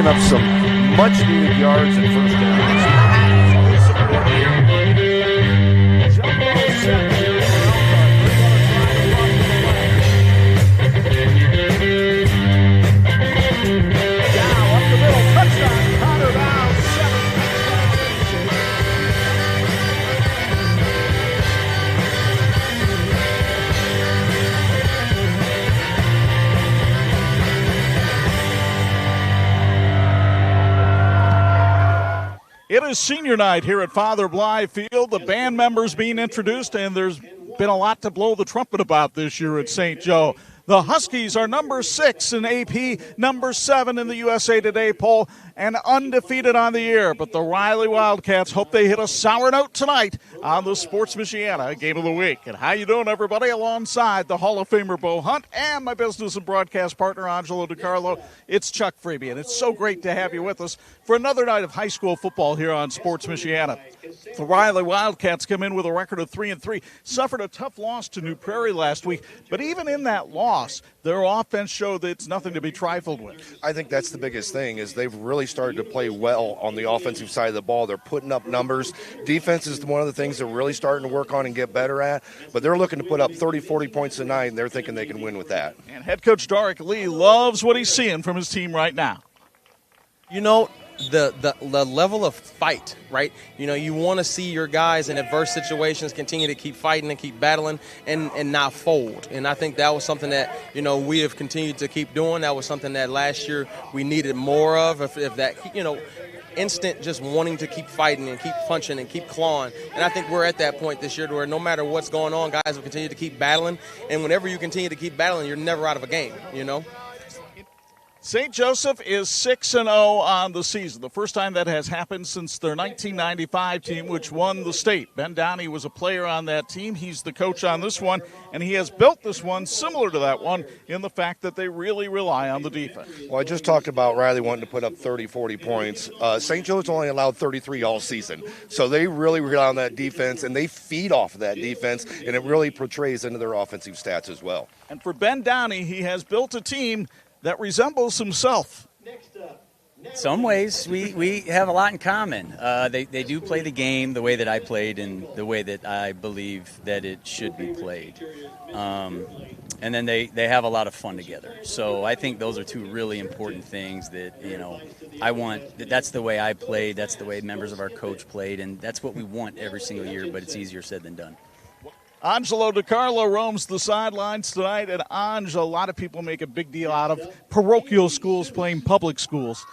picking up some much-needed yards and first downs. It is senior night here at Father Blythe Field. The band members being introduced, and there's been a lot to blow the trumpet about this year at St. Joe. The Huskies are number 6 in AP, number 7 in the USA Today poll, and undefeated on the year. But the Riley Wildcats hope they hit a sour note tonight on the Sports Michiana Game of the Week. And how you doing, everybody? Alongside the Hall of Famer Bo Hundt and my business and broadcast partner, Angelo Di Carlo, it's Chuck Freeby. And it's so great to have you with us for another night of high school football here on Sports Michiana. The Riley Wildcats come in with a record of 3-3, suffered a tough loss to New Prairie last week, but even in that loss, their offense showed that it's nothing to be trifled with. I think that's the biggest thing is they've really started to play well on the offensive side of the ball. They're putting up numbers. Defense is one of the things they're really starting to work on and get better at, but they're looking to put up 30, 40 points a night, and they're thinking they can win with that. And head coach Darrick Lee loves what he's seeing from his team right now. You know, the level of fight, right? You know, you want to see your guys in adverse situations continue to keep fighting and keep battling and not fold. And I think that was something that, you know, we have continued to keep doing. That was something that last year we needed more of, if that, you know, instant just wanting to keep fighting and keep punching and keep clawing. And I think we're at that point this year where no matter what's going on, guys will continue to keep battling. And whenever you continue to keep battling, you're never out of a game, you know? St. Joseph is 6-0 on the season. The first time that has happened since their 1995 team, which won the state. Ben Downey was a player on that team. He's the coach on this one, and he has built this one similar to that one in the fact that they really rely on the defense. Well, I just talked about Riley wanting to put up 30, 40 points. St. Joe's only allowed 33 all season. So they really rely on that defense, and they feed off of that defense, and it really portrays into their offensive stats as well. And for Ben Downey, he has built a team that resembles himself. Some ways we have a lot in common. They do play the game the way that I played and the way that I believe that it should be played. And then they have a lot of fun together. So I think those are two really important things that, you know, I want. That's the way I played. That's the way members of our coach played. And that's what we want every single year, but it's easier said than done. Angelo Di Carlo roams the sidelines tonight, and a lot of people make a big deal out of parochial schools playing public schools.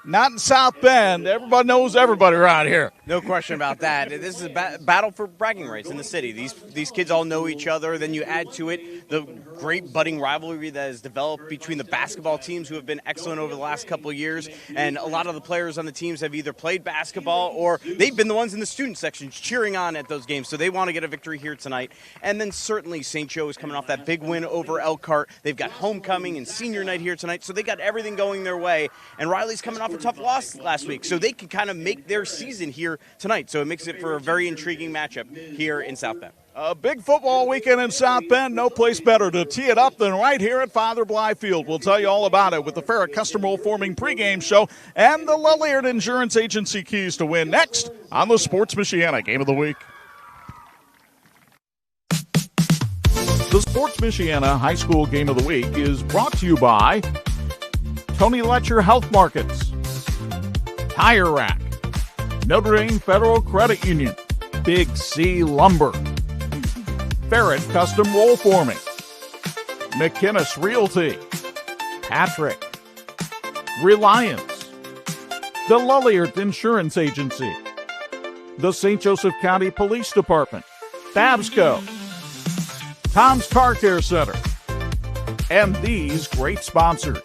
Not in South Bend. Everybody knows everybody around here. No question about that. This is a battle for bragging rights in the city. These kids all know each other. Then you add to it the great budding rivalry that has developed between the basketball teams who have been excellent over the last couple of years. And a lot of the players on the teams have either played basketball or they've been the ones in the student sections cheering on at those games. So they want to get a victory here tonight. And then certainly St. Joe is coming off that big win over Elkhart. They've got homecoming and senior night here tonight. So they got everything going their way. And Riley's coming off a tough loss last week. So they can kind of make their season here tonight. So it makes it for a very intriguing matchup here in South Bend. A big football weekend in South Bend. No place better to tee it up than right here at Father Blythe Field. We'll tell you all about it with the Ferret Custom Roll Forming pregame show and the Lilliard Insurance Agency keys to win next on the Sports Michiana Game of the Week. The Sports Michiana High School Game of the Week is brought to you by Tony Letcher Health Markets, Tire Rack, Notre Dame Federal Credit Union, Big C Lumber, Ferret Custom Roll Forming, McInnes Realty, Patrick, Reliance, the Lilliard Insurance Agency, the St. Joseph County Police Department, Babsco, Tom's Car Care Center, and these great sponsors.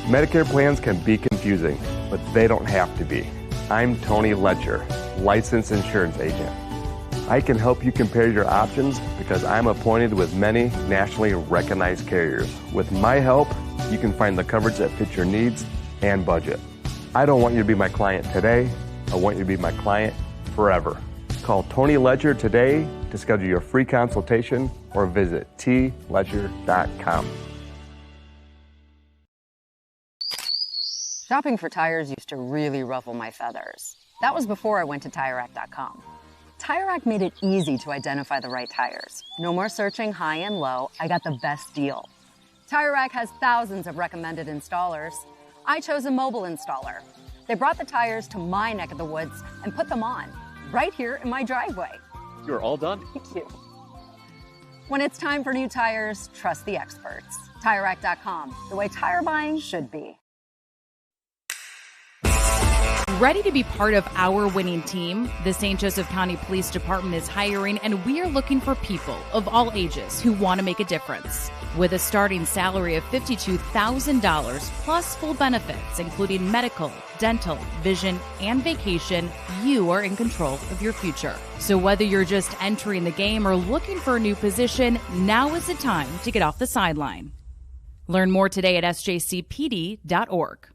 Medicare plans can be confusing, but they don't have to be. I'm Tony Letcher, licensed insurance agent. I can help you compare your options because I'm appointed with many nationally recognized carriers. With my help, you can find the coverage that fits your needs and budget. I don't want you to be my client today. I want you to be my client forever. Call Tony Ledger today to schedule your free consultation or visit tledger.com. Shopping for tires used to really ruffle my feathers. That was before I went to TireRack.com. TireRack made it easy to identify the right tires. No more searching high and low. I got the best deal. TireRack has thousands of recommended installers. I chose a mobile installer. They brought the tires to my neck of the woods and put them on, right here in my driveway. You're all done? Thank you. When it's time for new tires, trust the experts. TireRack.com, the way tire buying should be. Ready to be part of our winning team? The St. Joseph County Police Department is hiring, and we are looking for people of all ages who want to make a difference. With a starting salary of $52,000 plus full benefits, including medical, dental, vision, and vacation, you are in control of your future. So whether you're just entering the game or looking for a new position, now is the time to get off the sideline. Learn more today at sjcpd.org.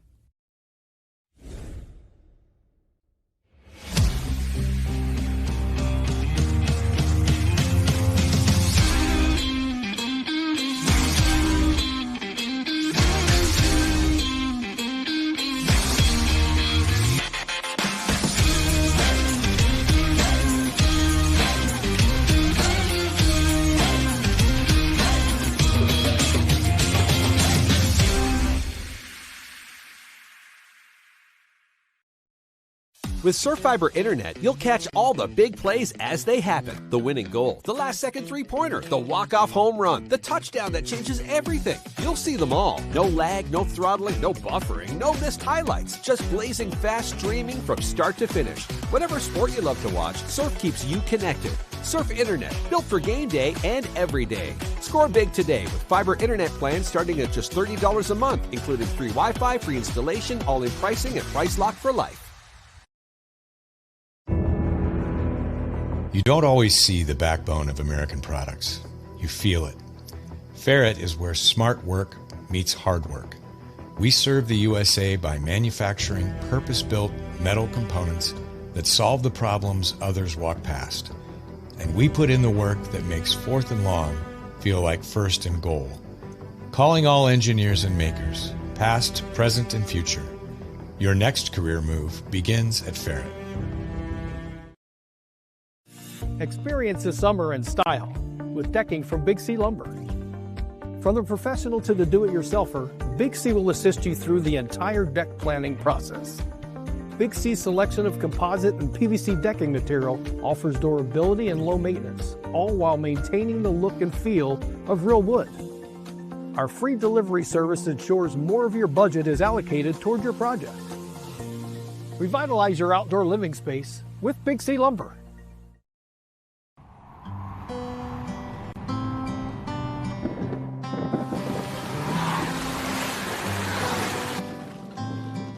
With SurfFiber Internet, you'll catch all the big plays as they happen. The winning goal, the last-second three-pointer, the walk-off home run, the touchdown that changes everything. You'll see them all. No lag, no throttling, no buffering, no missed highlights. Just blazing fast streaming from start to finish. Whatever sport you love to watch, Surf keeps you connected. Surf Internet, built for game day and every day. Score big today with fiber internet plans starting at just $30 a month, including free Wi-Fi, free installation, all-in pricing, and price lock for life. You don't always see the backbone of American products. You feel it. Ferret is where smart work meets hard work. We serve the USA by manufacturing purpose-built metal components that solve the problems others walk past. And we put in the work that makes fourth and long feel like first and goal. Calling all engineers and makers, past, present, and future. Your next career move begins at Ferret. Experience the summer in style with decking from Big C Lumber. From the professional to the do-it-yourselfer, Big C will assist you through the entire deck planning process. Big C's selection of composite and PVC decking material offers durability and low maintenance, all while maintaining the look and feel of real wood. Our free delivery service ensures more of your budget is allocated toward your project. Revitalize your outdoor living space with Big C Lumber.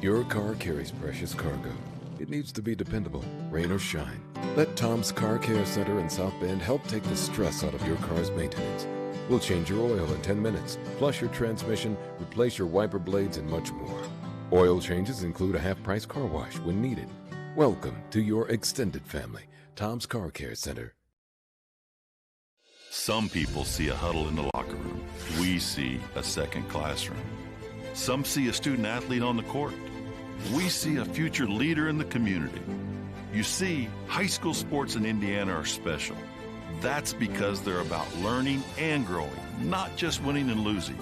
Your car carries precious cargo. It needs to be dependable, rain or shine. Let Tom's Car Care Center in South Bend help take the stress out of your car's maintenance. We'll change your oil in 10 minutes, flush your transmission, replace your wiper blades, and much more. Oil changes include a half-price car wash when needed. Welcome to your extended family, Tom's Car Care Center. Some people see a huddle in the locker room. We see a second classroom. Some see a student athlete on the court. We see a future leader in the community. You see, high school sports in Indiana are special. That's because they're about learning and growing, not just winning and losing.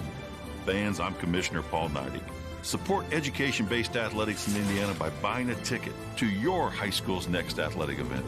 Fans, I'm Commissioner Paul Neidig. Support education-based athletics in Indiana by buying a ticket to your high school's next athletic event.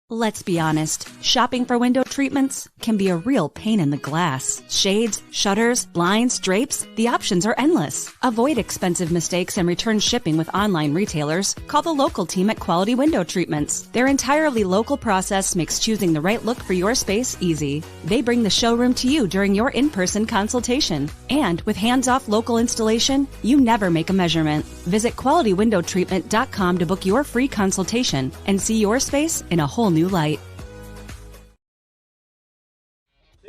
Let's be honest, shopping for window treatments can be a real pain in the glass. Shades, shutters, blinds, drapes, the options are endless. Avoid expensive mistakes and return shipping with online retailers. Call the local team at Quality Window Treatments. Their entirely local process makes choosing the right look for your space easy. They bring the showroom to you during your in-person consultation. And with hands-off local installation, you never make a measurement. Visit QualityWindowTreatment.com to book your free consultation and see your space in a whole new light.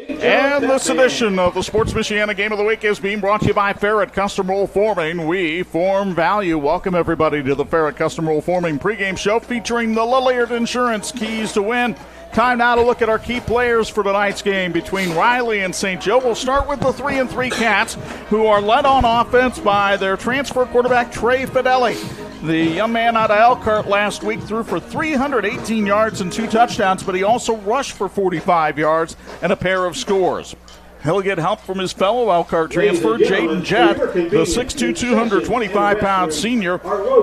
And And this edition of the Sports Michiana Game of the Week is being brought to you by Ferret Custom Roll Forming. We form value. Welcome, everybody, to the Ferret Custom Roll Forming pregame show featuring the Lillard Insurance Keys to Win. Time now to look at our key players for tonight's game between Riley and St. Joe. We'll start with the 3-3 Cats, who are led on offense by their transfer quarterback, Trey Fidelli. The young man out of Elkhart last week threw for 318 yards and 2 touchdowns, but he also rushed for 45 yards and a pair of scores. He'll get help from his fellow Elkhart transfer, Jaden Jett. The 6'2", 225-pound senior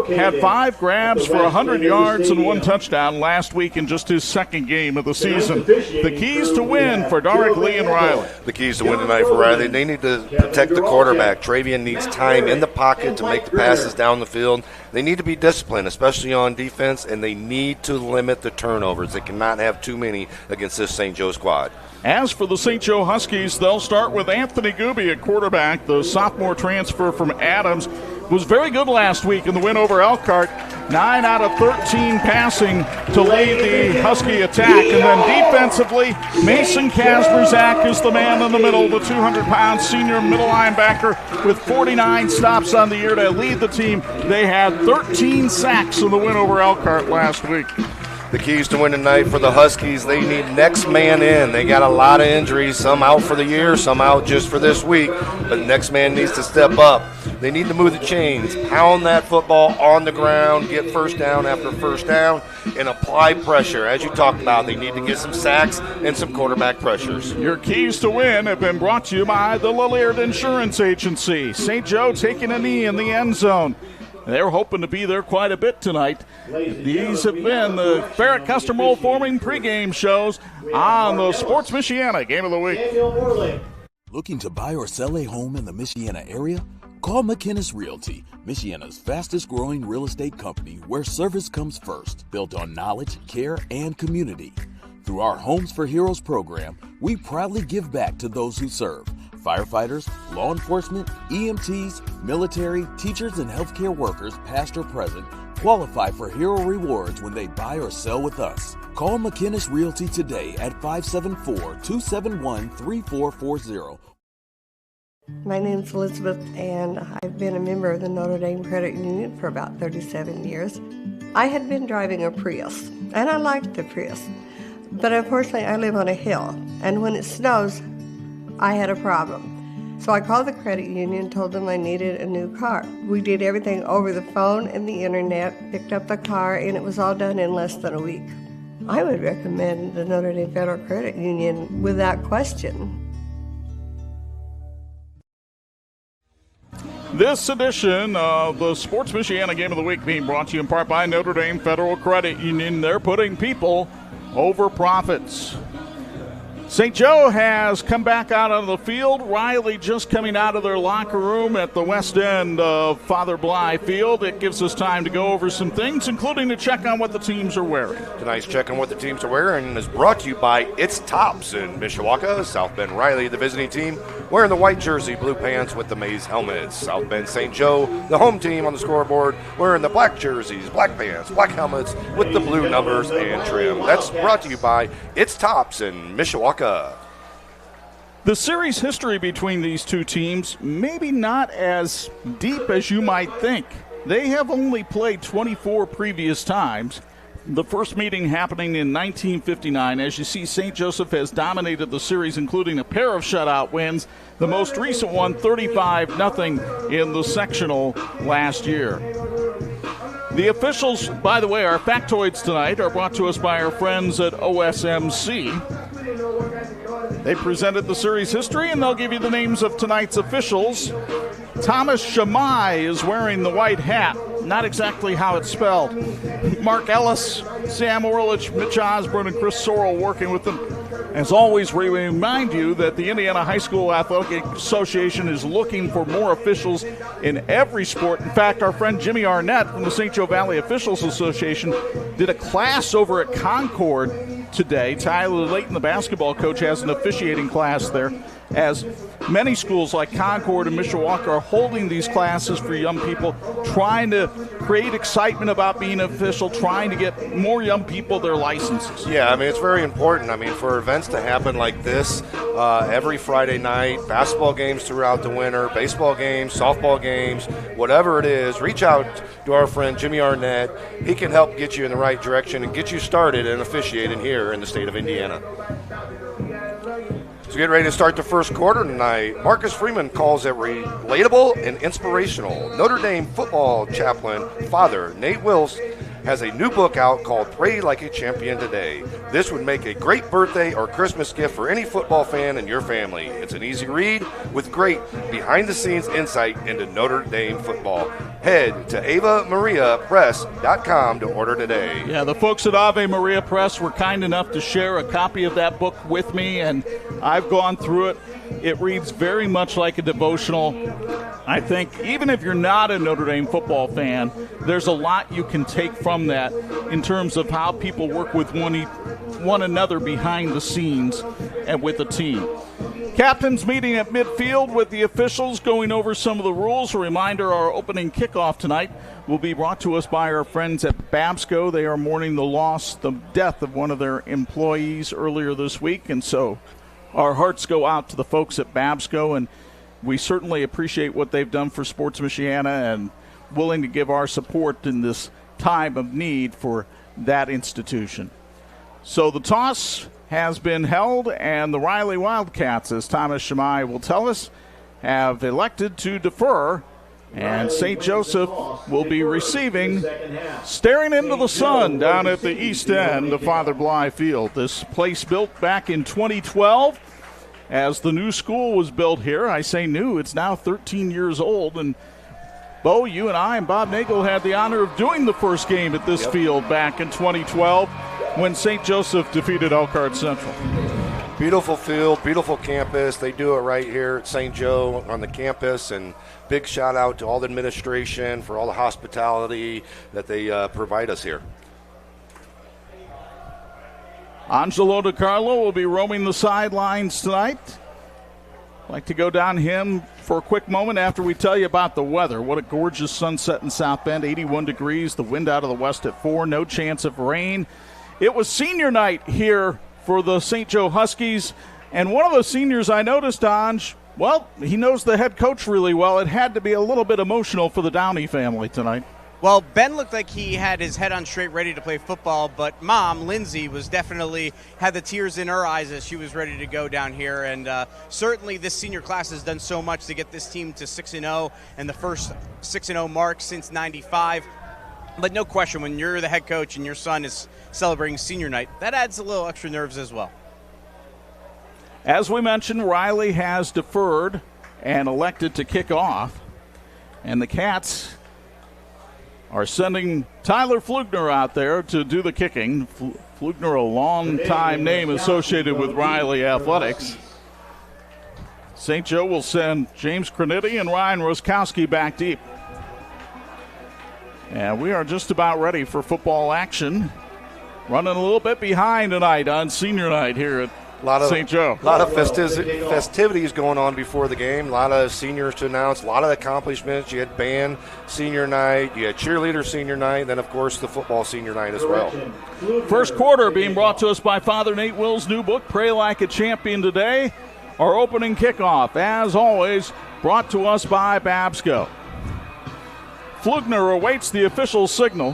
had 5 grabs for 100 yards and 1 touchdown last week in just his second game of the season. The keys to win for Darrick Lee and Riley. The keys to win tonight for Riley, they need to protect the quarterback. Travian needs time in the pocket to make the passes down the field. They need to be disciplined, especially on defense, and they need to limit the turnovers. They cannot have too many against this St. Joe squad. As for the St. Joe Huskies, they'll start with Anthony Gooby at quarterback. The sophomore transfer from Adams was very good last week in the win over Elkhart. 9 out of 13 passing to lead the Husky attack. And then defensively, Mason Kasperzak is the man in the middle, the 200-pound senior middle linebacker with 49 stops on the year to lead the team. They had 13 sacks in the win over Elkhart last week. The keys to win tonight for the Huskies, they need next man in. They got a lot of injuries, some out for the year, some out just for this week, but next man needs to step up. They need to move the chains, pound that football on the ground, get first down after first down, and apply pressure. As you talked about, they need to get some sacks and some quarterback pressures. Your keys to win have been brought to you by the Lillard Insurance Agency. St. Joe taking a knee in the end zone. They're hoping to be there quite a bit tonight. These have been the Ferret Custom Roll Forming pregame shows on the Sports Michiana Game of the Week. Looking to buy or sell a home in the Michiana area? Call McKinnis Realty, Michiana's fastest growing real estate company where service comes first, built on knowledge, care, and community. Through our Homes for Heroes program, we proudly give back to those who serve. Firefighters, law enforcement, EMTs, military, teachers, and healthcare workers, past or present, qualify for hero rewards when they buy or sell with us. Call McKinnis Realty today at 574-271-3440. My name's Elizabeth, and I've been a member of the Notre Dame Credit Union for about 37 years. I had been driving a Prius, and I liked the Prius. But unfortunately, I live on a hill, and when it snows, I had a problem. So I called the credit union, told them I needed a new car. We did everything over the phone and the internet, picked up the car, and it was all done in less than a week. I would recommend the Notre Dame Federal Credit Union without question. This edition of the Sports Michiana Game of the Week being brought to you in part by Notre Dame Federal Credit Union. They're putting people over profits. St. Joe has come back out on the field. Riley just coming out of their locker room at the west end of Father Bly Field. It gives us time to go over some things, including to check on what the teams are wearing. Tonight's check on what the teams are wearing is brought to you by It's Tops in Mishawaka. South Bend Riley, the visiting team, wearing the white jersey, blue pants with the maize helmets. South Bend St. Joe, the home team on the scoreboard, wearing the black jerseys, black pants, black helmets with the blue numbers and trim. That's brought to you by It's Tops in Mishawaka. The series history between these two teams, maybe not as deep as you might think. They have only played 24 previous times. The first meeting happening in 1959. As you see, St. Joseph has dominated the series, including a pair of shutout wins. The most recent one, 35-0 in the sectional last year. The officials, by the way, our factoids tonight are brought to us by our friends at OSMC. They presented the series history, and they'll give you the names of tonight's officials. Thomas Shamai is wearing the white hat. Not exactly how it's spelled. Mark Ellis, Sam Orlich, Mitch Osborne, and Chris Sorrell working with them. As always, we remind you that the Indiana High School Athletic Association is looking for more officials in every sport. In fact, our friend Jimmy Arnett from the St. Joe Valley Officials Association did a class over at Concord today. Tyler Layton, the basketball coach, has an officiating class there. as many schools like Concord and Mishawaka are holding these classes for young people, trying to create excitement about being an official, trying to get more young people their licenses. Yeah, I mean, it's very important. I mean, for events to happen like this every Friday night, basketball games throughout the winter, baseball games, softball games, whatever it is, reach out to our friend Jimmy Arnett. He can help get you in the right direction and get you started in officiating here in the state of Indiana. So get ready to start the first quarter tonight. Marcus Freeman calls it relatable and inspirational. Notre Dame football chaplain, Father Nate Wills, has a new book out called Pray Like a Champion Today. This would make a great birthday or Christmas gift for any football fan in your family. It's an easy read with great behind-the-scenes insight into Notre Dame football. Head to AveMariaPress.com to order today. Yeah, the folks at Ave Maria Press were kind enough to share a copy of that book with me, and I've gone through it. It reads very much like a devotional. I think even if you're not a Notre Dame football fan, there's a lot you can take from that in terms of how people work with one another behind the scenes and with the team. Captains meeting at midfield with the officials, going over some of the rules. A reminder, our opening kickoff tonight will be brought to us by our friends at Babsco. They are mourning the death of one of their employees earlier this week, and so our hearts go out to the folks at Babsco, and we certainly appreciate what they've done for Sports Michiana and willing to give our support in this time of need for that institution. So the toss has been held, and the Riley Wildcats, as Thomas Shimai will tell us, have elected to defer, and St. Joseph will be receiving, staring into the sun down at the east end of Father Bly Field. This place built back in 2012 as the new school was built here. I say new, it's now 13 years old, and Bo, you and I and Bob Nagel had the honor of doing the first game at this field back in 2012 when St. Joseph defeated Elkhart Central. Beautiful field, beautiful campus. They do it right here at St. Joe on the campus, and big shout out to all the administration for all the hospitality that they provide us here. Angelo Di Carlo will be roaming the sidelines tonight. I'd like to go down him for a quick moment after we tell you about the weather. What a gorgeous sunset in South Bend, 81 degrees, the wind out of the west at 4, no chance of rain. It was senior night here for the St. Joe Huskies, and one of the seniors I noticed, Ange, well, he knows the head coach really well. It had to be a little bit emotional for the Downey family tonight. Well, Ben looked like he had his head on straight, ready to play football, but Mom, Lindsay, was definitely had the tears in her eyes as she was ready to go down here. And certainly this senior class has done so much to get this team to 6-0 and the first 6-0 mark since '95. But no question, when you're the head coach and your son is celebrating senior night, that adds a little extra nerves as well. As we mentioned, Riley has deferred and elected to kick off, and the Cats are sending Tyler Flugner out there to do the kicking. Flugner, a long-time name associated with Riley Athletics. St. Joe will send James Cranitti and Ryan Roskowski back deep. And we are just about ready for football action. Running a little bit behind tonight on senior night here at St. Joe. A lot of festivities going on before the game. A lot of seniors to announce. A lot of accomplishments. You had band senior night. You had cheerleader senior night. And then, of course, the football senior night as well. First quarter being brought to us by Father Nate Will's new book, Pray Like a Champion Today. Our opening kickoff, as always, brought to us by Babsco. Flugner awaits the official signal.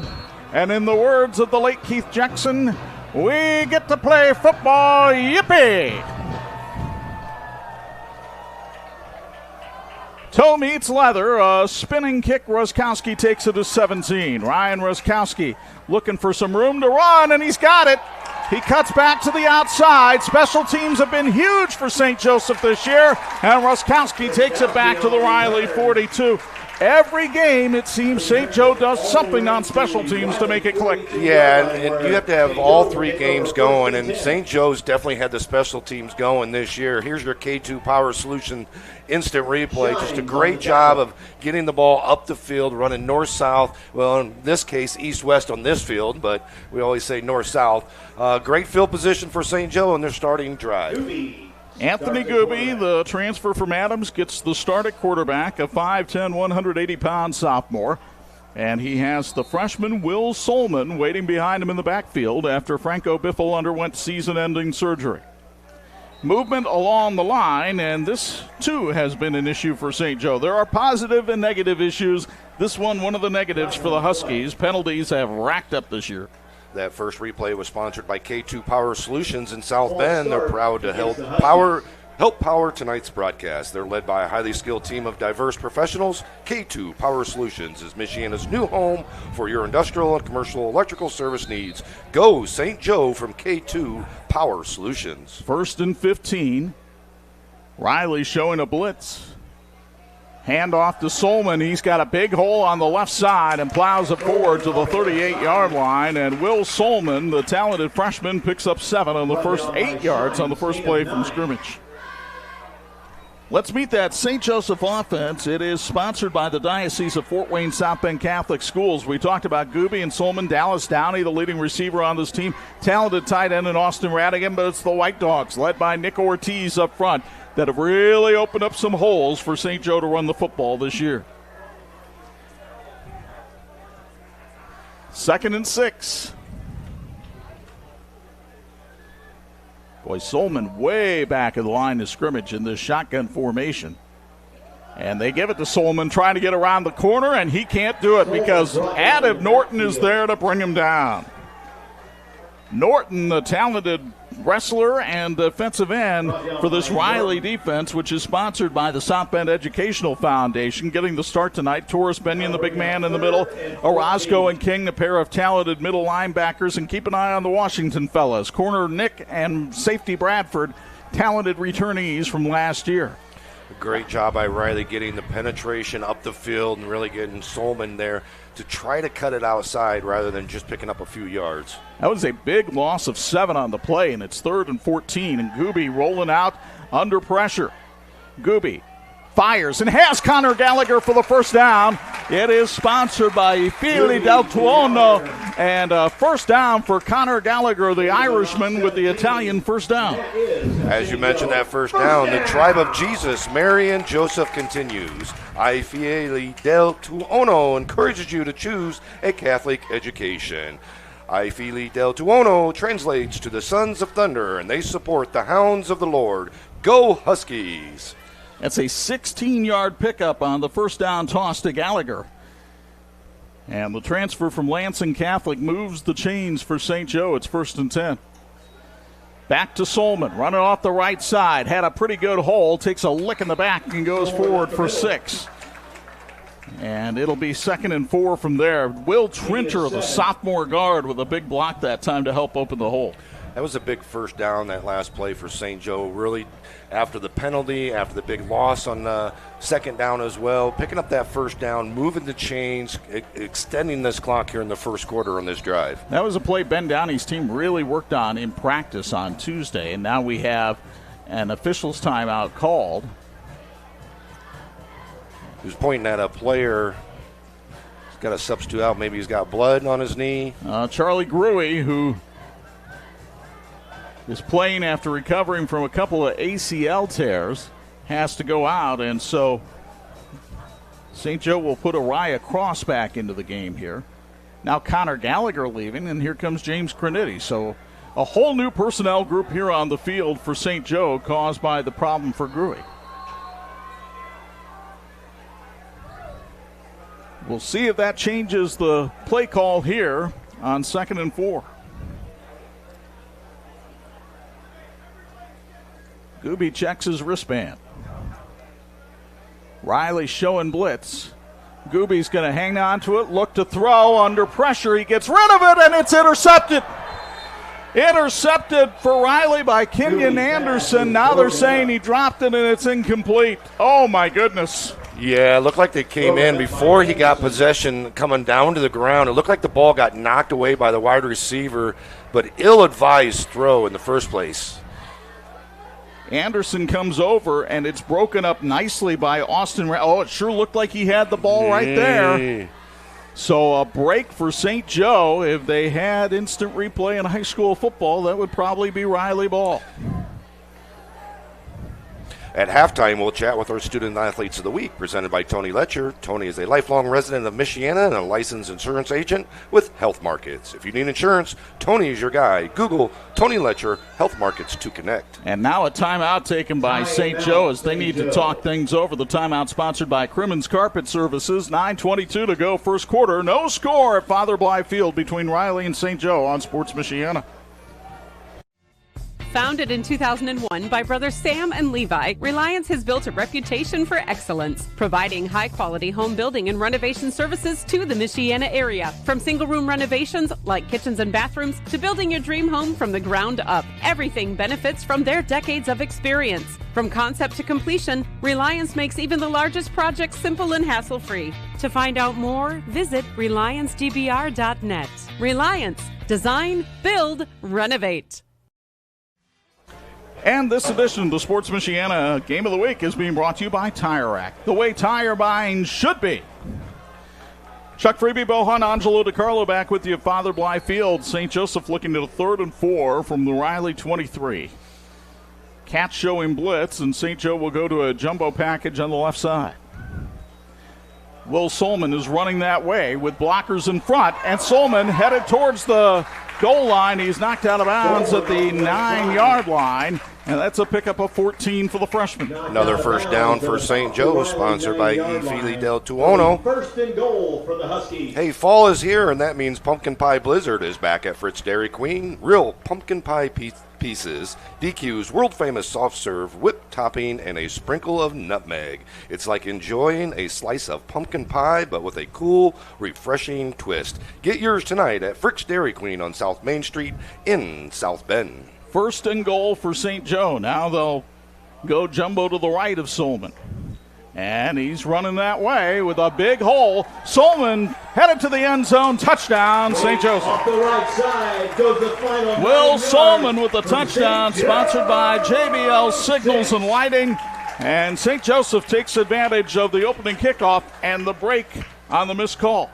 And in the words of the late Keith Jackson, we get to play football, yippee! Toe meets leather, a spinning kick. Roskowski takes it to 17. Ryan Roskowski looking for some room to run, and he's got it. He cuts back to the outside. Special teams have been huge for St. Joseph this year, and Roskowski takes it back to the Riley 42. Every game, it seems, St. Joe does something on special teams to make it click. Yeah, and you have to have all three games going, and St. Joe's definitely had the special teams going this year. Here's your K2 Power Solution instant replay. Just a great job of getting the ball up the field, running north-south. Well, in this case, east-west on this field, but we always say north-south. Great field position for St. Joe in their starting drive. Anthony Gooby, the transfer from Adams, gets the start at quarterback, a 5'10", 180-pound sophomore. And he has the freshman Will Solman waiting behind him in the backfield after Franco Biffle underwent season-ending surgery. Movement along the line, and this, too, has been an issue for St. Joe. There are positive and negative issues. This one of the negatives for the Huskies. Penalties have racked up this year. That first replay was sponsored by K2 Power Solutions in South Bend. They're proud to help power tonight's broadcast. They're led by a highly skilled team of diverse professionals. K2 Power Solutions is Michiana's new home for your industrial and commercial electrical service needs. Go St. Joe from K2 Power Solutions. 1st and 15. Riley showing a blitz. Hand off to Solman. He's got a big hole on the left side and plows it forward to the 38-yard line. And Will Solman, the talented freshman, picks up 7 on the first 8 yards on the first play from scrimmage. Let's meet that St. Joseph offense. It is sponsored by the Diocese of Fort Wayne South Bend Catholic Schools. We talked about Gooby and Solman. Dallas Downey, the leading receiver on this team. Talented tight end in Austin Radigan, but it's the White Dogs, led by Nick Ortiz up front, that have really opened up some holes for St. Joe to run the football this year. 2nd and 6. Boy, Solman way back in the line of scrimmage in this shotgun formation. And they give it to Solman, trying to get around the corner, and he can't do it because Adam Norton is there to bring him down. Norton, the talented wrestler and defensive end for this Riley defense, which is sponsored by the South Bend Educational Foundation, getting the start tonight. Torres Benyon, the big man in the middle. Orozco and King, the pair of talented middle linebackers. And keep an eye on the Washington fellas. Corner Nick and safety Bradford, talented returnees from last year. A great job by Riley getting the penetration up the field and really getting Solman there to try to cut it outside rather than just picking up a few yards. That was a big loss of 7 on the play, and it's 3rd and 14, and Gooby rolling out under pressure. Gooby fires and has Connor Gallagher for the first down. It is sponsored by Fili del Tuono, and first down for Connor Gallagher, the Irishman with the Italian first down. As you mentioned, that first down, the tribe of Jesus, Mary and Joseph continues. I Fili del Tuono encourages you to choose a Catholic education. I Fili del Tuono translates to the Sons of Thunder, and they support the Hounds of the Lord. Go Huskies! That's a 16-yard pickup on the first down toss to Gallagher. And the transfer from Lansing Catholic moves the chains for St. Joe. It's 1st and 10. Back to Solman, running off the right side. Had a pretty good hole, takes a lick in the back and goes forward for 6. And it'll be 2nd and 4 from there. Will Trinter, the sophomore guard, with a big block that time to help open the hole. That was a big first down, that last play for St. Joe. Really, after the penalty, after the big loss on the second down as well, picking up that first down, moving the chains, extending this clock here in the first quarter on this drive. That was a play Ben Downey's team really worked on in practice on Tuesday, and now we have an official's timeout called. He was pointing at a player. He's got a substitute out. Maybe he's got blood on his knee. Charlie Gruey, who is playing after recovering from a couple of ACL tears, has to go out, and so St. Joe will put Uriah Cross back into the game here. Now Connor Gallagher leaving, and here comes James Cranitti. So a whole new personnel group here on the field for St. Joe caused by the problem for Gruey. We'll see if that changes the play call here on 2nd and 4. Gooby checks his wristband. Riley showing blitz. Gooby's going to hang on to it, look to throw under pressure. He gets rid of it, and it's intercepted. Intercepted for Riley by Kenyon Anderson. Now they're saying he dropped it, and it's incomplete. Oh, my goodness. Yeah, it looked like they came in before he got possession coming down to the ground. It looked like the ball got knocked away by the wide receiver, but ill-advised throw in the first place. Anderson comes over, and it's broken up nicely by Austin. Oh, it sure looked like he had the ball right there. So a break for St. Joe. If they had instant replay in high school football, that would probably be Riley ball. At halftime, we'll chat with our Student Athletes of the Week, presented by Tony Letcher. Tony is a lifelong resident of Michiana and a licensed insurance agent with Health Markets. If you need insurance, Tony is your guy. Google Tony Letcher, Health Markets to connect. And now a timeout taken by St. Joe as they need to talk things over. The timeout sponsored by Crimmins Carpet Services. 9:22 to go first quarter. No score at Father Blythe Field between Riley and St. Joe on Sports Michiana. Founded in 2001 by brothers Sam and Levi, Reliance has built a reputation for excellence, providing high-quality home building and renovation services to the Michiana area. From single-room renovations like kitchens and bathrooms to building your dream home from the ground up, everything benefits from their decades of experience. From concept to completion, Reliance makes even the largest projects simple and hassle-free. To find out more, visit RelianceDBR.net. Reliance. Design, build, renovate. And this edition of the Sports Michiana Game of the Week is being brought to you by Tire Rack, the way tire buying should be. Chuck Freeby, Hundt Angelo Di Carlo back with you at Father Blythe Field. St. Joseph looking at a 3rd and 4 from the Riley 23. Cats showing blitz, and St. Joe will go to a jumbo package on the left side. Will Solman is running that way with blockers in front, and Solman headed towards the goal line. He's knocked out of bounds at the 9-yard line, and that's a pickup of 14 for the freshman. Another first down for St. Joe, sponsored by E. Fili del Tuono. First and goal for the Huskies. Hey, fall is here, and that means Pumpkin Pie Blizzard is back at Fritz Dairy Queen. Real pumpkin pie pieces, DQ's world-famous soft serve, whipped topping, and a sprinkle of nutmeg. It's like enjoying a slice of pumpkin pie, but with a cool, refreshing twist. Get yours tonight at Frick's Dairy Queen on South Main Street in South Bend. First and goal for St. Joe. Now they'll go jumbo to the right of Solman. And he's running that way with a big hole. Solman headed to the end zone. Touchdown, St. Joseph. Off the right side goes the final. Will Solman with the touchdown, sponsored by JBL Signals and Lighting. And St. Joseph takes advantage of the opening kickoff and the break on the missed call.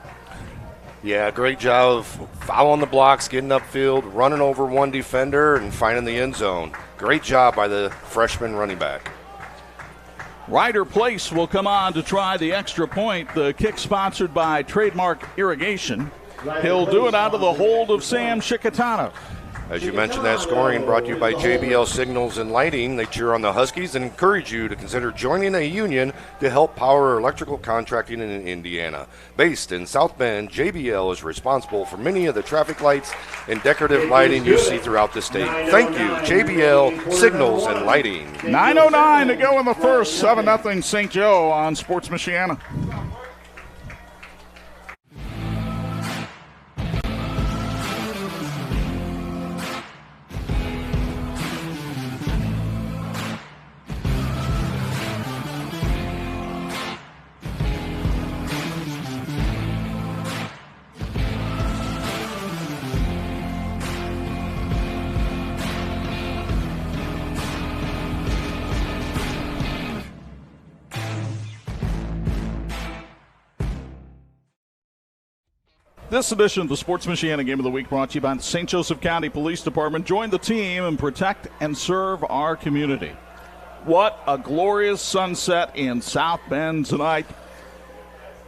Yeah, great job of following the blocks, getting upfield, running over one defender, and finding the end zone. Great job by the freshman running back. Ryder Place will come on to try the extra point. The kick sponsored by Trademark Irrigation. He'll do it out of the hold of Sam Shikatano. As you mentioned, that scoring brought to you by JBL Signals and Lighting. They cheer on the Huskies and encourage you to consider joining a union to help power electrical contracting in Indiana. Based in South Bend, JBL is responsible for many of the traffic lights and decorative lighting you see throughout the state. Thank you, JBL Signals and Lighting. 9:09 to go in the first. 7-0 St. Joe on Sports Michiana. This edition of the Sports Michiana Game of the Week brought to you by the St. Joseph County Police Department. Join the team and protect and serve our community. What a glorious sunset in South Bend tonight.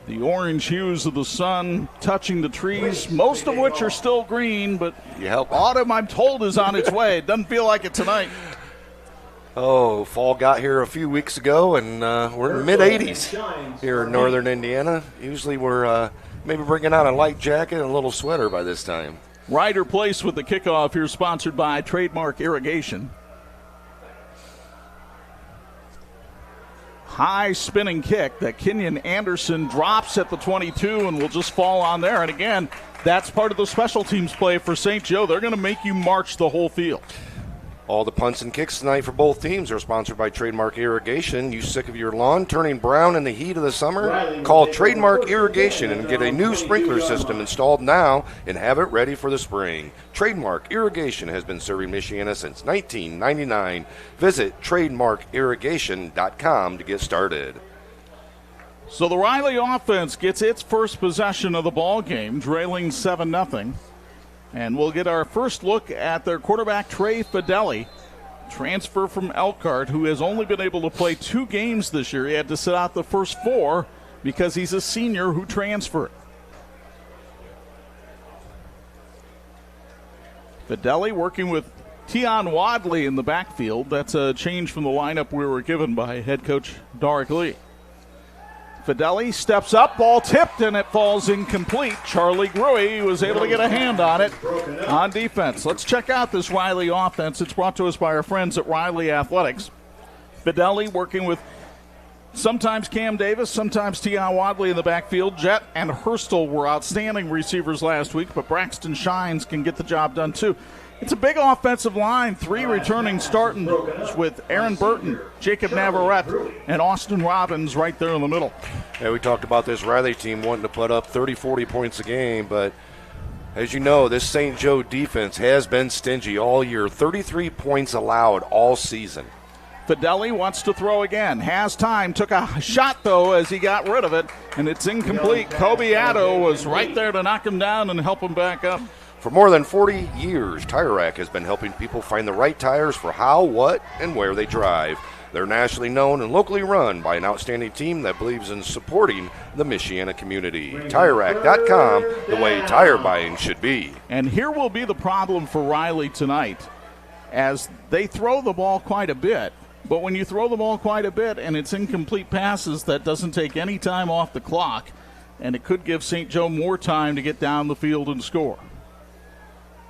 The orange hues of the sun touching the trees, most of which are still green, but autumn, I'm told, is on its way. It doesn't feel like it tonight. Oh, fall got here a few weeks ago, and we're in mid-80s here in northern Indiana. Usually we're maybe bringing out a light jacket and a little sweater by this time. Ryder Place with the kickoff here, sponsored by Trademark Irrigation. High spinning kick that Kenyon Anderson drops at the 22 and will just fall on there. And again, that's part of the special teams play for St. Joe. They're going to make you march the whole field. All the punts and kicks tonight for both teams are sponsored by Trademark Irrigation. You sick of your lawn turning brown in the heat of the summer? Call Trademark Irrigation and get a new sprinkler system installed now and have it ready for the spring. Trademark Irrigation has been serving Michiana since 1999. Visit trademarkirrigation.com to get started. So the Riley offense gets its first possession of the ball game, trailing 7-0. And we'll get our first look at their quarterback, Trey Fideli. transfer from Elkhart, who has only been able to play 2 games this year. He had to sit out the first 4 because he's a senior who transferred. Fideli working with Tion Wadley in the backfield. That's a change from the lineup we were given by head coach Darick Lee. Fideli steps up, ball tipped, and it falls incomplete. Charlie Gruey was able to get a hand on it on defense. Let's check out this Riley offense. It's brought to us by our friends at Riley Athletics. Fideli working with sometimes Cam Davis, sometimes Tion Wadley in the backfield. Jett and Hurstel were outstanding receivers last week, but Braxton Shines can get the job done too. It's a big offensive line, 3 returning starting with Aaron Burton, Jacob Navarrete, and Austin Robbins right there in the middle. Yeah, we talked about this Riley team wanting to put up 30, 40 points a game, but as you know, this St. Joe defense has been stingy all year. 33 points allowed all season. Fideli wants to throw again. Has time. Took a shot, though, as he got rid of it, and it's incomplete. Kobe Addo was right there to knock him down and help him back up. For more than 40 years, Tire Rack has been helping people find the right tires for how, what, and where they drive. They're nationally known and locally run by an outstanding team that believes in supporting the Michiana community. TireRack.com, the way tire buying should be. And here will be the problem for Riley tonight, as they throw the ball quite a bit. But when you throw the ball quite a bit and it's incomplete passes, that doesn't take any time off the clock, and it could give St. Joe more time to get down the field and score.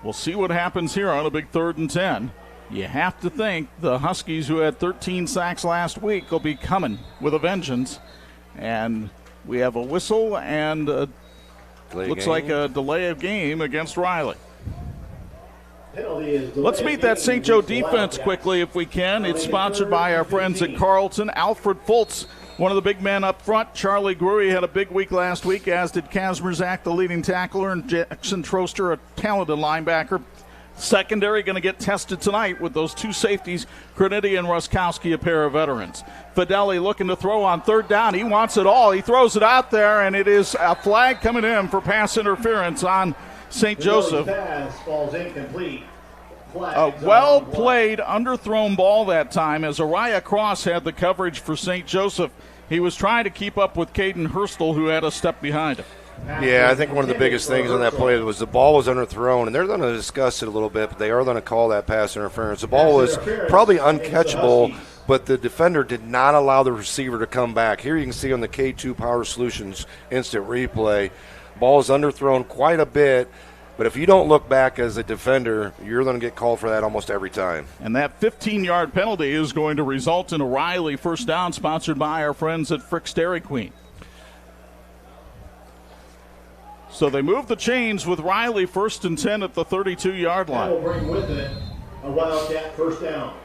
We'll see what happens here on a big 3rd and 10. You have to think the Huskies, who had 13 sacks last week, will be coming with a vengeance. And we have a whistle and looks like a delay of game against Riley. Let's meet that St. Joe defense quickly if we can. It's sponsored by our friends at Carlton. Alfred Fultz, one of the big men up front. Charlie Gruey had a big week last week, as did Kazmierzak, the leading tackler, and Jackson Troster, a talented linebacker. Secondary going to get tested tonight with those 2 safeties, Graniti and Ruskowski, a pair of veterans. Fideli looking to throw on 3rd down. He wants it all. He throws it out there, and it is a flag coming in for pass interference on St. Joseph. Pass falls incomplete. A well-played, underthrown ball that time, as Araya Cross had the coverage for St. Joseph. He was trying to keep up with Caden Hurstel, who had a step behind him. Yeah, I think one of the biggest things on that play was the ball was underthrown, and they're going to discuss it a little bit, but they are going to call that pass interference. The ball was probably uncatchable, but the defender did not allow the receiver to come back. Here you can see on the K2 Power Solutions instant replay, ball is underthrown quite a bit. But if you don't look back as a defender, you're going to get called for that almost every time. And that 15-yard penalty is going to result in a Riley first down, sponsored by our friends at Frick's Dairy Queen. So they move the chains with Riley 1st and 10 at the 32-yard line. That'll bring with it a Wildcat first down.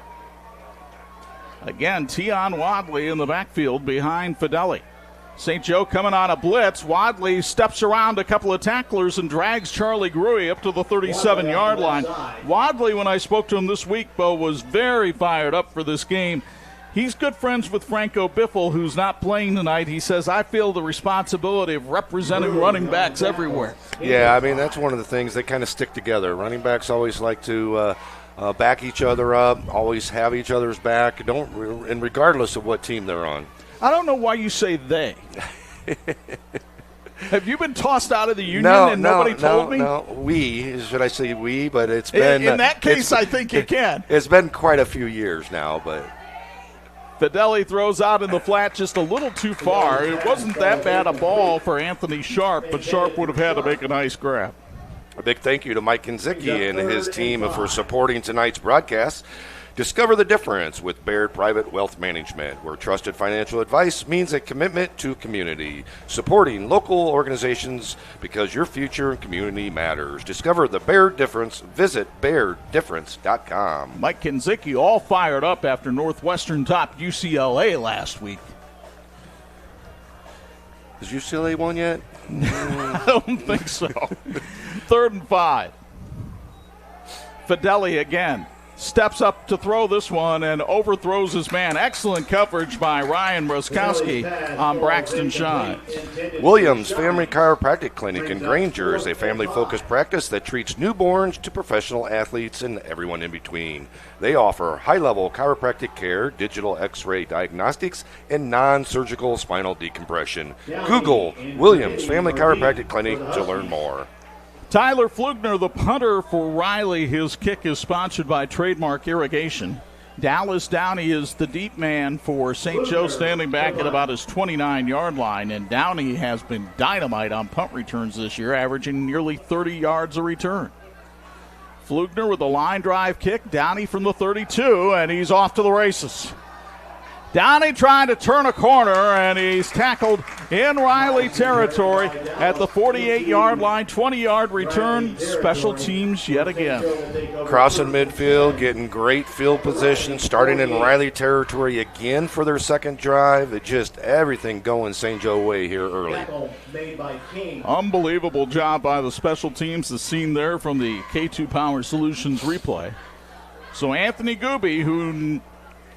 Again, Tion Wadley in the backfield behind Fideli. St. Joe coming on a blitz. Wadley steps around a couple of tacklers and drags Charlie Gruey up to the 37-yard line. Wadley, when I spoke to him this week, Bo, was very fired up for this game. He's good friends with Franco Biffle, who's not playing tonight. He says, I feel the responsibility of representing running backs everywhere. Yeah, I mean, that's one of the things that kind of stick together. Running backs always like to back each other up, always have each other's back, and regardless of what team they're on. I don't know why you say they. Have you been tossed out of the union nobody told me? No, we. Should I say we? But it's been. In that case, I think you can. It's been quite a few years now, but. Fideli throws out in the flat just a little too far. It wasn't that bad a ball for Anthony Sharp, but Sharp would have had to make a nice grab. A big thank you to Mike Kinzicki and his team for supporting tonight's broadcast. Discover the difference with Baird Private Wealth Management, where trusted financial advice means a commitment to community, supporting local organizations because your future and community matters. Discover the Baird difference. Visit BairdDifference.com. Mike Kinzicki all fired up after Northwestern topped UCLA last week. Has UCLA won yet? I don't think so. 3rd and 5. Fideli again. steps up to throw this one and overthrows his man. Excellent coverage by Ryan Broskowski on Braxton Shine. Williams Family Chiropractic Clinic in Granger is a family-focused practice that treats newborns to professional athletes and everyone in between. They offer high-level chiropractic care, digital x-ray diagnostics, and non-surgical spinal decompression. Google Williams Family Chiropractic Clinic to learn more. Tyler Flugner, the punter for Riley. His kick is sponsored by Trademark Irrigation. Dallas Downey is the deep man for St. Joe, standing back at about his 29-yard line. And Downey has been dynamite on punt returns this year, averaging nearly 30 yards a return. Flugner with a line drive kick. Downey from the 32, and he's off to the races. Downey trying to turn a corner, and he's tackled in Riley territory at the 48-yard line. 20-yard return. Special teams yet again. Crossing midfield, getting great field position, starting in Riley territory again for their second drive. It just everything going St. Joe way here early. Unbelievable job by the special teams, the scene there from the K2 Power Solutions replay. So Anthony Gooby, who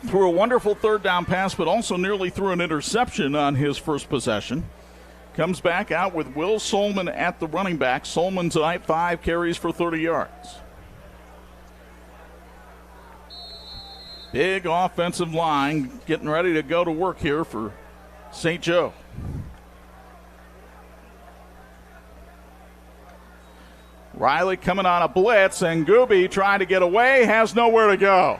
threw a wonderful third down pass, but also nearly threw an interception on his first possession, comes back out with Will Solman at the running back. Solman tonight 5 carries for 30 yards. Big offensive line getting ready to go to work here for St. Joe. Riley coming on a blitz, and Gooby trying to get away, has nowhere to go.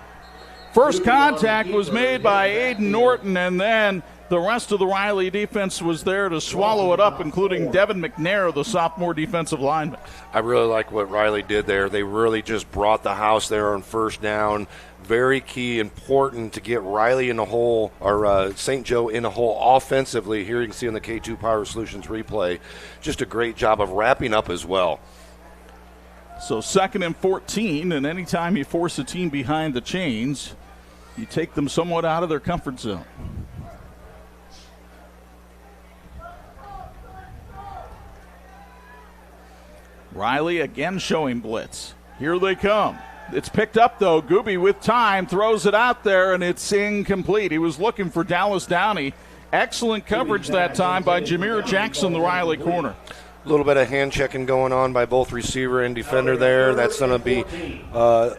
First contact was made by Aiden Norton, and then the rest of the Riley defense was there to swallow it up, including Devin McNair, the sophomore defensive lineman. I really like what Riley did there. They really just brought the house there on first down. Very key, important to get Riley in the hole, or St. Joe in the hole offensively. Here you can see on the K2 Power Solutions replay. Just a great job of wrapping up as well. So 2nd and 14, and anytime you force a team behind the chains, you take them somewhat out of their comfort zone. Riley again showing blitz. Here they come. It's picked up, though. Gooby with time throws it out there, and it's incomplete. He was looking for Dallas Downey. Excellent coverage that time by Jameer Jackson, the Riley corner. A little bit of hand checking going on by both receiver and defender there. That's going to be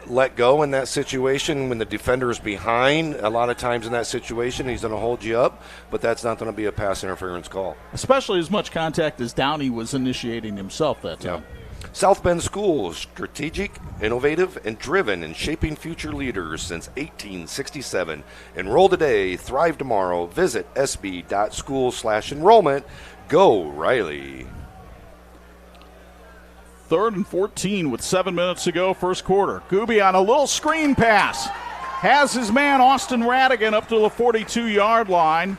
let go in that situation when the defender is behind. A lot of times in that situation, he's going to hold you up, but that's not going to be a pass interference call. Especially as much contact as Downey was initiating himself that time. Yeah. South Bend Schools, strategic, innovative, and driven in shaping future leaders since 1867. Enroll today, thrive tomorrow. Visit sb.school/enrollment. Go Riley. 3rd and 14 with 7 minutes to go, first quarter. Gooby on a little screen pass. Has his man Austin Radigan up to the 42-yard line.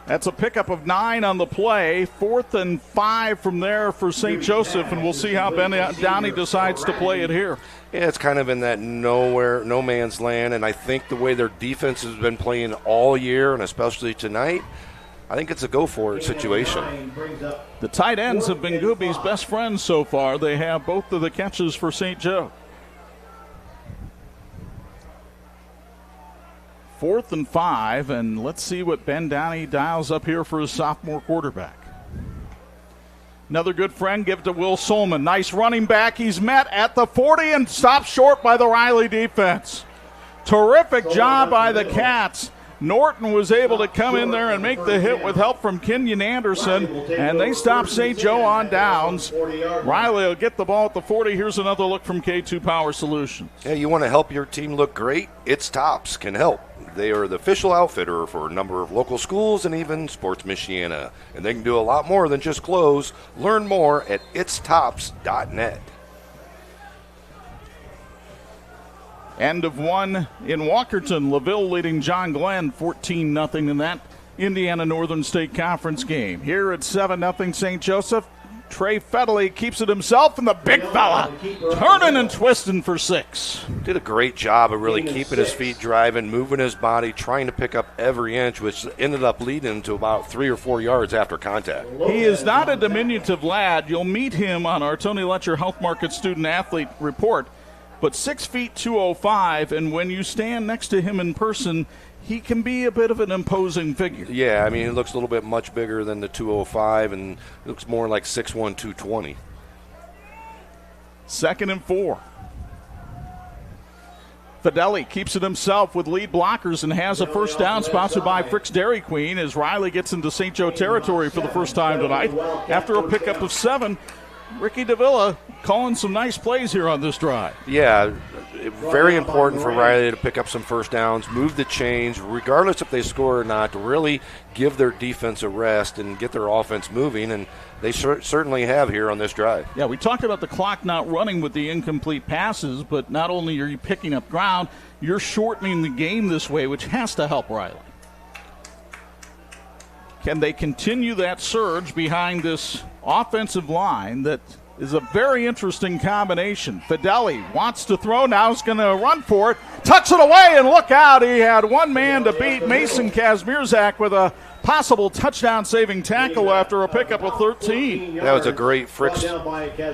That's a pickup of 9 on the play. 4th and 5 from there for St. Joseph, and we'll see how Ben Downey decides to play it here. Yeah, it's kind of in that nowhere, no man's land, and I think the way their defense has been playing all year, and especially tonight, I think it's a go-for-it situation. The tight ends have been Gooby's best friends so far. They have both of the catches for St. Joe. 4th and 5, and let's see what Ben Downey dials up here for his sophomore quarterback. Another good friend, give it to Will Solman. Nice running back. He's met at the 40 and stopped short by the Riley defense. Terrific job by the Cats. Norton was able to come in there and make the hit with help from Kenyon Anderson, and they stop St. Joe on downs. Riley will get the ball at the 40. Here's another look from K2 Power Solutions. Yeah, you want to help your team look great? It's Tops can help. They are the official outfitter for a number of local schools and even Sports Michiana, and they can do a lot more than just clothes. Learn more at itstops.net. End of one in Walkerton. LaVille leading John Glenn 14-0 in that Indiana Northern State Conference game. Here at 7-0 St. Joseph, Trey Fedley keeps it himself, and the big fella turning and twisting for 6. Did a great job of really keeping his feet driving, moving his body, trying to pick up every inch, which ended up leading to about 3 or 4 yards after contact. He is not a diminutive lad. You'll meet him on our Tony Letcher Health Market Student Athlete Report. but 6 feet 205, and when you stand next to him in person, he can be a bit of an imposing figure. Yeah, I mean, he looks a little bit much bigger than the 205 and looks more like 6'1", 220. 2nd and 4. Fideli keeps it himself with lead blockers and has a first down, sponsored by Frick's Dairy Queen, as Riley gets into St. Joe territory for the first time tonight. After a pickup of 7, Ricky Davila calling some nice plays here on this drive. Yeah, very important for Riley to pick up some first downs, move the chains, regardless if they score or not, to really give their defense a rest and get their offense moving, and they certainly have here on this drive. Yeah, we talked about the clock not running with the incomplete passes, but not only are you picking up ground, you're shortening the game this way, which has to help Riley. Can they continue that surge behind this offensive line that is a very interesting combination? Fideli wants to throw, now he's going to run for it, tucks it away, and look out, he had one man to beat Mason Kazmierzak with a possible touchdown-saving tackle after a pickup of 13. That was a great Frick's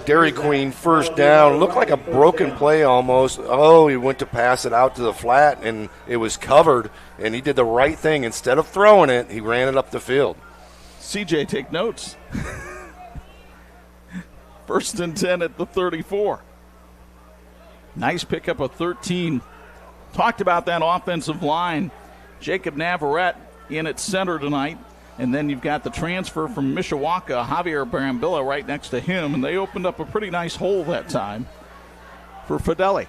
Dairy Queen first down. Looked like a broken play almost. Oh, he went to pass it out to the flat, and it was covered, and he did the right thing. Instead of throwing it, he ran it up the field. CJ, take notes. 1st and 10 at the 34. Nice pickup of 13. Talked about that offensive line. Jacob Navarrete in at center tonight. And then you've got the transfer from Mishawaka, Javier Barambilla, right next to him. And they opened up a pretty nice hole that time for Fideli.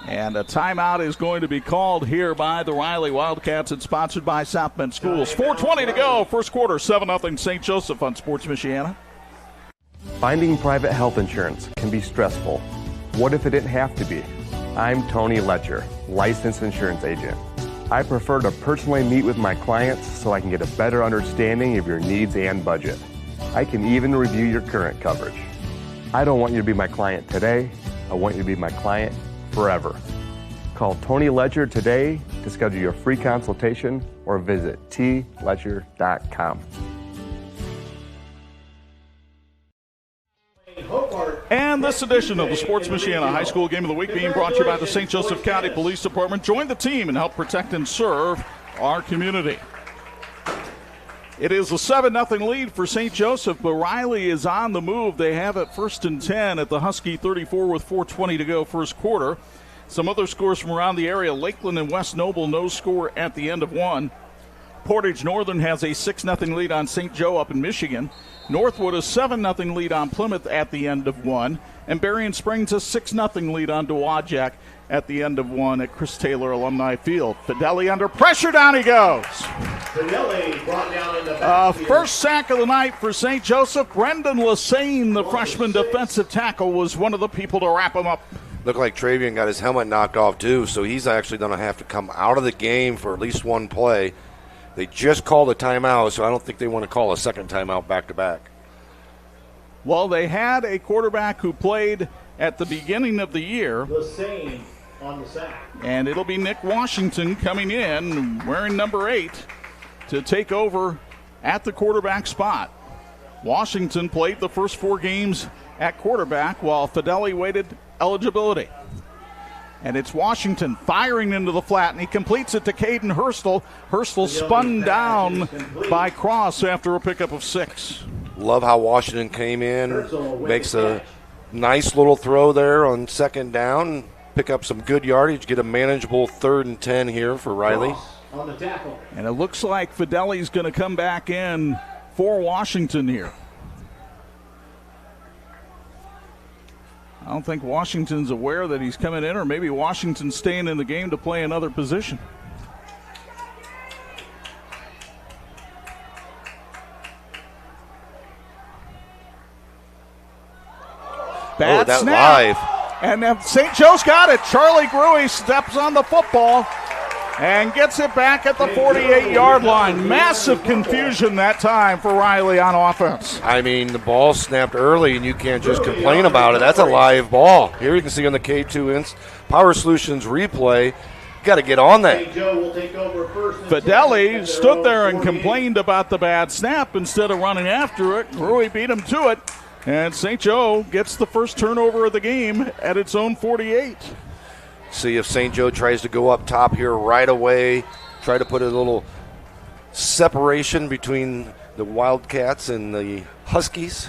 And a timeout is going to be called here by the Riley Wildcats. It's sponsored by South Bend Schools. 4:20 to go. First quarter, 7-0 St. Joseph on Sports Michiana. Finding private health insurance can be stressful. What if it didn't have to be? I'm Tony Letcher, licensed insurance agent. I prefer to personally meet with my clients so I can get a better understanding of your needs and budget. I can even review your current coverage. I don't want you to be my client today. I want you to be my client forever. Call Tony Letcher today to schedule your free consultation or visit tletcher.com. And this edition of the Sports Michiana High School Game of the Week being brought to you by the St. Joseph County Police Department. Join the team and help protect and serve our community. It is a 7-0 lead for St. Joseph, but Riley is on the move. They have it 1st and 10 at the Husky 34 with 4:20 to go first quarter. Some other scores from around the area. Lakeland and West Noble, no score at the end of one. Portage Northern has a 6-0 lead on St. Joe up in Michigan. Northwood a 7-0 lead on Plymouth at the end of one. And Berrien Springs a 6-0 lead on Dowagiac at the end of one at Chris Taylor Alumni Field. Fideli under pressure, down he goes. Fideli brought down in the backfield. First sack of the night for St. Joseph. Brendan Lassane, the freshman defensive tackle, was one of the people to wrap him up. Looked like Travian got his helmet knocked off too, so he's actually going to have to come out of the game for at least one play. They just called a timeout, so I don't think they want to call a second timeout back-to-back. Well, they had a quarterback who played at the beginning of the year. The same on the sack. And it'll be Nick Washington coming in, wearing number 8, to take over at the quarterback spot. Washington played the first 4 games at quarterback while Fideli waited eligibility. And it's Washington firing into the flat, and he completes it to Caden Hurstel. Hurstel spun down by Cross after a pickup of 6. Love how Washington came in, makes a nice little throw there on second down, pick up some good yardage, get a manageable 3rd and 10 here for Riley. On the tackle. And it looks like Fideli's going to come back in for Washington here. I don't think Washington's aware that he's coming in, or maybe Washington's staying in the game to play another position. Bad snap. Live. And St. Joe's got it. Charlie Gruey steps on the football and gets it back at the 48-yard line. Massive confusion that time for Riley on offense. I mean, the ball snapped early, and you can't just complain about it. That's a live ball. Here you can see on the K2 Power Solutions replay, got to get on that. Fideli stood there and complained about the bad snap instead of running after it. Gruey beat him to it. And St. Joe gets the first turnover of the game at its own 48. See if St. Joe tries to go up top here right away, try to put a little separation between the Wildcats and the Huskies.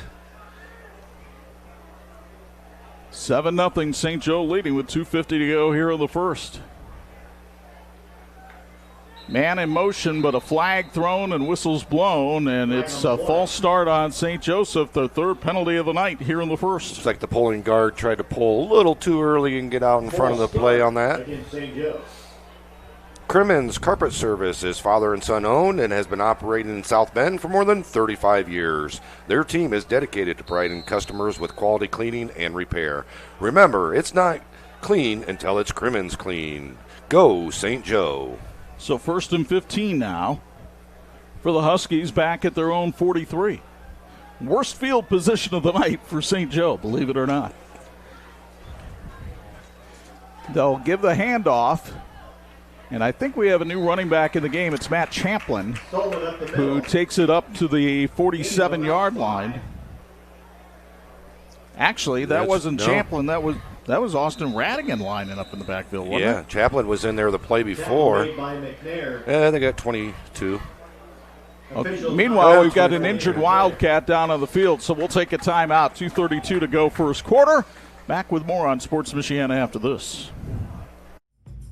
7-0 St. Joe leading with 2:50 to go here in the first. Man in motion, but a flag thrown and whistles blown, and it's a false start on St. Joseph, their third penalty of the night here in the first. It's like the pulling guard tried to pull a little too early and get out in front of the play on that. Crimmins Carpet Service is father and son owned and has been operating in South Bend for more than 35 years. Their team is dedicated to providing customers with quality cleaning and repair. Remember, it's not clean until it's Crimmins clean. Go St. Joe. So 1st and 15 now for the Huskies back at their own 43. Worst field position of the night for St. Joe, believe it or not. They'll give the handoff, and I think we have a new running back in the game. It's Matt Champlin, who takes it up to the 47-yard line. Actually, that wasn't Champlin. That was Austin Radigan lining up in the backfield, wasn't it? Yeah, Chaplin was in there the play before. Yeah, they got 22. Okay. Meanwhile, we've got an injured Wildcat down on the field, so we'll take a timeout. 2:32 to go first quarter. Back with more on Sports Michiana after this.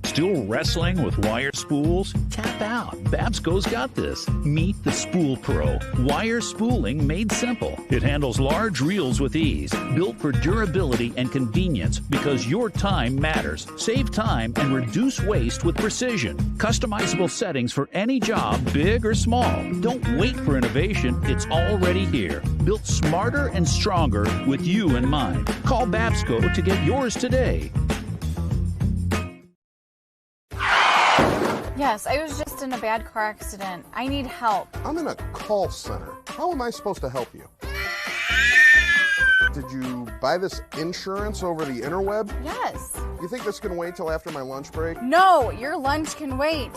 Still wrestling with wire spools? Tap out. Babsco's got this. Meet the Spool Pro. Wire spooling made simple. It handles large reels with ease. Built for durability and convenience because your time matters. Save time and reduce waste with precision. Customizable settings for any job, big or small. Don't wait for innovation. It's already here. Built smarter and stronger with you in mind. Call Babsco to get yours today. Yes, I was just in a bad car accident. I need help. I'm in a call center. How am I supposed to help you? Did you buy this insurance over the interweb? Yes. You think this can wait till after my lunch break? No, your lunch can wait.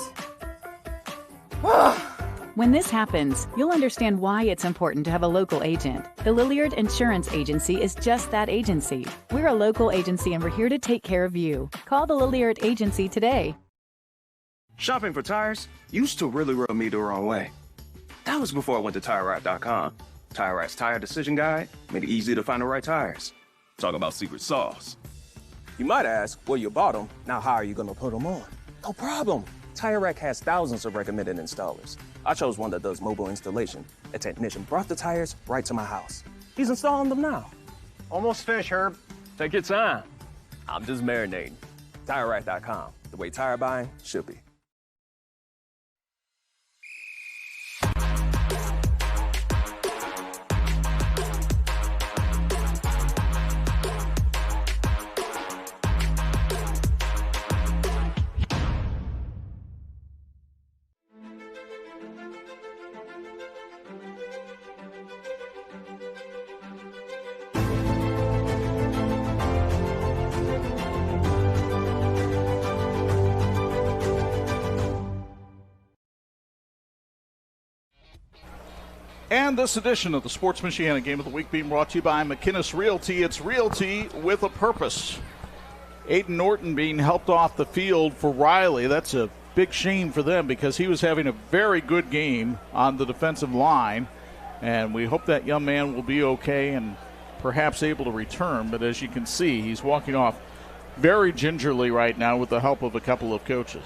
When this happens, you'll understand why it's important to have a local agent. The Lilliard Insurance Agency is just that agency. We're a local agency and we're here to take care of you. Call the Lilliard Agency today. Shopping for tires used to really rub me the wrong way. That was before I went to TireRack.com. TireRack's tire decision guide made it easy to find the right tires. Talk about secret sauce. You might ask, well, you bought them. Now how are you going to put them on? No problem. TireRack has thousands of recommended installers. I chose one that does mobile installation. A technician brought the tires right to my house. He's installing them now. Almost finished, Herb. Take your time. I'm just marinating. TireRack.com, the way tire buying should be. And this edition of the Sports Michiana Game of the Week being brought to you by McKinnis Realty. It's realty with a purpose. Aiden Norton being helped off the field for Riley. That's a big shame for them because he was having a very good game on the defensive line. And we hope that young man will be okay and perhaps able to return. But as you can see, he's walking off very gingerly right now with the help of a couple of coaches.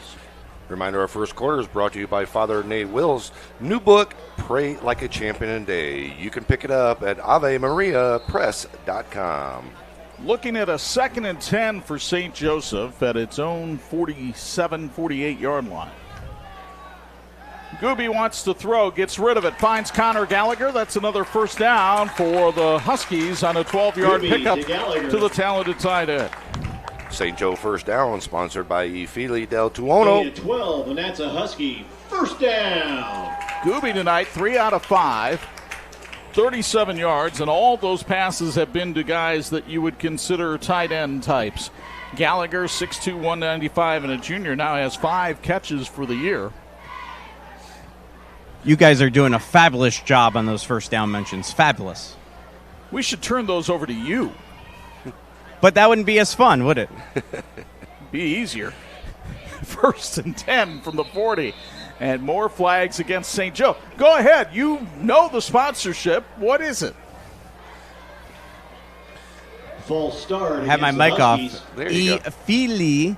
Reminder, our first quarter is brought to you by Father Nate Wills' new book, Pray Like a Champion in a Day. You can pick it up at AveMariaPress.com. Looking at a 2nd and 10 for St. Joseph at its own 47, 48-yard line. Gooby wants to throw, gets rid of it, finds Connor Gallagher. That's another first down for the Huskies on a 12-yard pickup to the talented tight end. St. Joe first down, sponsored by E. Feely Del Tuono. 12, and that's a Husky first down. Gooby tonight, 3 out of 5, 37 yards, and all those passes have been to guys that you would consider tight end types. Gallagher, 6'2", 195, and a junior, now has 5 catches for the year. You guys are doing a fabulous job on those first down mentions. Fabulous. We should turn those over to you. But that wouldn't be as fun, would it? Be easier. 1st and 10 from the 40. And more flags against St. Joe. Go ahead. You know the sponsorship. What is it? False start. I have my mic off. There you go. Figli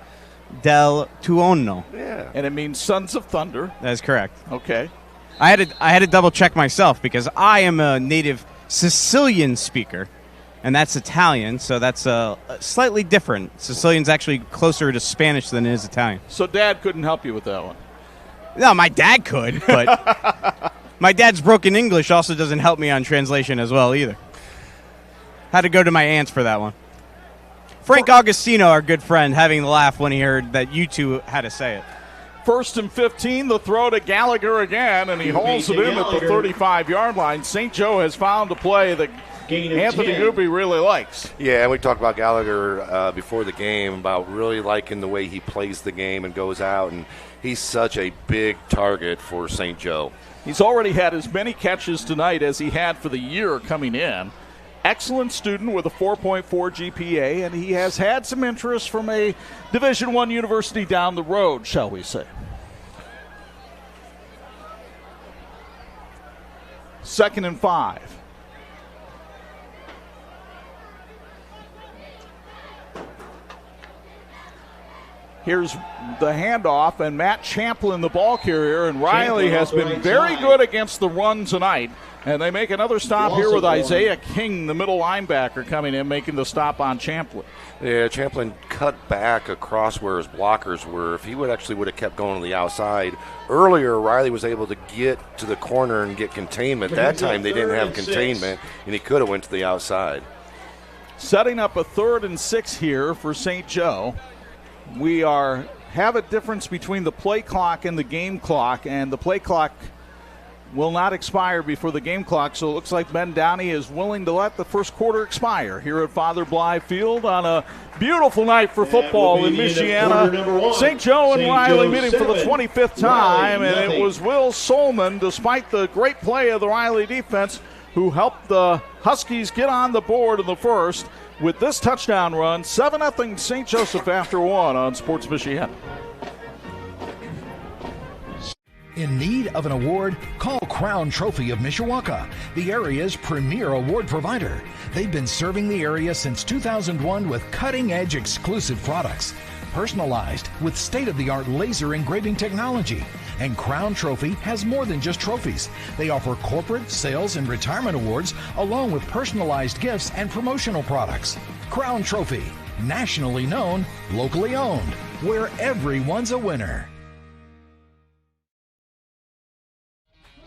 del Tuono. Yeah. And it means Sons of Thunder. That is correct. Okay. I had to double check myself because I am a native Sicilian speaker, and that's Italian, so that's slightly different. Sicilian's actually closer to Spanish than it is Italian. So Dad couldn't help you with that one? No, my dad could, but my dad's broken English also doesn't help me on translation as well either. Had to go to my aunts for that one. Frank Augustino, our good friend, having the laugh when he heard that you two had to say it. 1st and 15, the throw to Gallagher again, and he hauls it in at the 35-yard line. St. Joe has found a play that Anthony Goopy really likes. Yeah, and we talked about Gallagher before the game about really liking the way he plays the game and goes out, and he's such a big target for St. Joe. He's already had as many catches tonight as he had for the year coming in. Excellent student with a 4.4 GPA, and he has had some interest from a Division I university down the road, shall we say. 2nd and 5. Here's the handoff, and Matt Champlin, the ball carrier, and Riley has been very good against the run tonight. And they make another stop here with Isaiah King, the middle linebacker, coming in, making the stop on Champlin. Yeah, Champlin cut back across where his blockers were. If he would have kept going to the outside. Earlier, Riley was able to get to the corner and get containment. That time they didn't have containment, and he could have went to the outside. Setting up a 3rd and 6 here for St. Joe. We have a difference between the play clock and the game clock, and the play clock will not expire before the game clock, so it looks like Ben Downey is willing to let the first quarter expire here at Father Bly Field on a beautiful night for football in Michiana. St. Joe and Riley meeting for the 25th time, and it was Will Solman, despite the great play of the Riley defense, who helped the Huskies get on the board in the first with this touchdown run. 7-0 St. Joseph after 1 on Sports Michiana. In need of an award? Call Crown Trophy of Mishawaka, the area's premier award provider. They've been serving the area since 2001 with cutting-edge exclusive products, personalized with state-of-the-art laser engraving technology. And Crown Trophy has more than just trophies. They offer corporate, sales, and retirement awards, along with personalized gifts and promotional products. Crown Trophy, nationally known, locally owned, where everyone's a winner.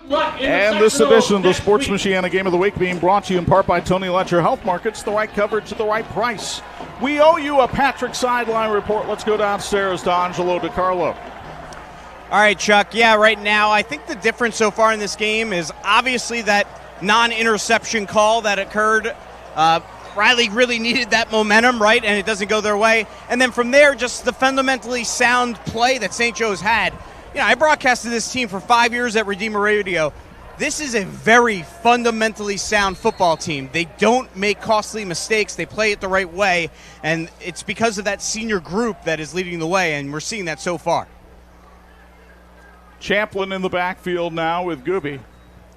And this edition of the Sports Michiana Game of the Week being brought to you in part by Tony Letcher Health Markets, the right coverage at the right price. We owe you a Patrick Sideline report. Let's go downstairs to Angelo Di Carlo. All right, Chuck. Yeah, right now, I think the difference so far in this game is obviously that non-interception call that occurred. Riley really needed that momentum, right, and it doesn't go their way. And then from there, just the fundamentally sound play that St. Joe's had. You know, I broadcasted this team for 5 years at Redeemer Radio. This is a very fundamentally sound football team. They don't make costly mistakes. They play it the right way, and it's because of that senior group that is leading the way, and we're seeing that so far. Champlin in the backfield now with Gooby.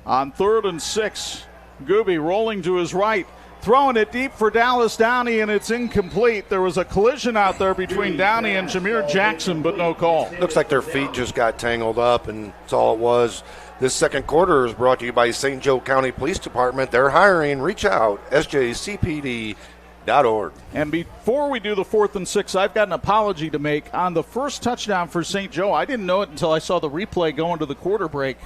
On 3rd and 6, Gooby rolling to his right, throwing it deep for Dallas Downey, and it's incomplete. There was a collision out there between Downey and Jameer Jackson, but no call. Looks like their feet just got tangled up, and that's all it was. This second quarter is brought to you by St. Joe County Police Department. They're hiring. Reach out, sjcpd.org. And before we do the 4th and 6, I've got an apology to make. On the first touchdown for St. Joe, I didn't know it until I saw the replay going to the quarter break,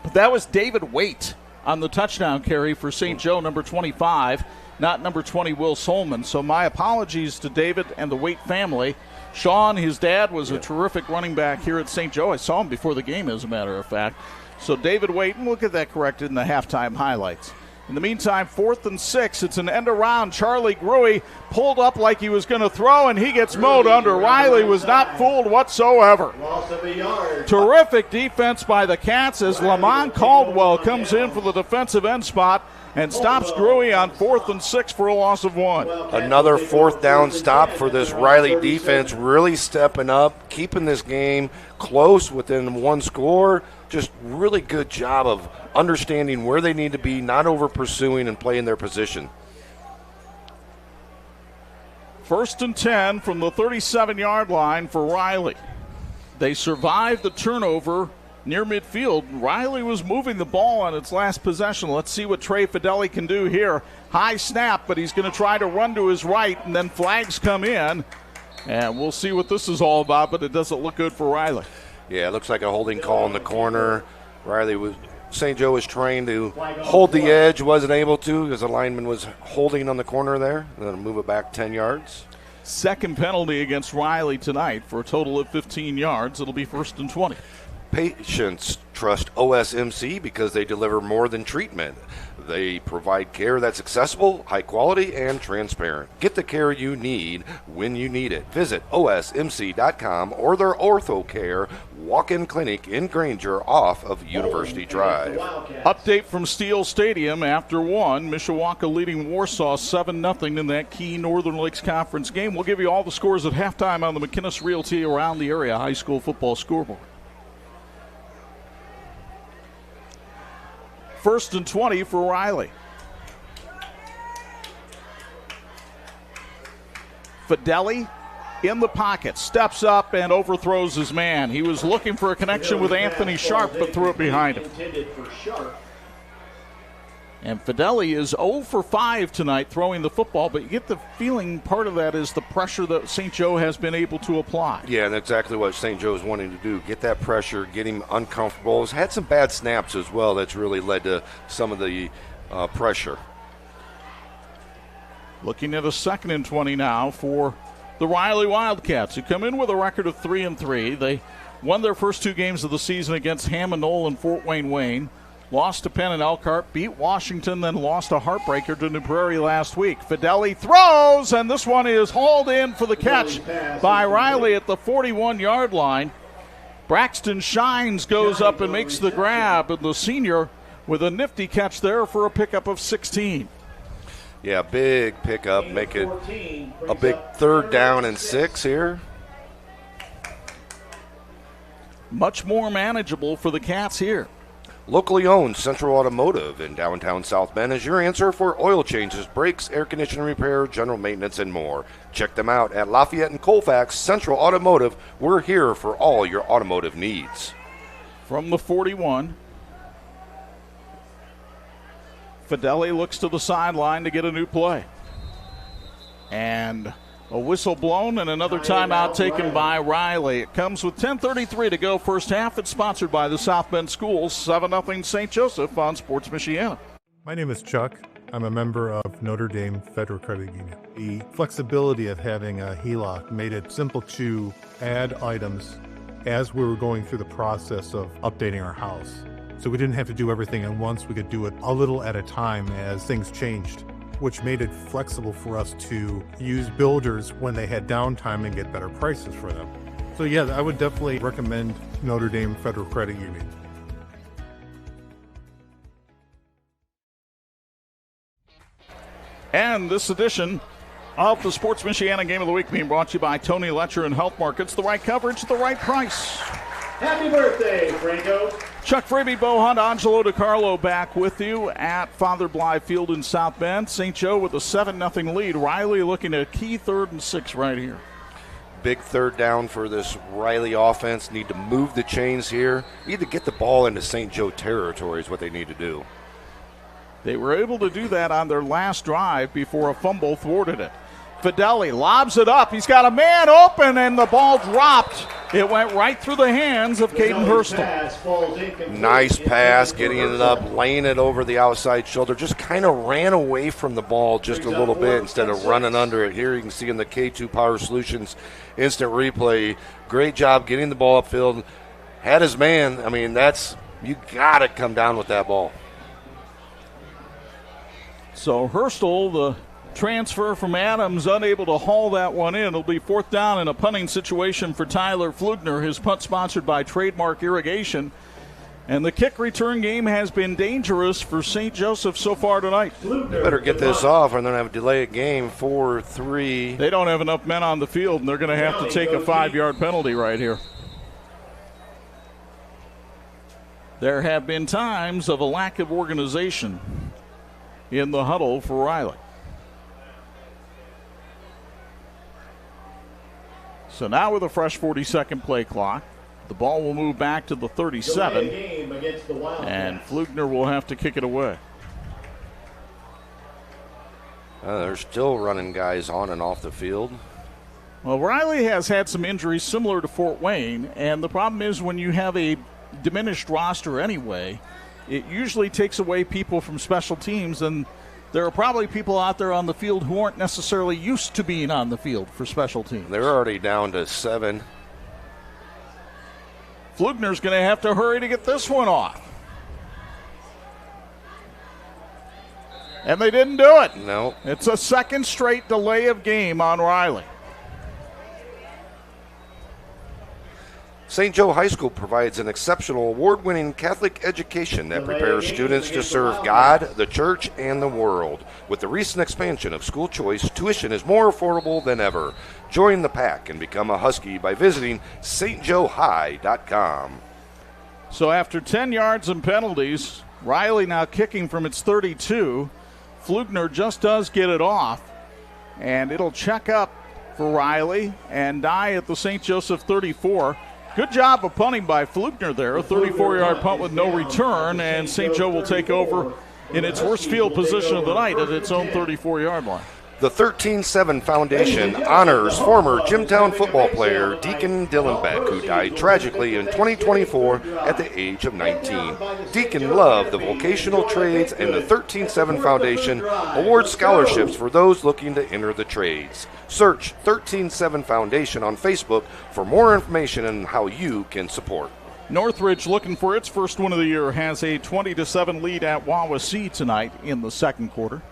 but that was David Waite on the touchdown carry for St. Joe, number 25, not number 20, Will Solman. So my apologies to David and the Waite family. Sean, his dad, was a terrific running back here at St. Joe. I saw him before the game, as a matter of fact. So David Waite, and we'll get that corrected in the halftime highlights. In the meantime, 4th and 6, it's an end around. Charlie Gruey pulled up like he was going to throw, and he gets mowed under. Riley was not fooled whatsoever. Terrific defense by the Cats as Lamont Caldwell comes in for the defensive end spot. and stops Gruey on 4th and 6 for a loss of 1. Another 4th down stop for this Riley defense, really stepping up, keeping this game close within 1 score. Just really good job of understanding where they need to be, not over pursuing and playing their position. 1st and 10 from the 37-yard line for Riley. They survived the turnover near midfield. Riley was moving the ball on its last possession. Let's see what Trey Fideli can do here. High snap, but he's going to try to run to his right, and then flags come in. And we'll see what this is all about, but it doesn't look good for Riley. Yeah, it looks like a holding call in the corner. St. Joe was trying to hold the edge, wasn't able to because the lineman was holding on the corner there. And then move it back 10 yards. Second penalty against Riley tonight for a total of 15 yards. It'll be 1st and 20. Patients trust OSMC because they deliver more than treatment. They provide care that's accessible, high quality, and transparent. Get the care you need when you need it. Visit osmc.com or their Ortho Care walk-in clinic in Granger off of University Drive. Update from Steel Stadium after 1. Mishawaka leading Warsaw 7-0 in that key Northern Lakes Conference game. We'll give you all the scores at halftime on the McKinnis Realty Around the Area High School Football Scoreboard. 1st and 20 for Riley. Fideli in the pocket, steps up and overthrows his man. He was looking for a connection with Anthony Sharp, but threw it behind him. And Fideli is 0 for 5 tonight throwing the football, but you get the feeling part of that is the pressure that St. Joe has been able to apply. Yeah, and that's exactly what St. Joe is wanting to do. Get that pressure, get him uncomfortable. He's had some bad snaps as well. That's really led to some of the pressure. Looking at a 2nd and 20 now for the Riley Wildcats, who come in with a record of 3-3. They won their first 2 games of the season against Hammond Knoll and Fort Wayne. Lost to Penn and Elkhart, beat Washington, then lost a heartbreaker to New Prairie last week. Fideli throws, and this one is hauled in for the catch by Riley at the 41-yard line. Braxton Shines goes up and makes the grab, and the senior with a nifty catch there for a pickup of 16. Yeah, big pickup, make it a big 3rd down and 6 here. Much more manageable for the Cats here. Locally owned Central Automotive in downtown South Bend is your answer for oil changes, brakes, air conditioning repair, general maintenance, and more. Check them out at Lafayette and Colfax. Central Automotive, we're here for all your automotive needs. From the 41, Fideli looks to the sideline to get a new play. And a whistle blown and another timeout taken by Riley. It comes with 10:33 to go first half. It's sponsored by the South Bend Schools, 7-0 St. Joseph on Sports Michiana. My name is Chuck. I'm a member of Notre Dame Federal Credit Union. The flexibility of having a HELOC made it simple to add items as we were going through the process of updating our house. So we didn't have to do everything at once. We could do it a little at a time as things changed, which made it flexible for us to use builders when they had downtime and get better prices for them. So yeah, I would definitely recommend Notre Dame Federal Credit Union. And this edition of the Sports Michiana Game of the Week being brought to you by Tony Letcher and Health Markets. The right coverage at the right price. Happy birthday, Franco. Chuck Freeby, Hundt Angelo Di Carlo back with you at Father Bly Field in South Bend. St. Joe with a 7-0 lead. Riley looking at a key 3rd and 6 right here. Big 3rd down for this Riley offense. Need to move the chains here. Need to get the ball into St. Joe territory is what they need to do. They were able to do that on their last drive before a fumble thwarted it. Fideli lobs it up. He's got a man open, and the ball dropped. It went right through the hands of Caden Hurstel. Nice pass, getting it up, laying it over the outside shoulder. Just kind of ran away from the ball just a little bit instead of running under it. Here you can see in the K2 Power Solutions instant replay. Great job getting the ball upfield. Had his man. I mean, you got to come down with that ball. So Hurstel, the transfer from Adams, unable to haul that one in. It'll be 4th down in a punting situation for Tyler Flugner. His punt sponsored by Trademark Irrigation. And the kick return game has been dangerous for St. Joseph so far tonight. Better get this off, or they're going to have a delay at game 4-3. They don't have enough men on the field, and they're going to have to take a 5-yard penalty right here. There have been times of a lack of organization in the huddle for Riley. So now with a fresh 40-second play clock, the ball will move back to the 37, and Flugner will have to kick it away. They're still running guys on and off the field. Well, Riley has had some injuries similar to Fort Wayne, and the problem is when you have a diminished roster anyway, it usually takes away people from special teams, and there are probably people out there on the field who aren't necessarily used to being on the field for special teams. They're already down to 7. Flugner's going to have to hurry to get this one off. And they didn't do it. No. It's a second straight delay of game on Riley. St. Joe High School provides an exceptional award-winning Catholic education that prepares students to serve God, the church, and the world. With the recent expansion of school choice, tuition is more affordable than ever. Join the pack and become a Husky by visiting stjoehigh.com. So after 10 yards and penalties, Riley now kicking from its 32. Flugner just does get it off, and it'll check up for Riley and die at the St. Joseph 34. Good job of punting by Flugner there. A 34-yard punt with no return, and St. Joe will take over in its worst field position of the night at its own 34-yard line. The 13-7 Foundation honors former Jimtown football player Deacon Dillenbeck, who died tragically in 2024 at the age of 19. Deacon loved the vocational trades, and the 13-7 Foundation awards scholarships for those looking to enter the trades. Search 13-7 Foundation on Facebook for more information on how you can support. Northridge, looking for its first win of the year, has a 20-7 lead at Wawasee tonight in the second quarter.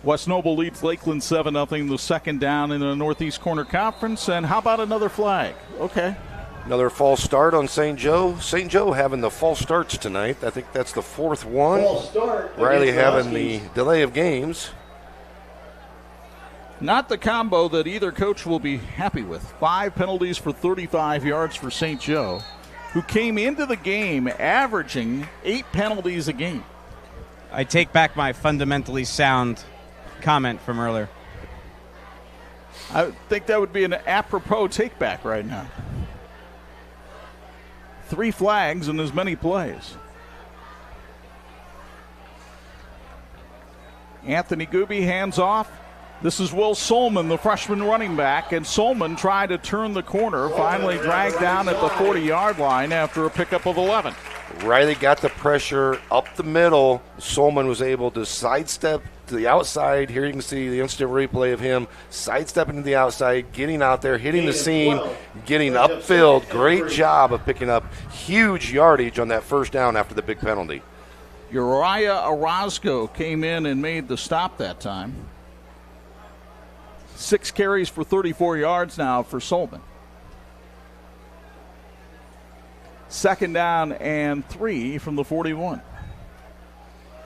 West Noble leads Lakeland 7-0, the second down in the Northeast Corner Conference. And how about another flag? Okay. Another false start on St. Joe. St. Joe having the false starts tonight. I think that's the fourth one. False start. Riley having the delay of games. Not the combo that either coach will be happy with. 5 penalties for 35 yards for St. Joe, who came into the game averaging 8 penalties a game. I take back my fundamentally sound comment from earlier. I think that would be an apropos take back right now. 3 flags and as many plays. Anthony Gooby hands off. This is Will Solman, the freshman running back, and Solman tried to turn the corner, finally dragged down at the 40-yard line after a pickup of 11. Riley got the pressure up the middle. Solman was able to sidestep to the outside. Here you can see the instant replay of him sidestepping to the outside, getting out there, hitting the seam, getting upfield. Great job of picking up huge yardage on that first down after the big penalty. Uriah Orozco came in and made the stop that time. 6 carries for 34 yards now for Solman. Second down and 3 from the 41.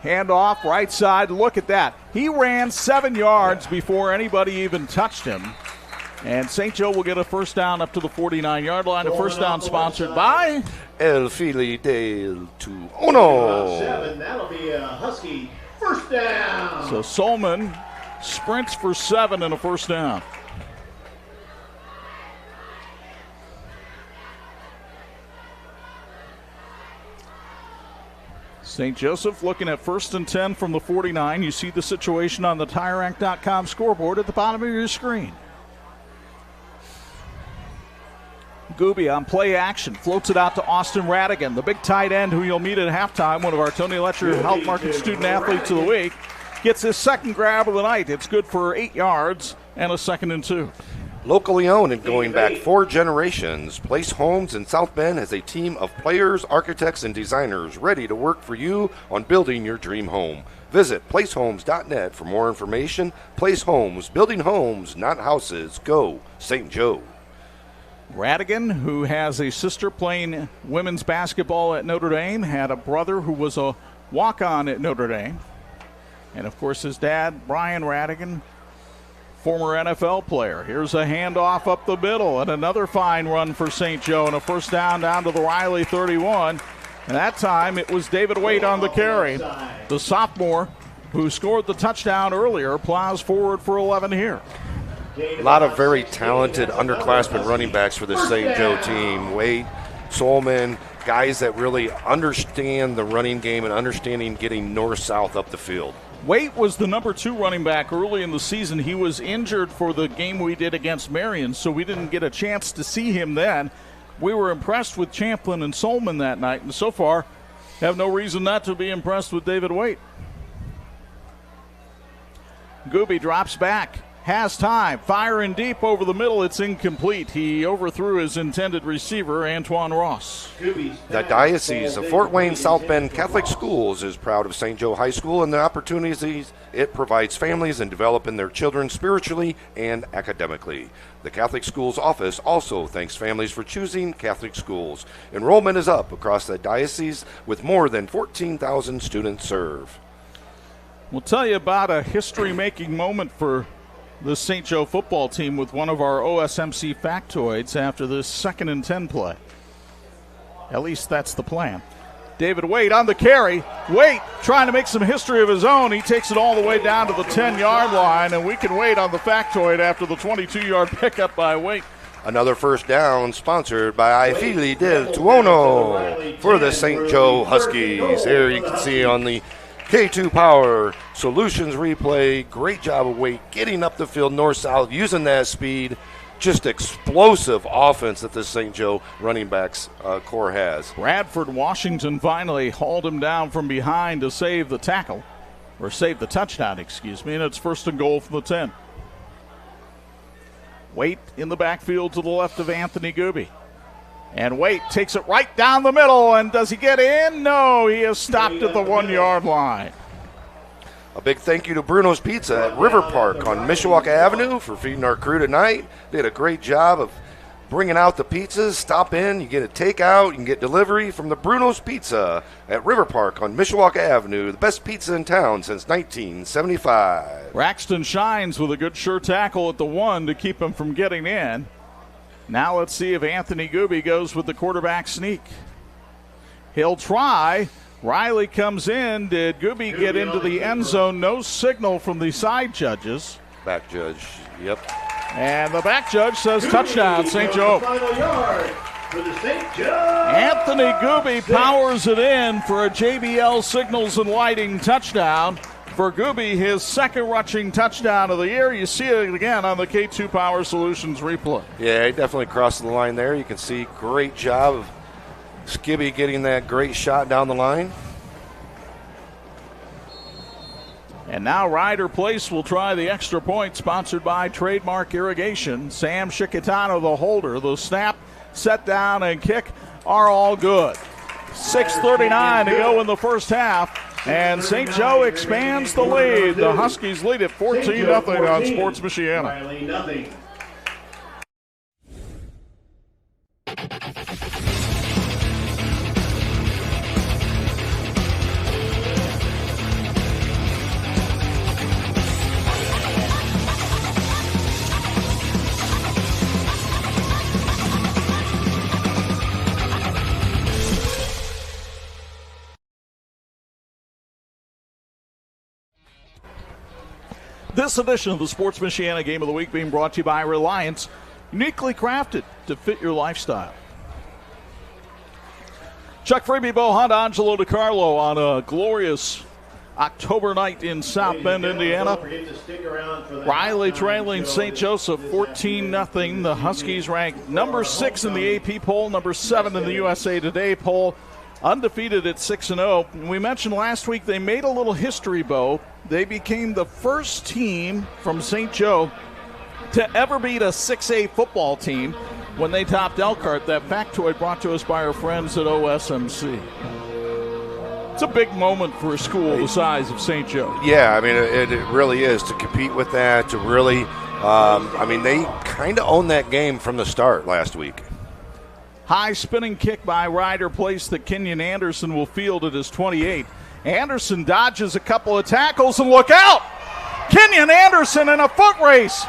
Handoff, right side. Look at that. He ran 7 yards before anybody even touched him. And St. Joe will get a first down up to the 49-yard line. A first down sponsored by El Fili del Uno. 7, that'll be a Husky first down. So Solman sprints for 7 and a first down. St. Joseph looking at 1st and 10 from the 49. You see the situation on the TireRack.com scoreboard at the bottom of your screen. Gooby on play action, floats it out to Austin Radigan, the big tight end who you'll meet at halftime, one of our Tony Letcher Health Market Student Athletes of the Week. Gets his second grab of the night. It's good for 8 yards and a 2nd and 2. Locally owned and going back 4 generations, Place Homes in South Bend has a team of players, architects, and designers ready to work for you on building your dream home. Visit placehomes.net for more information. Place Homes, building homes, not houses. Go St. Joe. Radigan, who has a sister playing women's basketball at Notre Dame, had a brother who was a walk-on at Notre Dame. And, of course, his dad, Brian Radigan, former NFL player. Here's a handoff up the middle and another fine run for St. Joe and a first down to the Riley 31. And that time it was David Waite on the carry. The sophomore who scored the touchdown earlier plows forward for 11 here. A lot of very talented underclassmen running backs for the St. Joe team. Wade, Solman, guys that really understand the running game and understanding getting north-south up the field. Waite was the number 2 running back early in the season. He was injured for the game we did against Marion, so we didn't get a chance to see him then. We were impressed with Champlin and Solman that night, and so far have no reason not to be impressed with David Waite. Gooby drops back. Has time, firing deep over the middle, it's incomplete. He overthrew his intended receiver, Antoine Ross. The Diocese of Fort Wayne South Bend Catholic Schools is proud of St. Joe High School and the opportunities it provides families in developing their children spiritually and academically. The Catholic Schools Office also thanks families for choosing Catholic schools. Enrollment is up across the diocese with more than 14,000 students served. We'll tell you about a history-making moment for the St. Joe football team with one of our OSMC factoids after this 2nd and 10 play. At least that's the plan. David Waite on the carry. Waite trying to make some history of his own. He takes it all the way down to the 10-yard line, and we can wait on the factoid after the 22-yard pickup by Waite. Another first down sponsored by Ai Fili del Tuono for the St. Joe Huskies. There you can see on the K2 Power Solutions replay. Great job of Waite getting up the field north-south, using that speed. Just explosive offense that the St. Joe running backs core has. Bradford Washington finally hauled him down from behind to save the tackle, or save the touchdown, excuse me, and it's 1st and goal from the 10. Waite in the backfield to the left of Anthony Gooby. And Waite takes it right down the middle, and does he get in? No, he is stopped at the 1-yard line. A big thank you to Bruno's Pizza at River Park on Mishawaka Avenue for feeding our crew tonight. They did a great job of bringing out the pizzas. Stop in, you get a takeout, you can get delivery from the Bruno's Pizza at River Park on Mishawaka Avenue. The best pizza in town since 1975. Braxton Shines with a good sure tackle at the 1 to keep him from getting in. Now let's see if Anthony Gooby goes with the quarterback sneak. He'll try. Riley comes in. Did Gooby get into the end zone? No signal from the side judges. Back judge, yep. And the back judge says touchdown, St. Joe. Anthony Gooby powers it in for a JBL Signals and Lighting touchdown. For Gooby, his 2nd rushing touchdown of the year. You see it again on the K2 Power Solutions replay. Yeah, he definitely crossed the line there. You can see great job of Skibby getting that great shot down the line. And now Ryder Place will try the extra point, sponsored by Trademark Irrigation. Sam Shikitano, the holder. The snap, set down, and kick are all good. 6:39 to go in the first half. And St. Joe expands the lead. The Huskies lead at 14-0 on Sports Michiana. This edition of the Sports Michiana Game of the Week being brought to you by Reliance, uniquely crafted to fit your lifestyle. Chuck Freeby, Hundt Angelo Di Carlo on a glorious October night in South Bend, Indiana. Riley trailing St. Joseph 14-0. The Huskies ranked number 6 in the AP poll, number 7 in the USA Today poll. Undefeated at 6-0. We mentioned last week they made a little history, Bo. They became the first team from St. Joe to ever beat a 6A football team when they topped Elkhart. That factoid brought to us by our friends at OSMC. It's a big moment for a school the size of St. Joe. Yeah, I mean, it really is to compete with that, to really, they kind of owned that game from the start last week. High spinning kick by Ryder Place that Kenyon Anderson will field at his 28. Anderson dodges a couple of tackles, and look out! Kenyon Anderson in a foot race.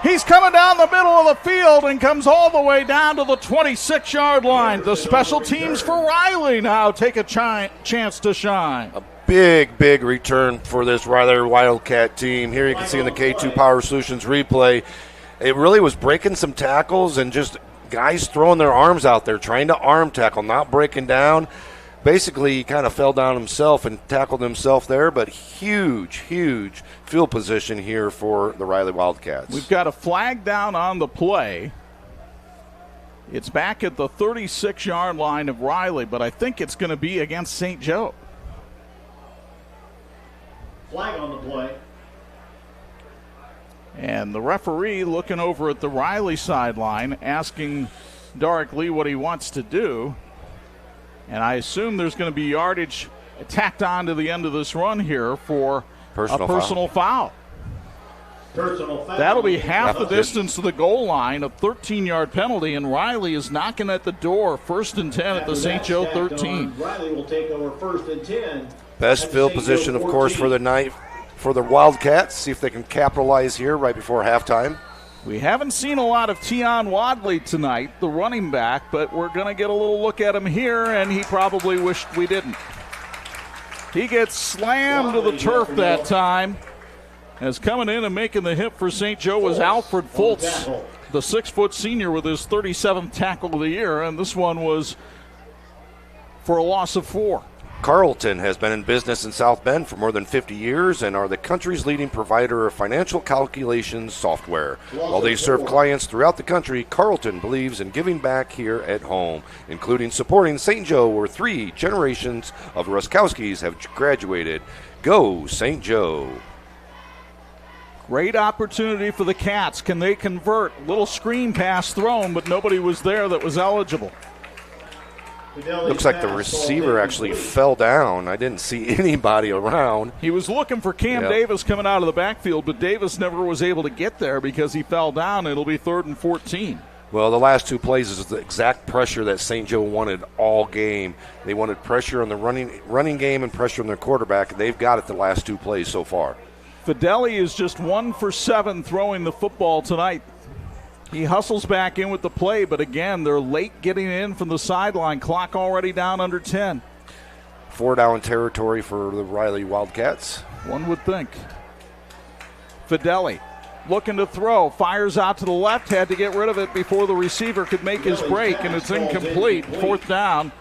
He's coming down the middle of the field and comes all the way down to the 26-yard line. The special teams for Riley now take a chance to shine. Big return for this Riley Wildcat team. Here you can see in the K2 Power Solutions replay, it really was breaking some tackles and just guys throwing their arms out there, trying to arm tackle, not breaking down. Basically, he kind of fell down himself and tackled himself there, but huge field position here for the Riley Wildcats. We've got a flag down on the play. It's back at the 36-yard line of Riley, but I think it's going to be against St. Joe. Flag on the play. And the referee looking over at the Riley sideline, asking Darrick Lee what he wants to do. And I assume there's going to be yardage tacked on to the end of this run here for a personal foul. That'll be half the distance to the goal line, a 13-yard penalty, and Riley is knocking at the door. 1st and 10 at the St. Joe 13. Riley will take over 1st and 10. Best field position, of course, for the night for the Wildcats. See if they can capitalize here right before halftime. We haven't seen a lot of Tion Wadley tonight, the running back, but we're going to get a little look at him here, and he probably wished we didn't. He gets slammed to the turf that time. As coming in and making the hit for St. Joe was Alfred Fultz, the 6-foot senior with his 37th tackle of the year, and this one was for a loss of 4. Carlton has been in business in South Bend for more than 50 years and are the country's leading provider of financial calculations software. While they serve clients throughout the country, Carlton believes in giving back here at home, including supporting St. Joe, where 3 generations of Ruskowskis have graduated. Go St. Joe. Great opportunity for the Cats. Can they convert? Little screen pass thrown, but nobody was there that was eligible. Looks like the receiver actually fell down. I didn't see anybody around. He was looking for Cam Davis coming out of the backfield, but Davis never was able to get there because he fell down. It'll be 3rd and 14. Well, the last 2 plays is the exact pressure that St. Joe wanted all game. They wanted pressure on the running game and pressure on their quarterback. They've got it the last 2 plays so far. Fideli is just 1 for 7 throwing the football tonight. He hustles back in with the play, but again, they're late getting in from the sideline. Clock already down under 10. 4-down territory for the Riley Wildcats. One would think. Fideli looking to throw, fires out to the left, had to get rid of it before the receiver could make his break, and it's incomplete. 4th down.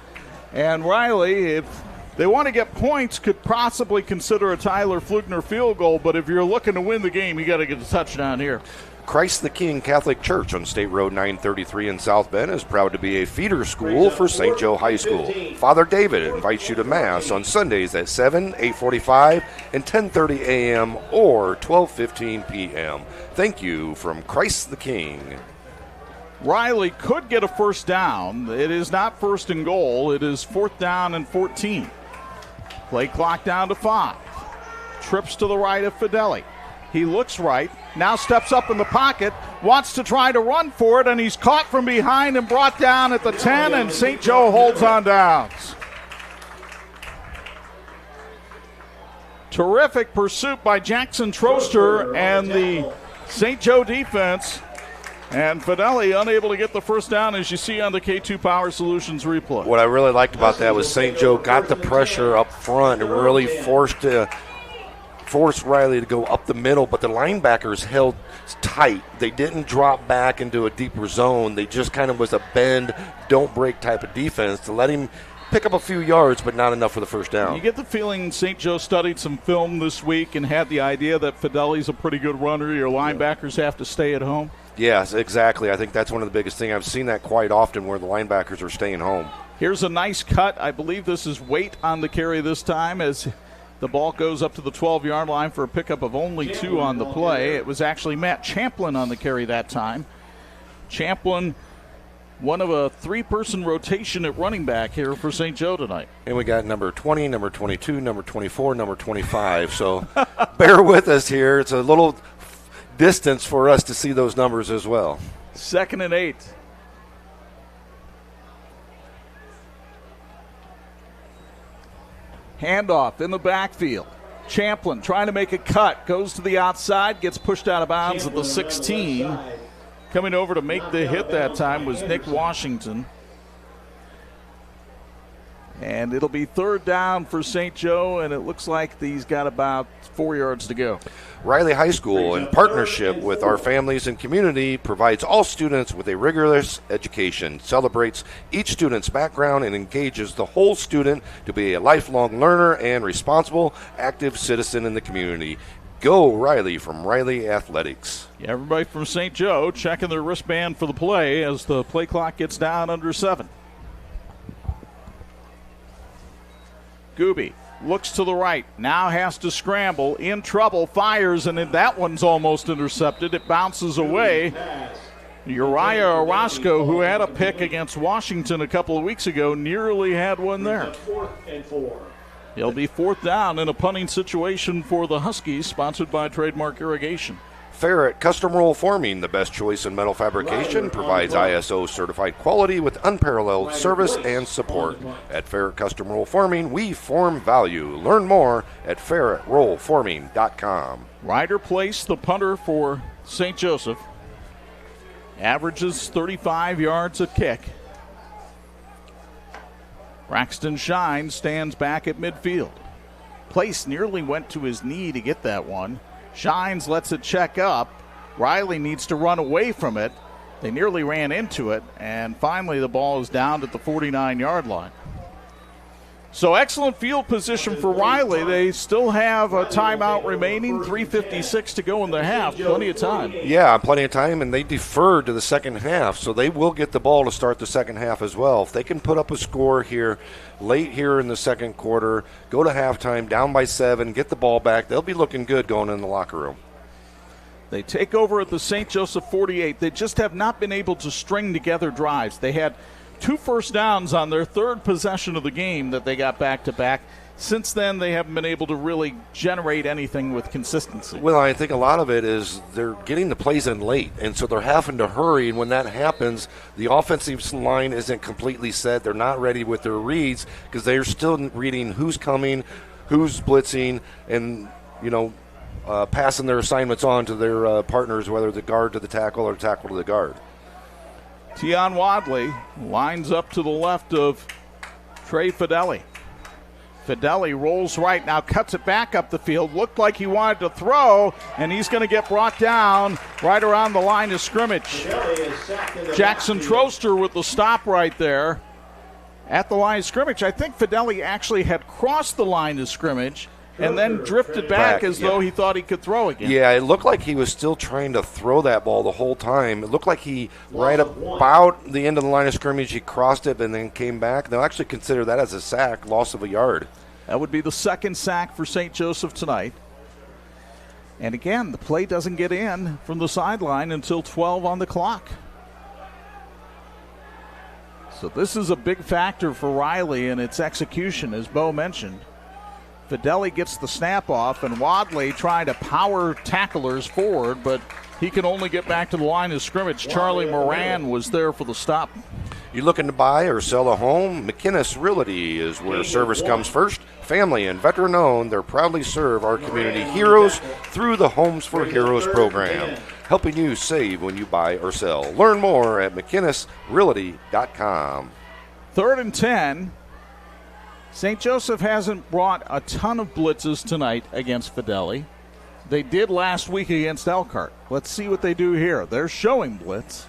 And Riley, if they want to get points, could possibly consider a Tyler Flugner field goal, but if you're looking to win the game, you got to get a touchdown here. Christ the King Catholic Church on State Road 933 in South Bend is proud to be a feeder school for St. Joe High School. Father David invites you to Mass on Sundays at 7, 8:45, and 10:30 a.m. or 12:15 p.m. Thank you from Christ the King. Riley could get a 1st down. It is not 1st and goal. It is 4th down and 14. Play clock down to 5. Trips to the right of Fideli. He looks right, now steps up in the pocket, wants to try to run for it, and he's caught from behind and brought down at the 10, and St. Joe holds on downs. Terrific pursuit by Jackson Troster and the St. Joe defense. And Fideli unable to get the 1st down, as you see on the K2 Power Solutions replay. What I really liked about that was St. Joe got the pressure up front and really forced Riley to go up the middle, but the linebackers held tight. They didn't drop back into a deeper zone. They just kind of was a bend, don't break type of defense to let him pick up a few yards, but not enough for the 1st down. You get the feeling St. Joe studied some film this week and had the idea that Fideli's a pretty good runner. Your linebackers have to stay at home. Yes, exactly. I think that's one of the biggest things. I've seen that quite often where the linebackers are staying home. Here's a nice cut. I believe this is Waite on the carry this time as the ball goes up to the 12-yard line for a pickup of only 2 on the play. It was actually Matt Champlin on the carry that time. Champlin, one of a 3-person rotation at running back here for St. Joe tonight. And we got number 20, number 22, number 24, number 25. So bear with us here. It's a little distance for us to see those numbers as well. 2nd and 8. Handoff in the backfield. Champlin trying to make a cut. Goes to the outside. Gets pushed out of bounds at the 16. Coming over to make the hit that time was Nick Washington. And it'll be third down for St. Joe, and it looks like he's got about 4 yards to go. Riley High School, in partnership with our families and community, provides all students with a rigorous education, celebrates each student's background, and engages the whole student to be a lifelong learner and responsible, active citizen in the community. Go Riley from Riley Athletics. Yeah, everybody from St. Joe checking their wristband for the play as the play clock gets down under 7. Gooby looks to the right, now has to scramble, in trouble, fires, and that one's almost intercepted. It bounces away. Uriah Orozco, who had a pick against Washington a couple of weeks ago, nearly had one there. 4th and 4. It'll be fourth down in a punting situation for the Huskies, sponsored by Trademark Irrigation. Ferret Custom Roll Forming, the best choice in metal fabrication, provides ISO certified quality with unparalleled service and support. At Ferret Custom Roll Forming, we form value. Learn more at ferretrollforming.com. Ryder Place, the punter for St. Joseph, averages 35 yards a kick. Braxton Shine stands back at midfield. Place nearly went to his knee to get that one. Shines lets it check up. Riley needs to run away from it. They nearly ran into it, and finally the ball is down at the 49-yard line. So excellent field position for Riley. They still have a timeout remaining, 3:56 to go in the half. Plenty of time. Yeah, plenty of time, and they deferred to the second half, so they will get the ball to start the second half as well. If they can put up a score here, late here in the second quarter, go to halftime, down by 7, get the ball back, they'll be looking good going in the locker room. They take over at the St. Joseph 48. They just have not been able to string together drives. They had 2 first downs on their third possession of the game that they got back-to-back. Since then, they haven't been able to really generate anything with consistency. Well, I think a lot of it is they're getting the plays in late, and so they're having to hurry, and when that happens, the offensive line isn't completely set. They're not ready with their reads because they're still reading who's coming, who's blitzing, and, passing their assignments on to their partners, whether the guard to the tackle or tackle to the guard. Tion Wadley lines up to the left of Trey Fideli. Fideli rolls right, now cuts it back up the field. Looked like he wanted to throw, and he's going to get brought down right around the line of scrimmage. Jackson Troster with the stop right there at the line of scrimmage. I think Fideli actually had crossed the line of scrimmage and then drifted back as though he thought he could throw again. Yeah, it looked like he was still trying to throw that ball the whole time. It looked like he, right about the end of the line of scrimmage, he crossed it and then came back. They'll actually consider that as a sack, loss of a yard. That would be the second sack for St. Joseph tonight. And again, the play doesn't get in from the sideline until 12 on the clock. So this is a big factor for Riley in its execution, as Bo mentioned. Fideli gets the snap off, and Wadley trying to power tacklers forward, but he can only get back to the line of scrimmage. Charlie Moran was there for the stop. You looking to buy or sell a home? McInnes Realty is where service comes first. Family and veteran-owned, they proudly serve our community heroes through the Homes for Heroes program, helping you save when you buy or sell. Learn more at mckinnesrealty.com. 3rd and 10. St. Joseph hasn't brought a ton of blitzes tonight against Fideli. They did last week against Elkhart. Let's see what they do here. They're showing blitz.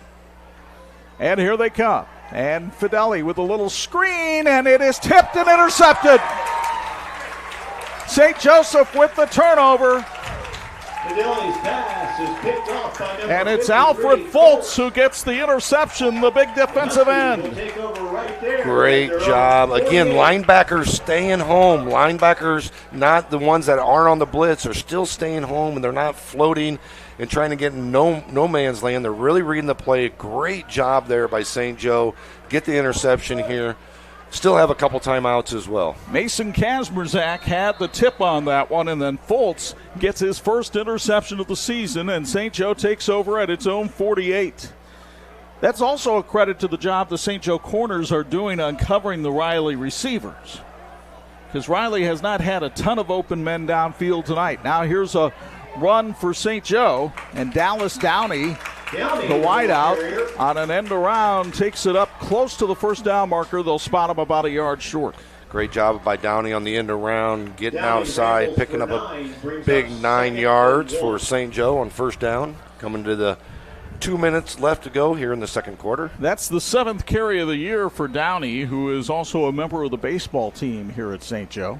And here they come. And Fideli with a little screen, and it is tipped and intercepted. St. Joseph with the turnover. Fideli's pass is picked off by number And it's 53. Alfred Foltz who gets the interception, the big defensive end. Great job. Again, linebackers staying home. Linebackers, not the ones that aren't on the blitz, are still staying home, and they're not floating and trying to get in no man's land. They're really reading the play. Great job there by St. Joe. Get the interception here. Still have a couple timeouts as well. Mason Kazmerzak had the tip on that one, and then Foltz gets his first interception of the season, and St. Joe takes over at its own 48. That's also a credit to the job the St. Joe corners are doing on covering the Riley receivers. because Riley has not had a ton of open men downfield tonight. Now here's a run for St. Joe, and Dallas Downey, the wideout, on an end around, takes it up close to the first down marker. They'll spot him about a yard short. Great job by Downey on the end around, getting outside, picking up a big 9 yards for St. Joe on first down, coming to the 2 minutes left to go here in the second quarter. That's the 7th carry of the year for Downey, who is also a member of the baseball team here at St. Joe.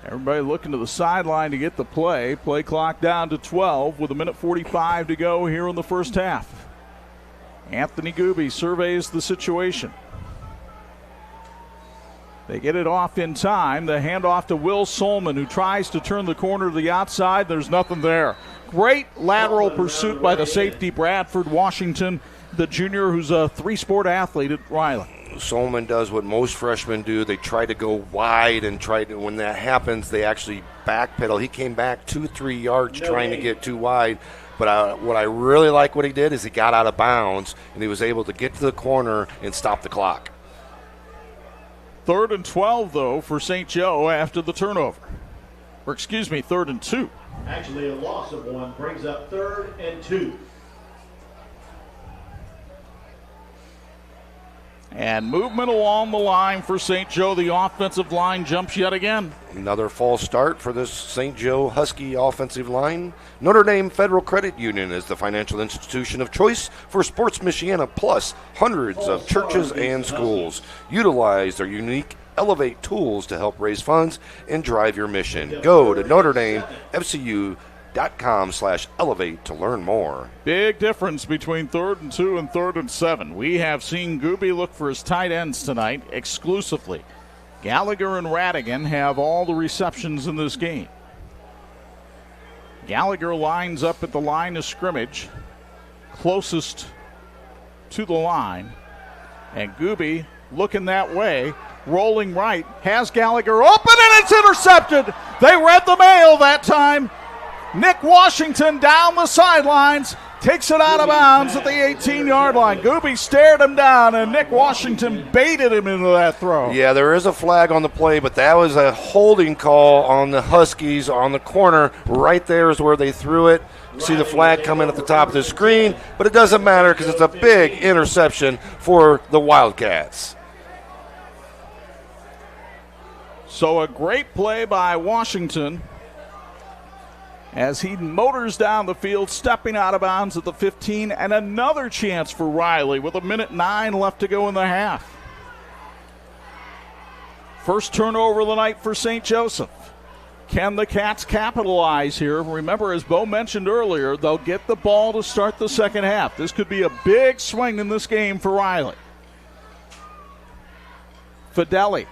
Everybody looking to the sideline to get the play. Play clock down to 12 with 1:45 to go here in the first half. Anthony Gooby surveys the situation. They get it off in time. The handoff to Will Solman, who tries to turn the corner to the outside. There's nothing there. Great lateral pursuit by the safety, Bradford Washington, the junior who's a three-sport athlete at Riley. Solman does what most freshmen do. They try to go wide, and when that happens, they actually backpedal. He came back 2-3 yards trying to get too wide. But what I really like what he did is he got out of bounds, and he was able to get to the corner and stop the clock. 3rd and 12, though, for St. Joe after the turnover. Or, excuse me, 3rd and 2. Actually, a loss of 1 brings up 3rd and 2. And movement along the line for St. Joe. The offensive line jumps yet again. Another false start for this St. Joe Husky offensive line. Notre Dame Federal Credit Union is the financial institution of choice for Sports Michiana, plus hundreds of churches and schools. Utilize their unique Elevate tools to help raise funds and drive your mission. Go to NotreDameFCU.com/elevate to learn more. Big difference between 3rd and 2 and 3rd and 7. We have seen Gooby look for his tight ends tonight exclusively. Gallagher and Radigan have all the receptions in this game. Gallagher lines up at the line of scrimmage, closest to the line. And Gooby looking that way, rolling right, has Gallagher open, and it's intercepted. They read the mail that time. Nick Washington down the sidelines, takes it out of bounds at the 18-yard line. Gooby stared him down, and Nick Washington baited him into that throw. Yeah, there is a flag on the play, but that was a holding call on the Huskies on the corner. Right there is where they threw it. See the flag coming at the top of the screen, but it doesn't matter because it's a big interception for the Wildcats. So a great play by Washington as he motors down the field, stepping out of bounds at the 15, and another chance for Riley with 1:09 left to go in the half. First turnover of the night for St. Joseph. Can the Cats capitalize here? Remember, as Bo mentioned earlier, they'll get the ball to start the second half. This could be a big swing in this game for Riley. Fideli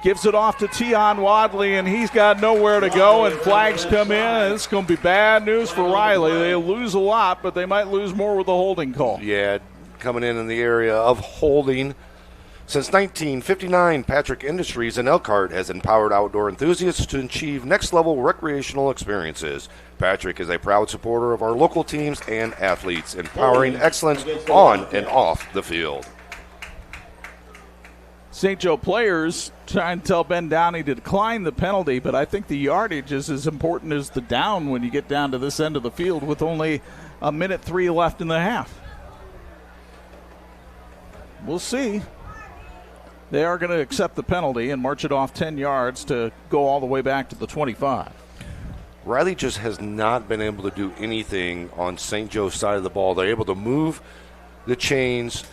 gives it off to Tion Wadley, and he's got nowhere to go, and flags come in. It's going to be bad news for Riley. They lose a lot, but they might lose more with the holding call. Yeah, coming in the area of holding. Since 1959, Patrick Industries in Elkhart has empowered outdoor enthusiasts to achieve next-level recreational experiences. Patrick is a proud supporter of our local teams and athletes, empowering excellence on and off the field. St. Joe players trying to tell Ben Downey to decline the penalty, but I think the yardage is as important as the down when you get down to this end of the field with only 1:03 left in the half. We'll see. They are going to accept the penalty and march it off 10 yards to go all the way back to the 25. Riley just has not been able to do anything on St. Joe's side of the ball. They're able to move the chains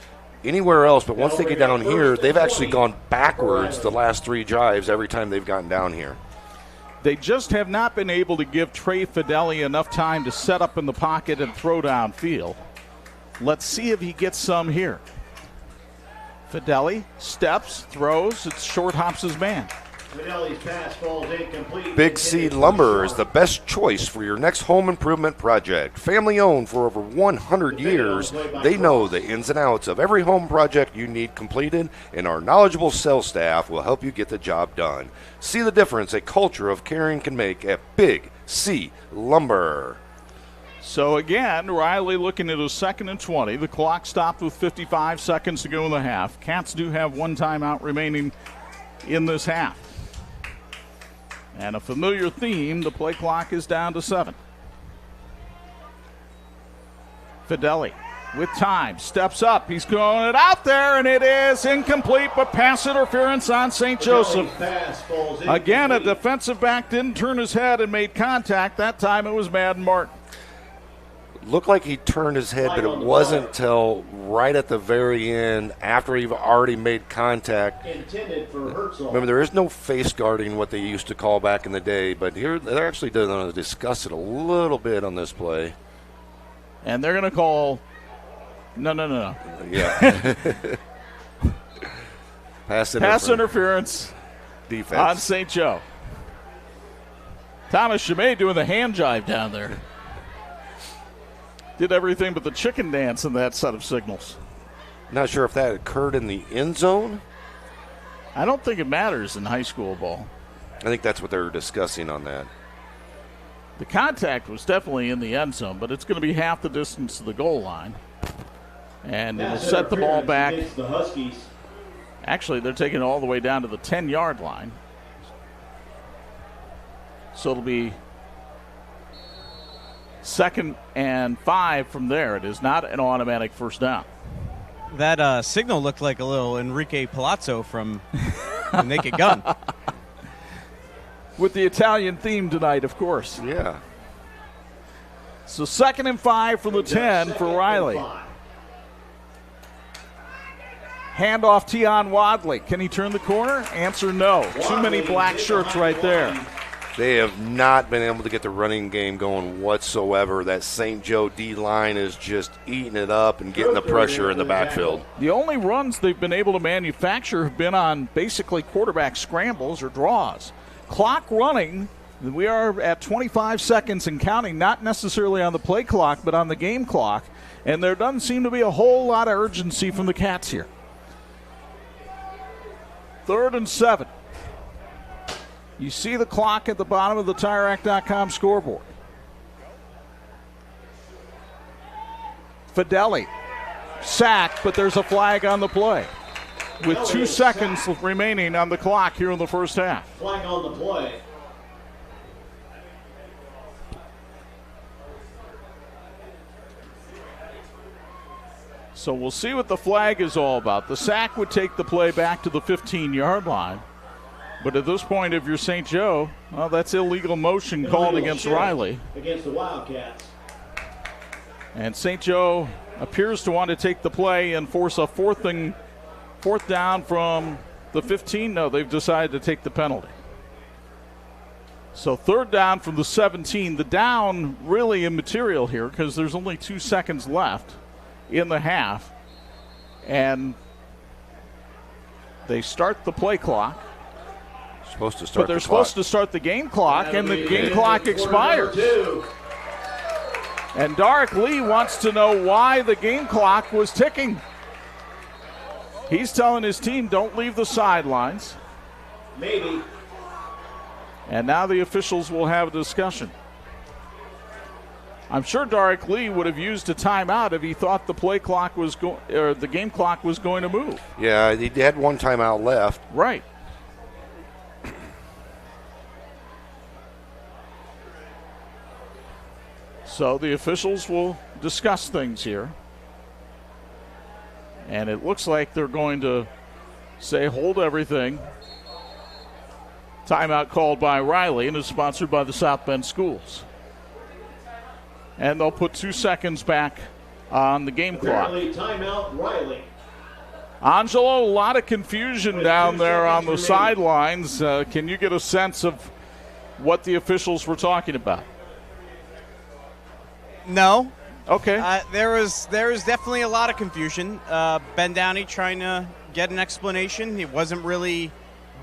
anywhere else, but once they get down here, they've actually gone backwards the last 3 drives every time they've gotten down here. They just have not been able to give Trey Fideli enough time to set up in the pocket and throw downfield. Let's see if he gets some here. Fideli steps, throws, it short hops his man. Fideli's pass falls incomplete. Big C Lumber is the best choice for your next home improvement project. Family owned for over 100 years, they know the ins and outs of every home project you need completed, and our knowledgeable sales staff will help you get the job done. See the difference a culture of caring can make at Big C Lumber. So again, Riley looking at a 2nd and 20. The clock stopped with 55 seconds to go in the half. Cats do have one timeout remaining in this half. And a familiar theme, the play clock is down to 7. Fideli with time, steps up. He's going it out there, and it is incomplete, but pass interference on St. Joseph. Again, a defensive back didn't turn his head and made contact. That time it was Madden Martin. Looked like he turned his head, but it wasn't till right at the very end after he already made contact. Intended for Herzl. Remember, there is no face guarding, what they used to call back in the day, but here they're actually going to discuss it a little bit on this play. And they're going to call no. Yeah. Pass interference defense on St. Joe. Thomas Chimay doing the hand jive down there. Did everything but the chicken dance in that set of signals. Not sure if that occurred in the end zone. I don't think it matters in high school ball. I think that's what they were discussing on that. The contact was definitely in the end zone, but it's going to be half the distance to the goal line. And it'll set the ball back. The Huskies. Actually, they're taking it all the way down to the 10-yard line. So it'll be 2nd and 5 from there. It is not an automatic first down. That signal looked like a little Enrique Palazzo from Naked Gun. With the Italian theme tonight, of course. Yeah. So 2nd and 5 from the 10 for Riley. Handoff Tion Wadley. Can he turn the corner? Answer no. Too many black shirts right there. They have not been able to get the running game going whatsoever. That St. Joe D-line is just eating it up and getting the pressure in the backfield. The only runs they've been able to manufacture have been on basically quarterback scrambles or draws. Clock running, we are at 25 seconds and counting, not necessarily on the play clock, but on the game clock. And there doesn't seem to be a whole lot of urgency from the Cats here. 3rd and 7. You see the clock at the bottom of the TireRack.com scoreboard. Fideli, sacked, but there's a flag on the play. With 2 seconds remaining on the clock here in the first half. Flag on the play. So we'll see what the flag is all about. The sack would take the play back to the 15-yard line. But at this point, if you're St. Joe, well, that's illegal motion called against Riley. Against the Wildcats. And St. Joe appears to want to take the play and force a fourth down from the 15. No, they've decided to take the penalty. So 3rd down from the 17. The down really immaterial here because there's only 2 seconds left in the half. And they start the play clock. Supposed to start but they're supposed to start the game clock, and the game clock expires. And Darek Lee wants to know why the game clock was ticking. He's telling his team, don't leave the sidelines. Maybe. And now the officials will have a discussion. I'm sure Darek Lee would have used a timeout if he thought the play clock was or the game clock was going to move. Yeah, he had one timeout left. Right. So the officials will discuss things here. And it looks like they're going to say, hold everything. Timeout called by Riley and is sponsored by the South Bend Schools. And they'll put 2 seconds back on the game clock. Timeout, Riley. Angelo, a lot of confusion down there on the sidelines. Can you get a sense of what the officials were talking about? No. Okay. There was definitely a lot of confusion. Ben Downey trying to get an explanation. He wasn't really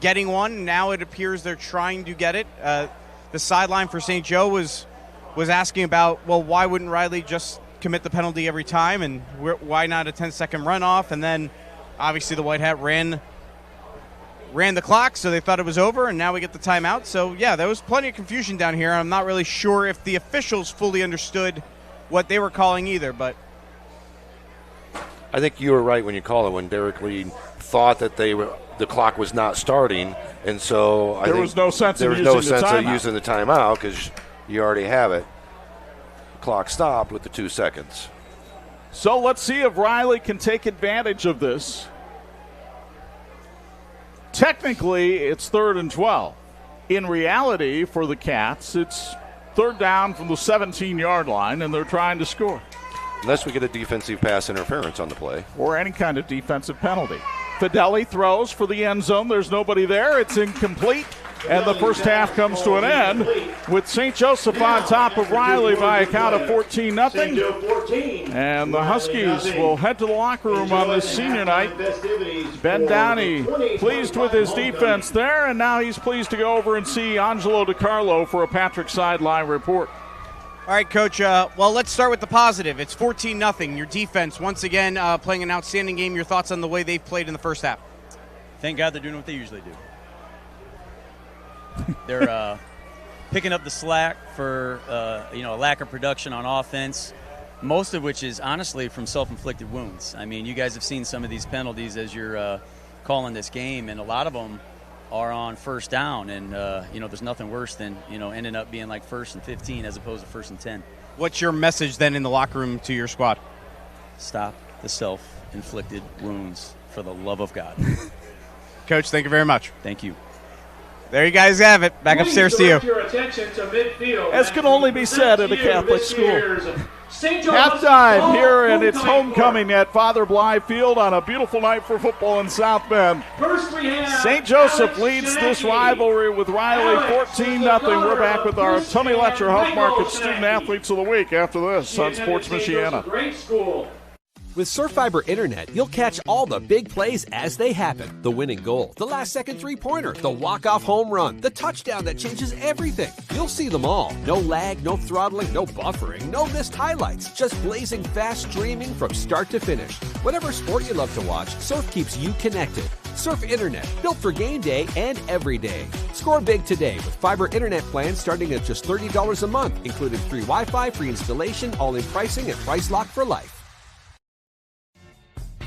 getting one. Now it appears they're trying to get it. The sideline for St. Joe was asking about, well, why wouldn't Riley just commit the penalty every time, and why not a 10-second runoff? And then obviously the White Hat ran the clock, so they thought it was over, and now we get the timeout. So, yeah, there was plenty of confusion down here. I'm not really sure if the officials fully understood what they were calling either, but I think you were right when you called it, when Derek Lee thought that the clock was not starting, and so I think there was no sense of using the timeout because you already have it. The clock stopped with the 2 seconds. So let's see if Riley can take advantage of this. Technically, it's 3rd and 12. In reality, for the Cats, it's 3rd down from the 17-yard line, and they're trying to score. Unless we get a defensive pass interference on the play. Or any kind of defensive penalty. Fideli throws for the end zone. There's nobody there. It's incomplete. And the first half comes to an end with St. Joseph on top of Riley by a count of 14-0. And the Huskies will head to the locker room on this senior night. Ben Downey pleased with his defense there, and now he's pleased to go over and see Angelo Di Carlo for a Patrick Sideline report. All right, Coach. Well, let's start with the positive. It's 14-0. Your defense, once again, playing an outstanding game. Your thoughts on the way they've played in the first half? Thank God they're doing what they usually do. They're picking up the slack for a lack of production on offense, most of which is honestly from self-inflicted wounds. I mean, you guys have seen some of these penalties as you're calling this game, and a lot of them are on first down, and there's nothing worse than ending up being like 1st and 15 as opposed to 1st and 10. What's your message then in the locker room to your squad? Stop the self-inflicted wounds, for the love of God. Coach, thank you very much. Thank you. There you guys have it. Back upstairs to you. Your attention to midfield. As can only be said at a Catholic school. Halftime here, and it's homecoming at Father Bly Field on a beautiful night for football in South Bend. St. Joseph leads this rivalry with Riley 14-0. We're back with our Tony Letcher Health Market Student Athletes of the Week after this on Sports Michiana. Great school. With Surf Fiber Internet, you'll catch all the big plays as they happen. The winning goal, the last-second three-pointer, the walk-off home run, the touchdown that changes everything. You'll see them all. No lag, no throttling, no buffering, no missed highlights. Just blazing fast streaming from start to finish. Whatever sport you love to watch, Surf keeps you connected. Surf Internet, built for game day and every day. Score big today with fiber internet plans starting at just $30 a month, including free Wi-Fi, free installation, all-in pricing, and price lock for life.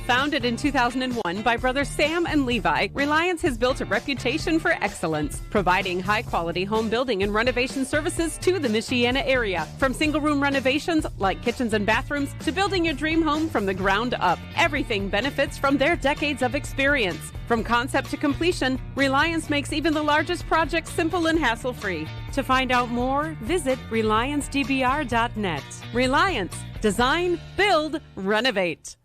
Founded in 2001 by brothers Sam and Levi, Reliance has built a reputation for excellence, providing high-quality home building and renovation services to the Michiana area. From single-room renovations like kitchens and bathrooms to building your dream home from the ground up, everything benefits from their decades of experience. From concept to completion, Reliance makes even the largest projects simple and hassle-free. To find out more, visit RelianceDBR.net. Reliance. Design, build, renovate.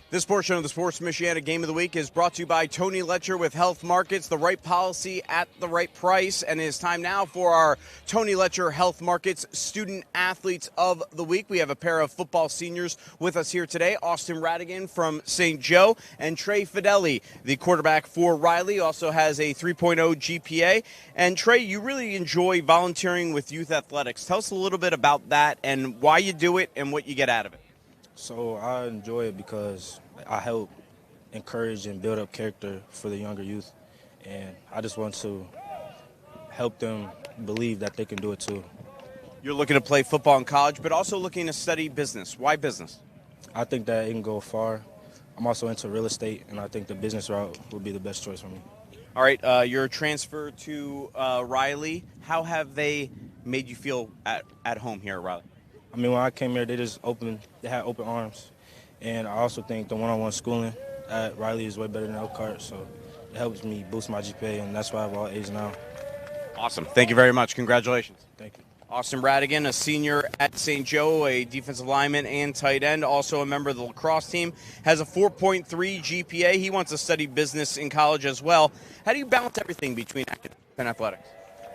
This portion of the Sports Michiana Game of the Week is brought to you by Tony Letcher with Health Markets, the right policy at the right price. And it is time now for our Tony Letcher Health Markets Student Athletes of the Week. We have a pair of football seniors with us here today, Austin Radigan from St. Joe and Trey Fideli, the quarterback for Riley, also has a 3.0 GPA. And Trey, you really enjoy volunteering with youth athletics. Tell us a little bit about that and why you do it and what you get out of it. So I enjoy it because I help encourage and build up character for the younger youth, and I just want to help them believe that they can do it too. You're looking to play football in college, but also looking to study business. Why business? I think that it can go far. I'm also into real estate, and I think the business route would be the best choice for me. All right, you're a transfer to Riley. How have they made you feel at home here at Riley? I mean, when I came here, they had open arms. And I also think the one-on-one schooling at Riley is way better than Elkhart, so it helps me boost my GPA, and that's why I have all A's now. Awesome. Thank you very much. Congratulations. Thank you. Austin Radigan, a senior at St. Joe, a defensive lineman and tight end, also a member of the lacrosse team, has a 4.3 GPA. He wants to study business in college as well. How do you balance everything between academics and athletics?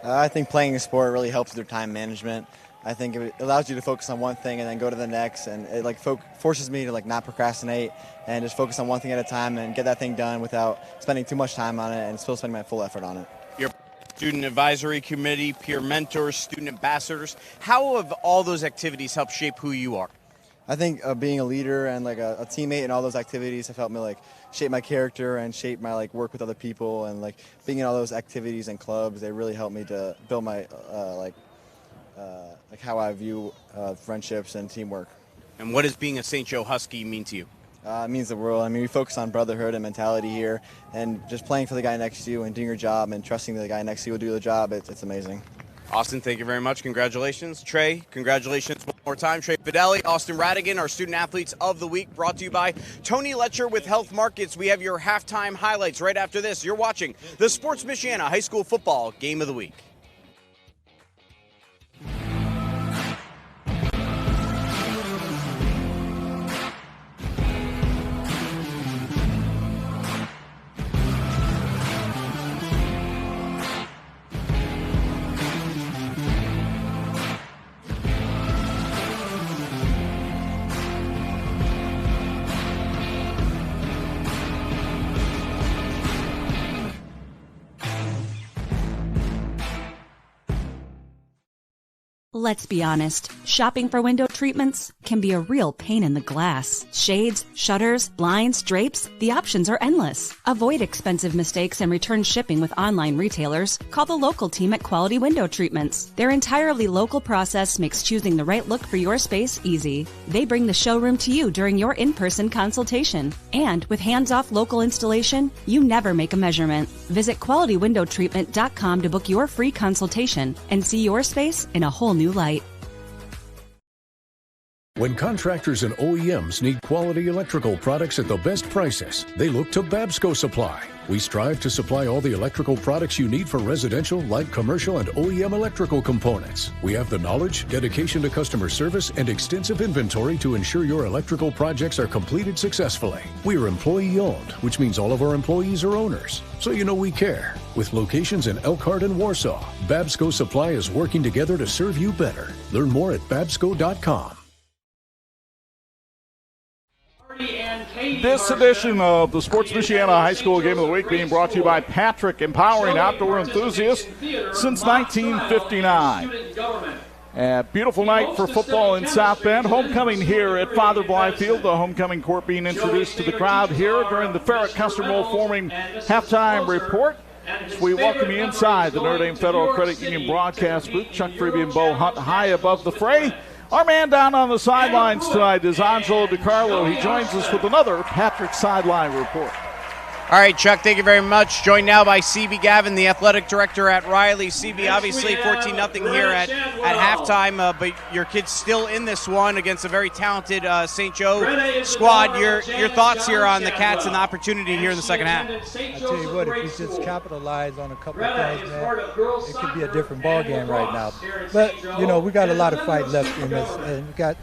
I think playing a sport really helps with your time management. I think it allows you to focus on one thing and then go to the next, and it forces me to not procrastinate and just focus on one thing at a time and get that thing done without spending too much time on it and still spending my full effort on it. Your student advisory committee, peer mentors, student ambassadors, how have all those activities helped shape who you are? I think being a leader and a teammate in all those activities have helped me shape my character and shape my work with other people, and being in all those activities and clubs, they really helped me to build my how I view friendships and teamwork. And what does being a St. Joe Husky mean to you? It means the world. I mean, we focus on brotherhood and mentality here, and just playing for the guy next to you and doing your job and trusting the guy next to you will do the job. It's amazing. Austin, thank you very much. Congratulations. Trey, congratulations one more time. Trey Fidelli, Austin Radigan, our Student Athletes of the Week, brought to you by Tony Letcher with Health Markets. We have your halftime highlights right after this. You're watching the Sports Michiana High School Football Game of the Week. Let's be honest, shopping for window treatments can be a real pain in the glass. Shades, shutters, blinds, drapes, the options are endless. Avoid expensive mistakes and return shipping with online retailers. Call the local team at Quality Window Treatments. Their entirely local process makes choosing the right look for your space easy. They bring the showroom to you during your in-person consultation. And with hands-off local installation, you never make a measurement. Visit QualityWindowTreatment.com to book your free consultation and see your space in a whole new light. When contractors and OEMs need quality electrical products at the best prices, they look to Babsco Supply. We strive to supply all the electrical products you need for residential, light commercial, and OEM electrical components. We have the knowledge, dedication to customer service, and extensive inventory to ensure your electrical projects are completed successfully. We are employee-owned, which means all of our employees are owners. So you know we care. With locations in Elkhart and Warsaw, Babsco Supply is working together to serve you better. Learn more at babsco.com. This edition of the Sports Michiana High School Game of the Week being brought to you by Patrick, empowering outdoor enthusiasts since 1959. A beautiful night for football in South Bend. Homecoming here at Father Bly Field. The homecoming court being introduced to the crowd here during the Ferret Custom Roll Forming halftime report. So we welcome you inside the Notre Dame Federal Credit Union broadcast booth. Chuck Freeby and Bo Hundt high above the fray. Our man down on the sidelines tonight is Angelo Di Carlo. He joins us with another Patrick Sideline Report. All right, Chuck, thank you very much. Joined now by C.B. Gavin, the athletic director at Riley. C.B., obviously 14-0 here at halftime, but your kid's still in this one against a very talented St. Joe squad. Your thoughts here on the Cats and the opportunity here in the second half? I tell you what, if we just capitalize on a couple of things, man, it could be a different ball game right now. But, you know, we got a lot of fight left in this, and we got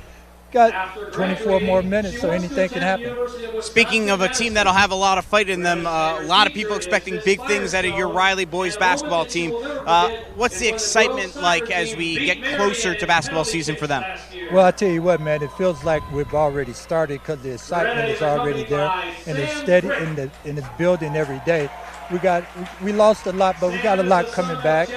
24 more minutes, so anything can happen. Speaking of a team that'll have a lot of fight in them, a lot of people expecting big things out of your Riley boys basketball team. What's the excitement like as we get closer to basketball season for them? Well, I tell you what, man, it feels like we've already started because the excitement is already there, and it's steady and it's building every day. We lost a lot, but we got a lot coming back.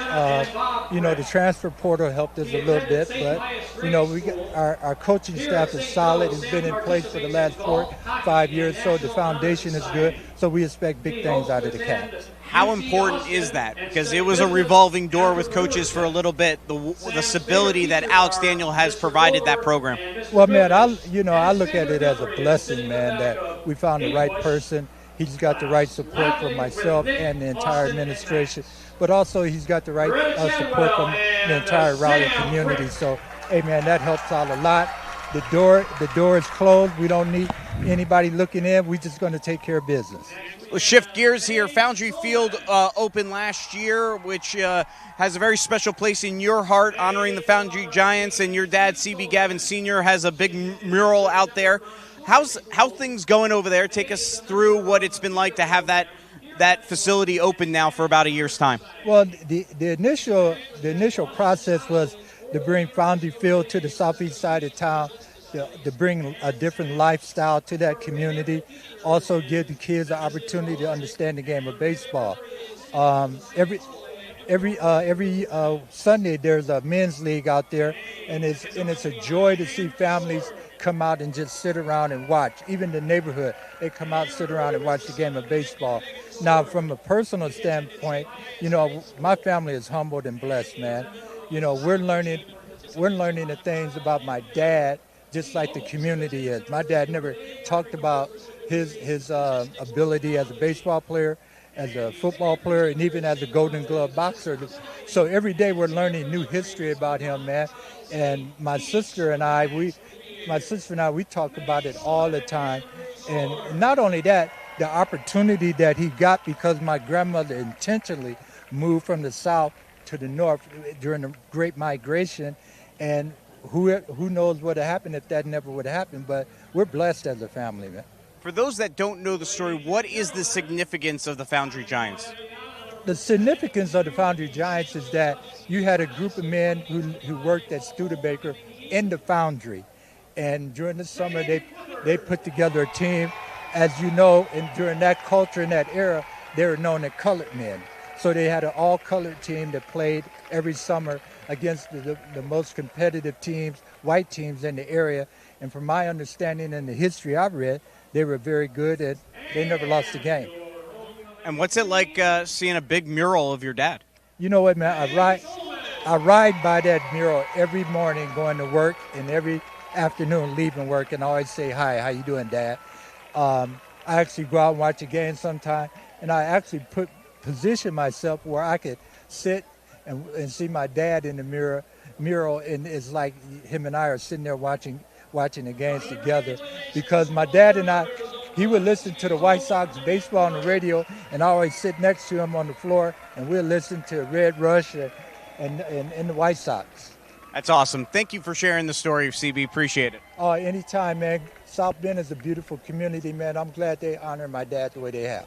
You know, the transfer portal helped us a little bit, but you know, our coaching staff is solid. It's been in place for the last 4-5 years, so the foundation is good. So we expect big things out of the Cats. How important is that? Because it was a revolving door with coaches for a little bit. The stability that Alex Daniel has provided that program. Well, man, I look at it as a blessing, man, that we found the right person. He's got the right support from myself and the entire administration, but also he's got the right support from the entire Raleigh community. So, hey, man, that helps out a lot. The door is closed. We don't need anybody looking in. We're just going to take care of business. We'll shift gears here. Foundry Field opened last year, which has a very special place in your heart, honoring the Foundry Giants, and your dad, C.B. Gavin Sr., has a big mural out there. How's things going over there? Take us through what it's been like to have that facility open now for about a year's time. Well, the initial process was to bring Foundry Field to the southeast side of town, to bring a different lifestyle to that community, also give the kids the opportunity to understand the game of baseball. Every Sunday there's a men's league out there, and it's a joy to see families come out and just sit around and watch. Even the neighborhood, they come out, sit around and watch the game of baseball. Now, from a personal standpoint, you know, my family is humbled and blessed, man. You know, we're learning we're learning the things about my dad, just like the community is. My dad never talked about his ability as a baseball player, as a football player, and even as a Golden Glove boxer. So every day we're learning new history about him, man. And my sister and I, we talk about it all the time. And not only that, the opportunity that he got because my grandmother intentionally moved from the South to the North during the Great Migration. And who knows what would have happened if that never would have happened. But we're blessed as a family, man. For those that don't know the story, what is the significance of the Foundry Giants? The significance of the Foundry Giants is that you had a group of men who worked at Studebaker in the foundry. And during the summer, they put together a team. As you know, and during that culture, in that era, they were known as colored men. So they had an all-colored team that played every summer against the most competitive teams, white teams in the area. And from my understanding and the history I've read, they were very good, and they never lost a game. And what's it like seeing a big mural of your dad? You know what, man? I ride by that mural every morning going to work, and every afternoon leaving work, and I always say, hi, how you doing, Dad? I actually go out and watch a game sometime, and I actually position myself where I could sit and see my dad in the mural, and it's like him and I are sitting there watching the games together, because my dad and I, he would listen to the White Sox baseball on the radio, and I always sit next to him on the floor, and we'll listen to Red Rush and the White Sox. That's awesome. Thank you for sharing the story, CB. Appreciate it. Oh, anytime, man. South Bend is a beautiful community, man. I'm glad they honor my dad the way they have.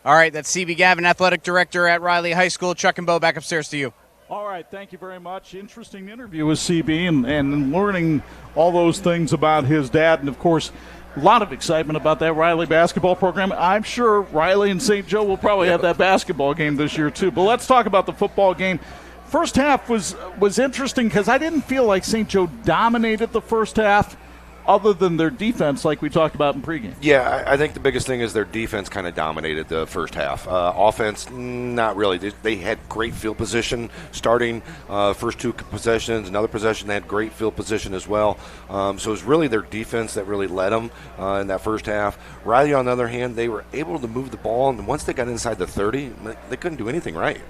All right, that's CB Gavin, Athletic Director at Riley High School. Chuck and Bo, back upstairs to you. All right, thank you very much. Interesting interview with CB and learning all those things about his dad. And, of course, a lot of excitement about that Riley basketball program. I'm sure Riley and St. Joe will probably have that basketball game this year, too. But let's talk about the football game. First half was interesting because I didn't feel like St. Joe dominated the first half other than their defense like we talked about in pregame. Yeah, I think the biggest thing is their defense kind of dominated the first half. Offense, not really. They had great field position starting first two possessions. Another possession, they had great field position as well. So it was really their defense that really led them in that first half. Riley, on the other hand, they were able to move the ball, and once they got inside the 30, they couldn't do anything right.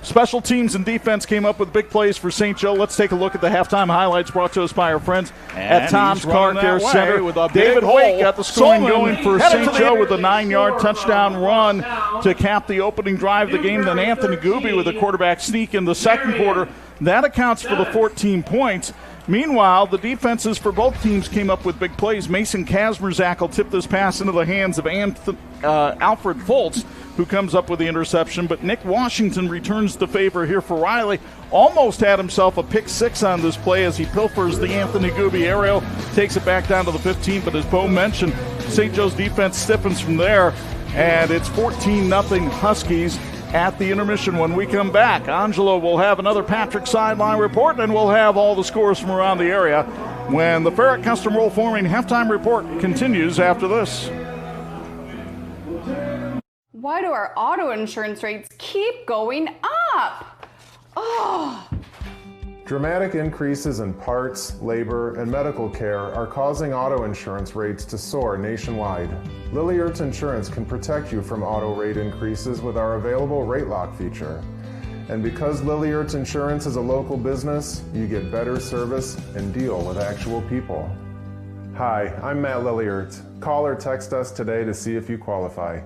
Special teams and defense came up with big plays for St. Joe. Let's take a look at the halftime highlights brought to us by our friends at Tom's Car Care Center. With a David Wake got the scoring Solon going for St. Joe with a 9-yard touchdown run to cap the opening drive of the game. Then Anthony Gooby with a quarterback sneak in the second quarter. That accounts for the 14 points. Meanwhile, the defenses for both teams came up with big plays. Mason Kazmerzak will tip this pass into the hands of Alfred Foltz, who comes up with the interception. But Nick Washington returns the favor here for Riley. Almost had himself a pick six on this play as he pilfers the Anthony Gooby aerial, takes it back down to the 15. But as Bo mentioned, St. Joe's defense stiffens from there, and it's 14-0 Huskies at the intermission. When we come back, Angelo will have another Patrick sideline report, and we'll have all the scores from around the area when the Ferret Custom Roll Forming halftime report continues after this. Why do our auto insurance rates keep going up? Oh. Dramatic increases in parts, labor, and medical care are causing auto insurance rates to soar nationwide. Lilliard's Insurance can protect you from auto rate increases with our available rate lock feature. And because Lilliard's Insurance is a local business, you get better service and deal with actual people. Hi, I'm Matt Lilliard. Call or text us today to see if you qualify.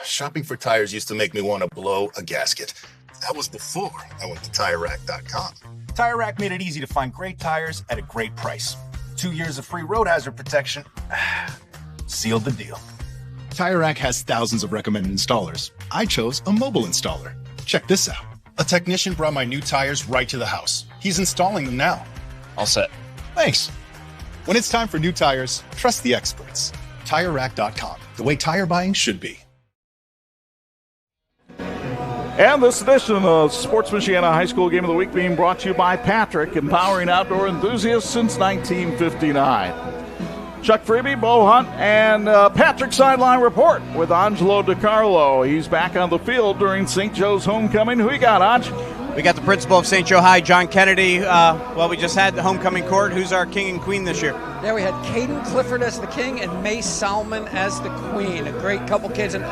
Shopping for tires used to make me want to blow a gasket. That was before I went to TireRack.com. Tire Rack made it easy to find great tires at a great price. 2 years of free road hazard protection. Sealed the deal. Tire Rack has thousands of recommended installers. I chose a mobile installer. Check this out. A technician brought my new tires right to the house. He's installing them now. All set. Thanks. When it's time for new tires, trust the experts. TireRack.com, the way tire buying should be. And this edition of Sports Michiana High School Game of the Week being brought to you by Patrick, empowering outdoor enthusiasts since 1959. Chuck Freeby, Bo Hundt, and Patrick Sideline Report with Angelo Di Carlo. He's back on the field during St. Joe's homecoming. Who you got, Ange? We got the principal of St. Joe High, John Kennedy. We just had the homecoming court. Who's our king and queen this year? Yeah, we had Caden Clifford as the king and May Salmon as the queen. A great couple kids, and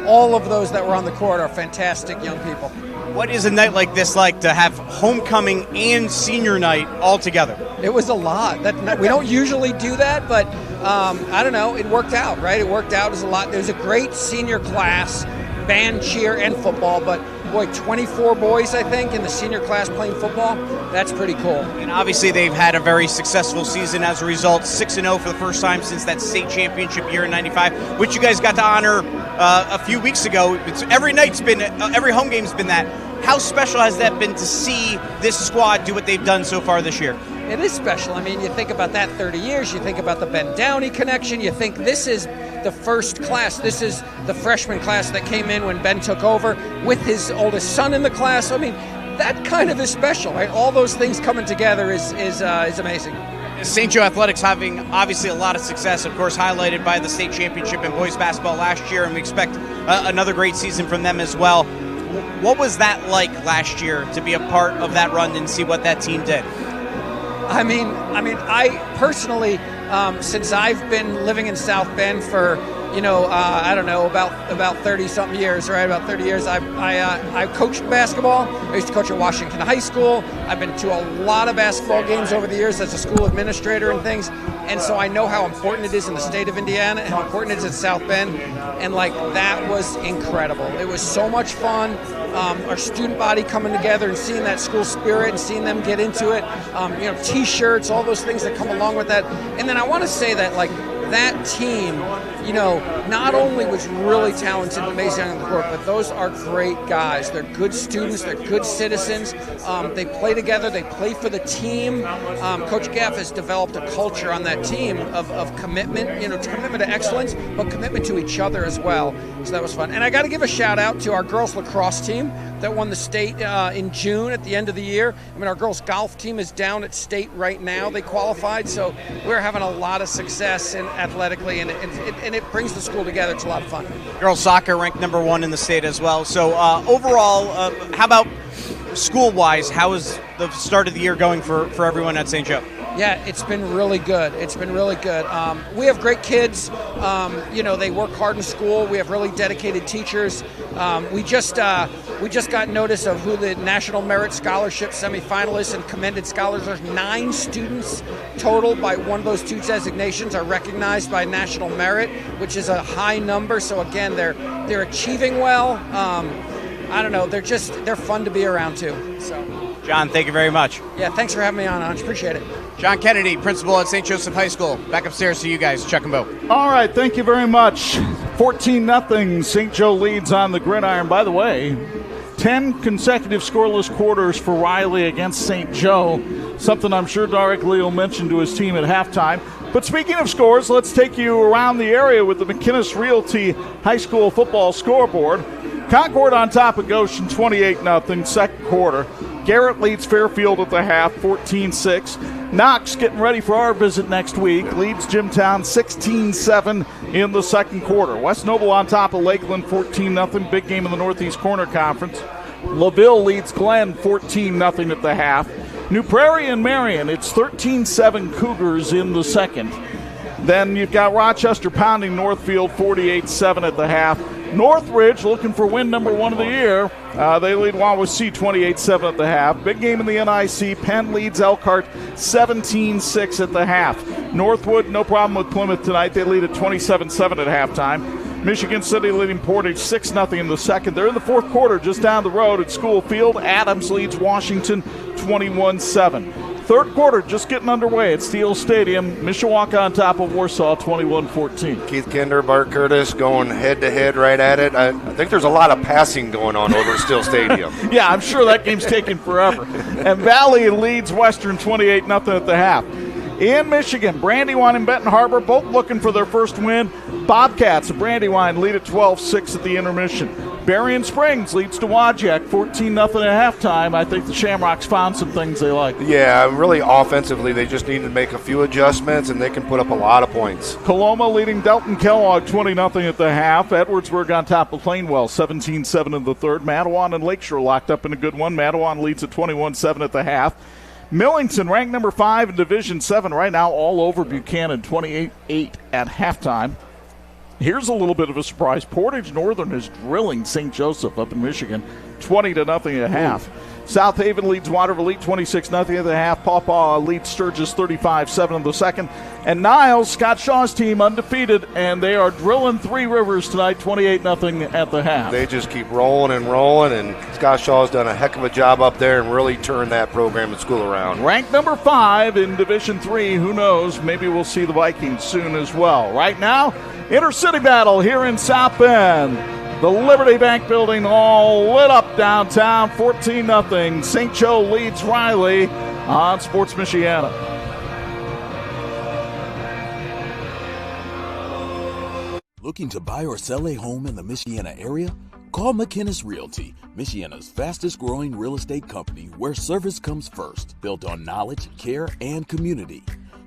all of those that were on the court are fantastic young people. What is a night like this like to have homecoming and senior night all together? It was a lot. We don't usually do that, but I don't know. It worked out, right? It worked out as a lot. There's a great senior class, band, cheer, and football, but boy, 24 boys, I think, in the senior class playing football. That's pretty cool. And obviously they've had a very successful season as a result, 6-0 for the first time since that state championship year in '95, which you guys got to honor a few weeks ago. Every home game's been that. How special has that been to see this squad do what they've done so far this year? It is special. I mean, you think about that 30 years, you think about the Ben Downey connection, you think this is the first class. This is the freshman class that came in when Ben took over with his oldest son in the class. I mean, that kind of is special, right? All those things coming together is amazing. St. Joe Athletics having obviously a lot of success, of course, highlighted by the state championship in boys basketball last year, and we expect another great season from them as well. What was that like last year to be a part of that run and see what that team did? I personally, since I've been living in South Bend for, I don't know, about 30-something years, right? About 30 years. I coached basketball. I used to coach at Washington High School. I've been to a lot of basketball games over the years as a school administrator and things. And so I know how important it is in the state of Indiana and how important it is in South Bend. And, that was incredible. It was so much fun. Our student body coming together and seeing that school spirit and seeing them get into it. T-shirts, all those things that come along with that. And then I want to say that, that team, not only was really talented and amazing on the court, but those are great guys. They're good students. They're good citizens. They play together. They play for the team. Coach Gaff has developed a culture on that team of commitment, commitment to excellence, but commitment to each other as well. So that was fun. And I got to give a shout out to our girls lacrosse team that won the state in June at the end of the year. Our girls golf team is down at state right now. They qualified, so we're having a lot of success athletically, and it brings the school together. It's a lot of fun. Girls soccer ranked #1 in the state as well. So overall, how about school-wise? How is the start of the year going for everyone at St. Joe? Yeah, it's been really good. We have great kids. They work hard in school. We have really dedicated teachers. We just got notice of who the National Merit Scholarship semifinalists and commended scholars are. 9 students total by one of those 2 designations are recognized by National Merit, which is a high number. So again, they're achieving well. I don't know. They're fun to be around too. So. John, thank you very much. Yeah, thanks for having me on, Anj. Appreciate it. John Kennedy, principal at St. Joseph High School. Back upstairs to you guys. Chuck and Bo. All right, thank you very much. 14-0. St. Joe leads on the gridiron. By the way, 10 consecutive scoreless quarters for Riley against St. Joe, something I'm sure directly will mention to his team at halftime. But speaking of scores, let's take you around the area with the McInnes Realty High School football scoreboard. Concord on top of Goshen, 28-0, second quarter. Garrett leads Fairfield at the half, 14-6. Knox getting ready for our visit next week. Leads Jimtown 16-7 in the second quarter. West Noble on top of Lakeland, 14-0. Big game in the Northeast Corner Conference. LaVille leads Glenn 14-0 at the half. New Prairie and Marion, it's 13-7 Cougars in the second. Then you've got Rochester pounding Northfield 48-7 at the half. Northridge looking for win #1 of the year. They lead Wawasee 28-7 at the half. Big game in the NIC. Penn leads Elkhart 17-6 at the half. Northwood, no problem with Plymouth tonight. They lead at 27-7 at halftime. Michigan City leading Portage 6-0 in the second. They're in the fourth quarter just down the road at School Field. Adams leads Washington 21-7. Third quarter just getting underway at Steele Stadium. Mishawaka on top of Warsaw 21-14. Keith Kinder, Bart Curtis going head-to-head right at it. I think there's a lot of passing going on over at Steele Stadium. Yeah, I'm sure that game's taking forever. And Valley leads Western 28-0 at the half. In Michigan, Brandywine and Benton Harbor both looking for their first win. Bobcats of Brandywine lead at 12-6 at the intermission. Berrien Springs leads to Wajek 14-0 at halftime. I think the Shamrocks found some things they like. Yeah, really offensively, they just need to make a few adjustments, and they can put up a lot of points. Coloma leading Delton Kellogg 20-0 at the half. Edwardsburg on top of Plainwell 17-7 in the third. Mattawan and Lakeshore locked up in a good one. Mattawan leads at 21-7 at the half. Millington ranked number 5 in Division 7 right now, all over Buchanan 28-8 at halftime. Here's a little bit of a surprise. Portage Northern is drilling St. Joseph up in Michigan 20-0 at half. South Haven leads Waterville 26-0 at the half. Pawpaw leads Sturgis 35-7 in the second. And Niles, Scott Shaw's team, undefeated, and they are drilling Three Rivers tonight 28-0 at the half. They just keep rolling, and Scott Shaw's done a heck of a job up there and really turned that program and school around. Ranked number 5 in Division 3. Who knows? Maybe we'll see the Vikings soon as well. Right now, intercity battle here in South Bend. The Liberty Bank building all lit up downtown, 14-0. St. Joe leads Riley on Sports Michiana. Looking to buy or sell a home in the Michiana area? Call McInnes Realty, Michiana's fastest growing real estate company where service comes first, built on knowledge, care, and community.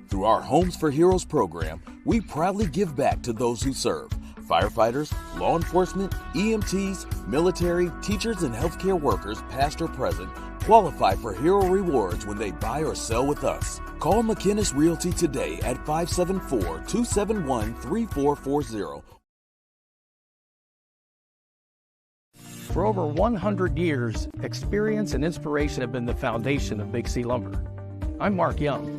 Through our Homes for Heroes program, we proudly give back to those who serve. Firefighters, law enforcement, EMTs, military, teachers, and healthcare workers, past or present, qualify for hero rewards when they buy or sell with us. Call McInnes Realty today at 574-271-3440. For over 100 years, experience and inspiration have been the foundation of Big C Lumber. I'm Mark Young.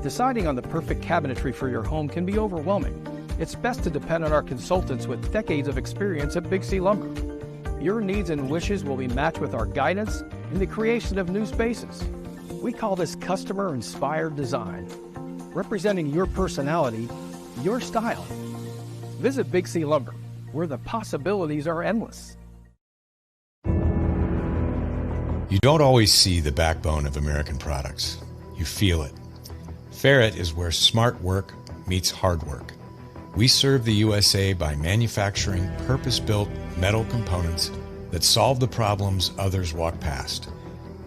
Deciding on the perfect cabinetry for your home can be overwhelming. It's best to depend on our consultants with decades of experience at Big C Lumber. Your needs and wishes will be matched with our guidance in the creation of new spaces. We call this customer-inspired design, representing your personality, your style. Visit Big C Lumber, where the possibilities are endless. You don't always see the backbone of American products. You feel it. Ferret is where smart work meets hard work. We serve the USA by manufacturing purpose-built metal components that solve the problems others walk past.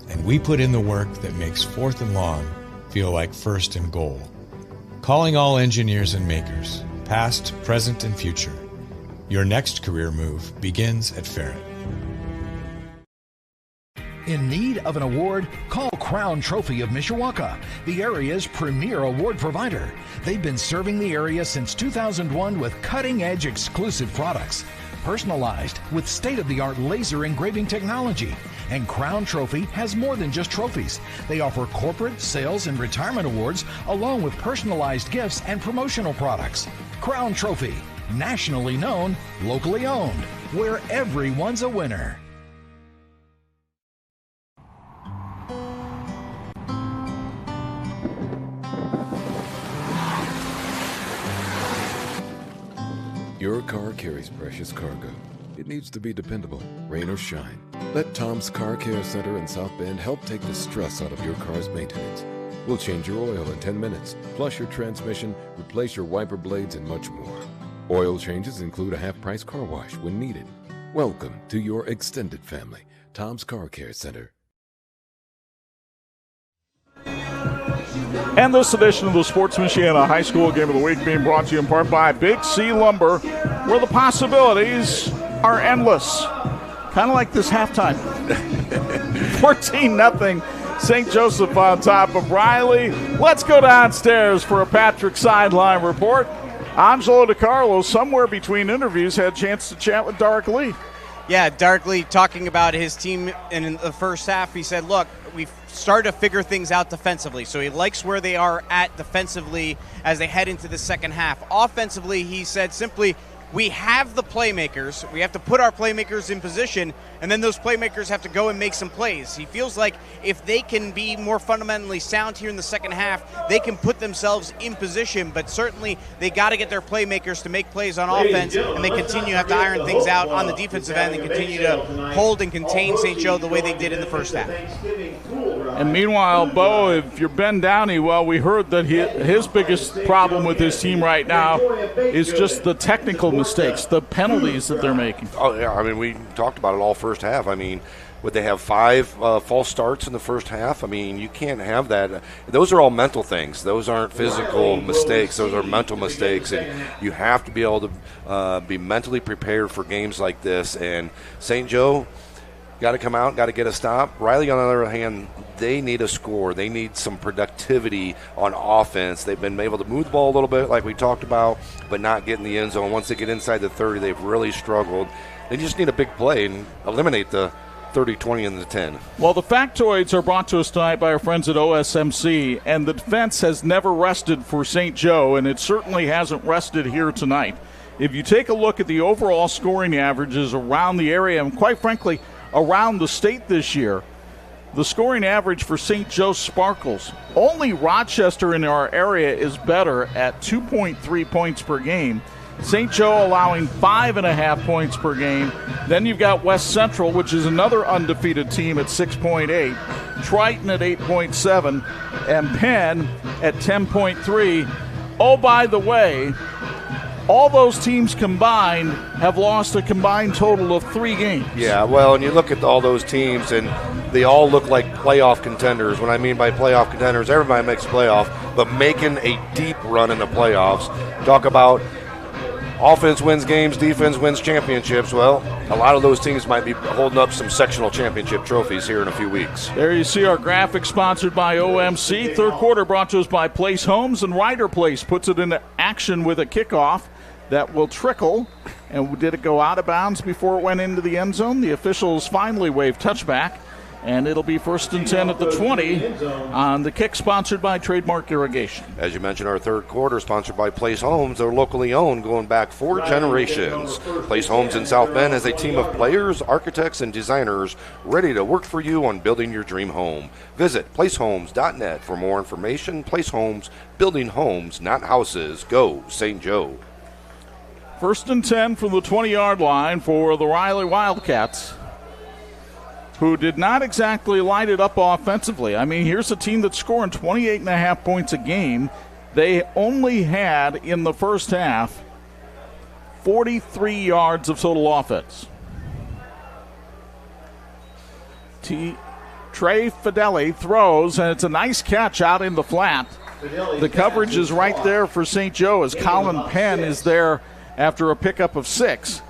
And we put in the work that makes Fourth and Long feel like first and goal. Calling all engineers and makers, past, present, and future. Your next career move begins at Ferret. In need of an award? Call Crown Trophy of Mishawaka, the area's premier award provider. They've been serving the area since 2001 with cutting-edge exclusive products, personalized with state-of-the-art laser engraving technology. And Crown Trophy has more than just trophies. They offer corporate, sales, and retirement awards, along with personalized gifts and promotional products. Crown Trophy, nationally known, locally owned, where everyone's a winner. Your car carries precious cargo. It needs to be dependable, rain or shine. Let Tom's Car Care Center in South Bend help take the stress out of your car's maintenance. We'll change your oil in 10 minutes, flush your transmission, replace your wiper blades, and much more. Oil changes include a half-price car wash when needed. Welcome to your extended family, Tom's Car Care Center. And this edition of the Sports Michiana High School Game of the Week being brought to you in part by Big C Lumber, where the possibilities are endless. Kind of like this halftime. 14-0 St. Joseph on top of Riley. Let's go downstairs for a Patrick Sideline report. Angelo Di Carlo, somewhere between interviews, had a chance to chat with Dark Lee. Yeah, Dark Lee talking about his team in the first half. He said, look, we've started to figure things out defensively. So he likes where they are at defensively as they head into the second half. Offensively, he said simply, we have the playmakers. We have to put our playmakers in position, and then those playmakers have to go and make some plays. He feels like if they can be more fundamentally sound here in the second half, they can put themselves in position, but certainly they got to get their playmakers to make plays on offense, and they continue to have to iron things out on the defensive end and continue to hold and contain St. Joe the way they did in the first half. And meanwhile, Bo, if you're Ben Downey, we heard that his biggest problem with his team right now is just the technical mistakes mistakes, the penalties that they're making. Oh, yeah, I mean, we talked about it all first half. I mean, would they have 5 false starts in the first half? I mean, you can't have that. Those are all mental things. Those aren't physical mistakes. Those are mental mistakes, and you have to be able to be mentally prepared for games like this. And St. Joe got to come out, got to get a stop. Riley, on the other hand, they need a score. They need some productivity on offense. They've been able to move the ball a little bit, like we talked about, but not get in the end zone. Once they get inside the 30, they've really struggled. They just need a big play and eliminate the 30, 20, and the 10. Well, the factoids are brought to us tonight by our friends at OSMC, and the defense has never rested for St. Joe, and it certainly hasn't rested here tonight. If you take a look at the overall scoring averages around the area, and quite frankly, around the state this year, the scoring average for St. Joe sparkles. Only Rochester in our area is better at 2.3 points per game. St. Joe allowing 5.5 points per game. Then you've got West Central, which is another undefeated team at 6.8, Triton at 8.7, and Penn at 10.3. Oh, by the way, all those teams combined have lost a combined total of 3 games. Yeah, well, and you look at all those teams, and they all look like playoff contenders. What I mean by playoff contenders, everybody makes playoff, but making a deep run in the playoffs. Talk about offense wins games, defense wins championships. Well, a lot of those teams might be holding up some sectional championship trophies here in a few weeks. There you see our graphic sponsored by OMC. Third quarter brought to us by Place Homes, and Ryder Place puts it into action with a kickoff that will trickle. And did it go out of bounds before it went into the end zone? The officials finally waved touchback, and it'll be 1st and 10 at the 20 on the kick, sponsored by Trademark Irrigation. As you mentioned, our third quarter sponsored by Place Homes. They're locally owned, going back 4 generations. Place Homes in South Bend has a team of players, architects, and designers ready to work for you on building your dream home. Visit placehomes.net for more information. Place Homes, building homes, not houses. Go St. Joe. 1st and 10 from the 20-yard line for the Riley Wildcats, who did not exactly light it up offensively. I mean, here's a team that's scoring 28.5 points a game. They only had, in the first half, 43 yards of total offense. Trey Fideli throws, and it's a nice catch out in the flat. The coverage is right there for St. Joe as Colin Penn is there after a pickup of 6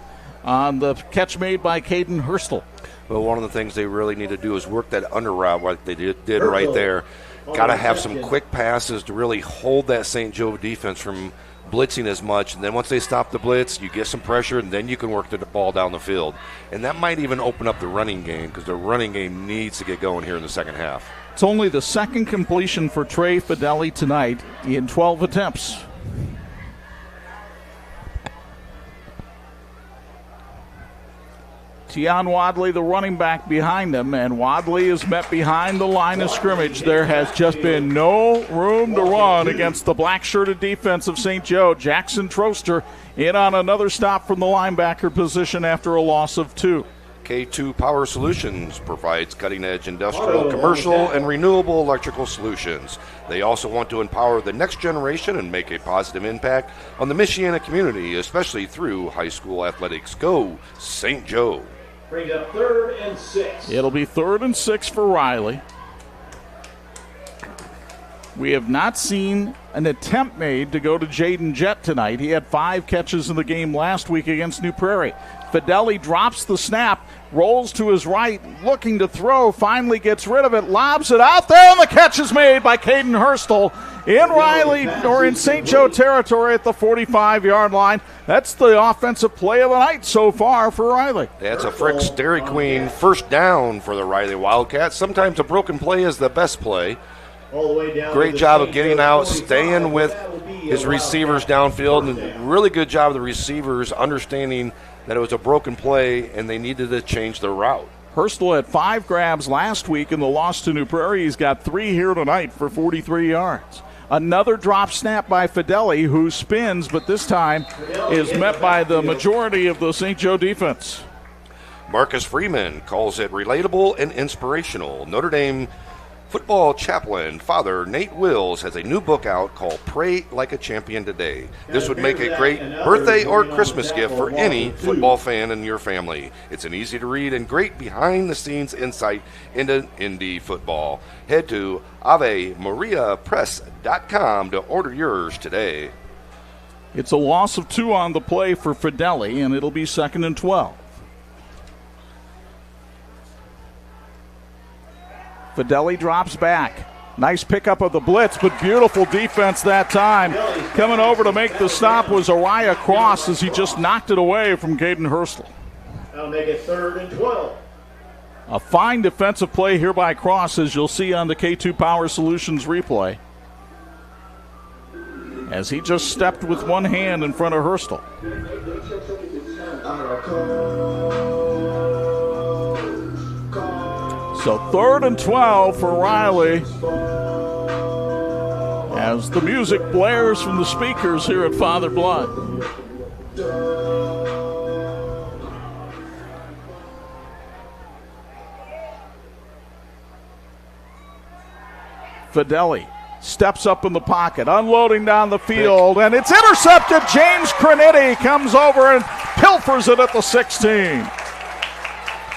on the catch made by Caden Hurstel. Well, one of the things they really need to do is work that under route like they did right there. Got to have some quick passes to really hold that St. Joe defense from blitzing as much. And then once they stop the blitz, you get some pressure, and then you can work the ball down the field. And that might even open up the running game, because the running game needs to get going here in the second half. It's only the second completion for Trey Fideli tonight in 12 attempts. Tian Wadley, the running back, behind him, and Wadley is met behind the line of scrimmage. There has just been no room to run against the black-shirted defense of St. Joe. Jackson Troster in on another stop from the linebacker position after a loss of 2. K2 Power Solutions provides cutting-edge industrial, commercial, and renewable electrical solutions. They also want to empower the next generation and make a positive impact on the Michiana community, especially through high school athletics. Go St. Joe. Brings up 3rd and 6. It'll be 3rd and 6 for Riley. We have not seen an attempt made to go to Jaden Jett tonight. He had 5 catches in the game last week against New Prairie. Fideli drops the snap, rolls to his right, looking to throw, finally gets rid of it, lobs it out there, and the catch is made by Caden Hurstel in Riley, or in St. Joe territory at the 45-yard line. That's the offensive play of the night so far for Riley. That's a Frick's Dairy Queen first down for the Riley Wildcats. Sometimes a broken play is the best play. Great job of getting out, staying with his receivers downfield, and really good job of the receivers understanding that it was a broken play and they needed to change their route. Hurstel had 5 grabs last week in the loss to New Prairie. He's got 3 here tonight for 43 yards. Another drop snap by Fideli, who spins, but this time is met by the majority of the St. Joe defense. Marcus Freeman calls it relatable and inspirational. Notre Dame Football chaplain Father Nate Wills has a new book out called Pray Like a Champion Today. This would make a great birthday or Christmas gift for any football fan in your family. It's an easy to read and great behind-the-scenes insight into Indy football. Head to AveMariaPress.com to order yours today. It's a loss of 2 on the play for Fideli, and it'll be 2nd and 12. Fideli drops back. Nice pickup of the blitz, but beautiful defense that time. Coming over to make the stop was Uriah Cross as he just knocked it away from Caden Hurstel. That'll make it 3rd and 12. A fine defensive play here by Cross, as you'll see on the K2 Power Solutions replay, as he just stepped with one hand in front of Hurstel. So 3rd and 12 for Riley as the music blares from the speakers here at Father Blood. Fideli steps up in the pocket, unloading down the field, and it's intercepted. James Cranitti comes over and pilfers it at the 16.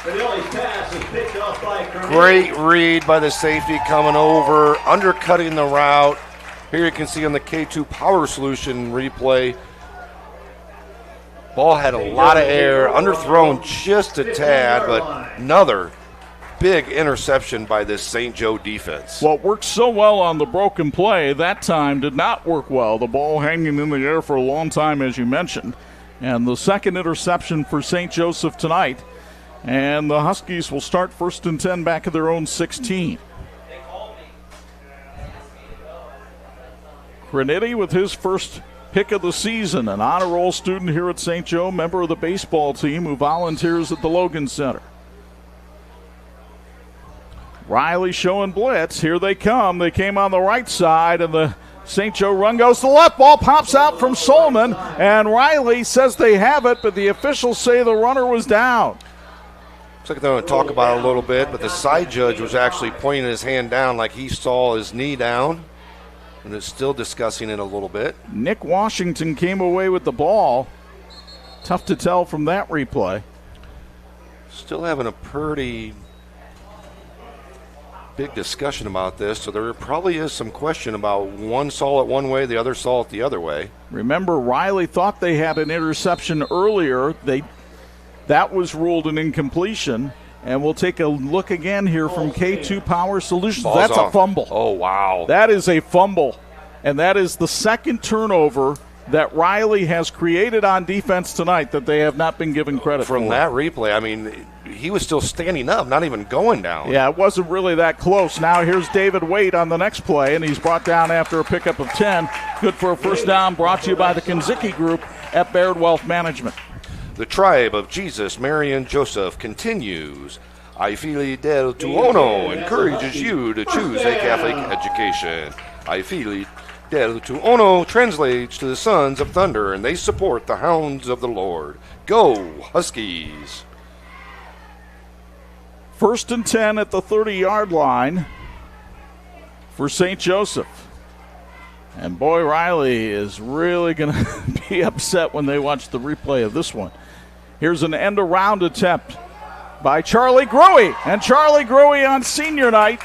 Pass is picked off by Cranitti. Great read by the safety coming over, undercutting the route. Here you can see on the K2 Power Solution replay, ball had a lot of air, underthrown just a tad, but another big interception by this St. Joe defense. What worked so well on the broken play that time did not work well. The ball hanging in the air for a long time, as you mentioned. And the second interception for St. Joseph tonight. And the Huskies will start 1st and 10 back at their own 16. Cranitti with his first pick of the season, an honor roll student here at St. Joe, member of the baseball team who volunteers at the Logan Center. Riley showing blitz. Here they come. They came on the right side, and the St. Joe run goes to the left. Ball pops out from Solman, and Riley says they have it, but the officials say the runner was down. Looks like they're going to talk about it a little bit, but the side judge was actually pointing his hand down like he saw his knee down, and is still discussing it a little bit. Nick Washington came away with the ball. Tough to tell from that replay. Still having a pretty big discussion about this, so there probably is some question about one saw it one way, the other saw it the other way. Remember, Riley thought they had an interception earlier. That was ruled an incompletion, and we'll take a look again here from K2 Power Solutions. That's a fumble. Oh, wow. That is a fumble, and that is the second turnover that Riley has created on defense tonight that they have not been given credit for. From that replay, I mean, he was still standing up, not even going down. Yeah, it wasn't really that close. Now here's David Waite on the next play, and he's brought down after a pickup of 10. Good for a first down, brought to you by the Kinzicki Group at Baird Wealth Management. The Tribe of Jesus, Mary and Joseph continues. I Fili del Tuono encourages you to choose a Catholic education. I Fili del Tuono translates to the Sons of Thunder, and they support the Hounds of the Lord. Go, Huskies! 1st and 10 at the 30-yard line for St. Joseph. And boy, Riley is really going to be upset when they watch the replay of this one. Here's an end-around attempt by Charlie Gruey. And Charlie Gruey on senior night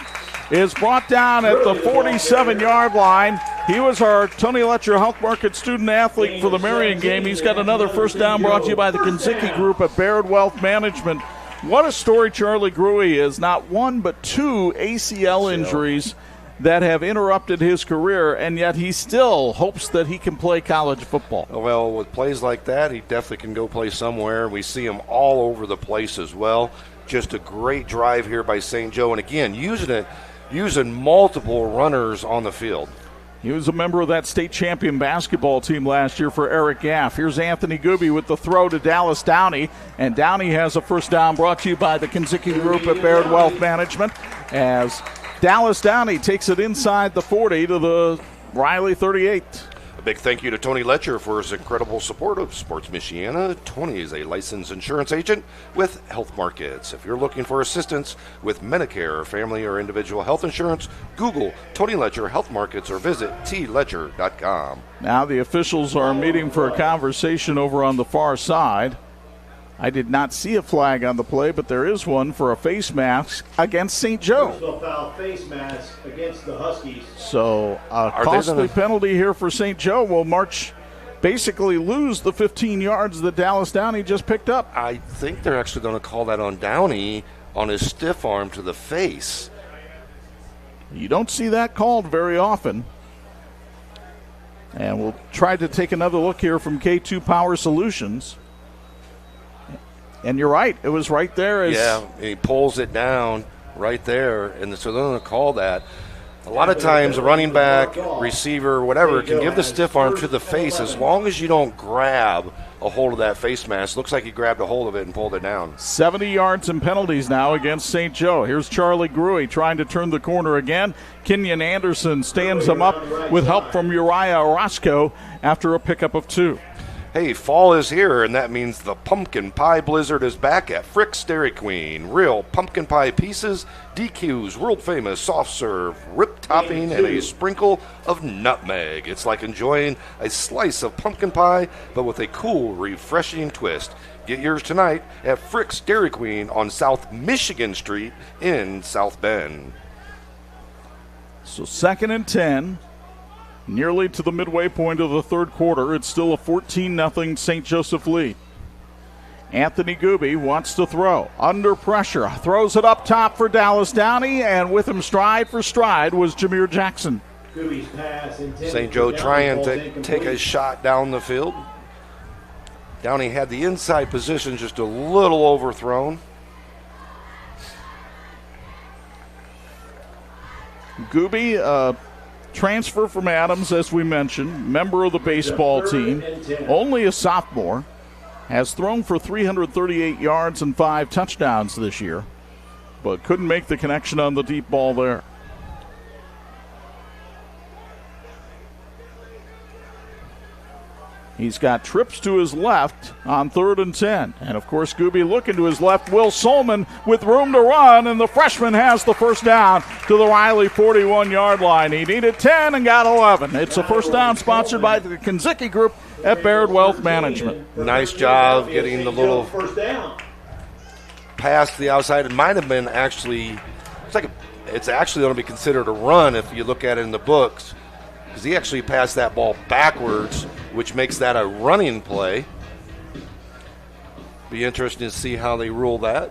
is brought down at the 47-yard line. He was our Tony Letcher Health Market student athlete for the Marion game. He's got another first down brought to you by the Kinzicki Group at Baird Wealth Management. What a story Charlie Gruey is. Not one but 2 ACL injuries that have interrupted his career, and yet he still hopes that he can play college football. Well, with plays like that, he definitely can go play somewhere. We see him all over the place as well. Just a great drive here by St. Joe, and again, using multiple runners on the field. He was a member of that state champion basketball team last year for Eric Gaff. Here's Anthony Gooby with the throw to Dallas Downey, and Downey has a first down brought to you by the Kinzicki Group at Baird Wealth Management as Dallas Downey takes it inside the 40 to the Riley 38. A big thank you to Tony Letcher for his incredible support of Sports Michiana. Tony is a licensed insurance agent with Health Markets. If you're looking for assistance with Medicare, family, or individual health insurance, Google Tony Letcher Health Markets or visit tletcher.com. Now the officials are meeting for a conversation over on the far side. I did not see a flag on the play, but there is one for a face mask against St. Joe. Personal foul face mask against the Huskies. So a costly penalty here for St. Joe will basically lose the 15 yards that Dallas Downey just picked up. I think they're actually going to call that on Downey on his stiff arm to the face. You don't see that called very often. And we'll try to take another look here from K2 Power Solutions. And you're right. It was right there. Yeah, he pulls it down right there. And so they're going to call that. A lot of times a running back, receiver, whatever, can give the stiff arm to the face as long as you don't grab a hold of that face mask. Looks like he grabbed a hold of it and pulled it down. 70 yards and penalties now against St. Joe. Here's Charlie Gruey trying to turn the corner again. Kenyon Anderson stands him up with help from Uriah Orozco after a pickup of 2. Hey, fall is here, and that means the pumpkin pie blizzard is back at Frick's Dairy Queen. Real pumpkin pie pieces, DQs, world-famous soft serve, whipped topping, and a sprinkle of nutmeg. It's like enjoying a slice of pumpkin pie, but with a cool, refreshing twist. Get yours tonight at Frick's Dairy Queen on South Michigan Street in South Bend. So 2nd and 10. Nearly to the midway point of the third quarter. It's still a 14-0 St. Joseph lead. Anthony Gooby wants to throw. Under pressure. Throws it up top for Dallas Downey, and with him stride for stride was Jameer Jackson. Gooby's pass intended St. Joe for trying Downey, to incomplete. take a shot down the field. Downey had the inside position just a little overthrown. Gooby, transfer from Adams, as we mentioned, member of the baseball team, only a sophomore, has thrown for 338 yards and 5 touchdowns this year, but couldn't make the connection on the deep ball there. He's got trips to his left on 3rd and 10. And, of course, Gooby looking to his left. Will Solman with room to run, and the freshman has the first down to the Riley 41-yard line. He needed 10 and got 11. It's a first down sponsored by the Kinzicki Group at Baird Wealth Management. Nice job getting the little pass to the outside. It might have been actually – it's actually going to be considered a run if you look at it in the books, because he actually passed that ball backwards, which makes that a running play. Be interesting to see how they rule that.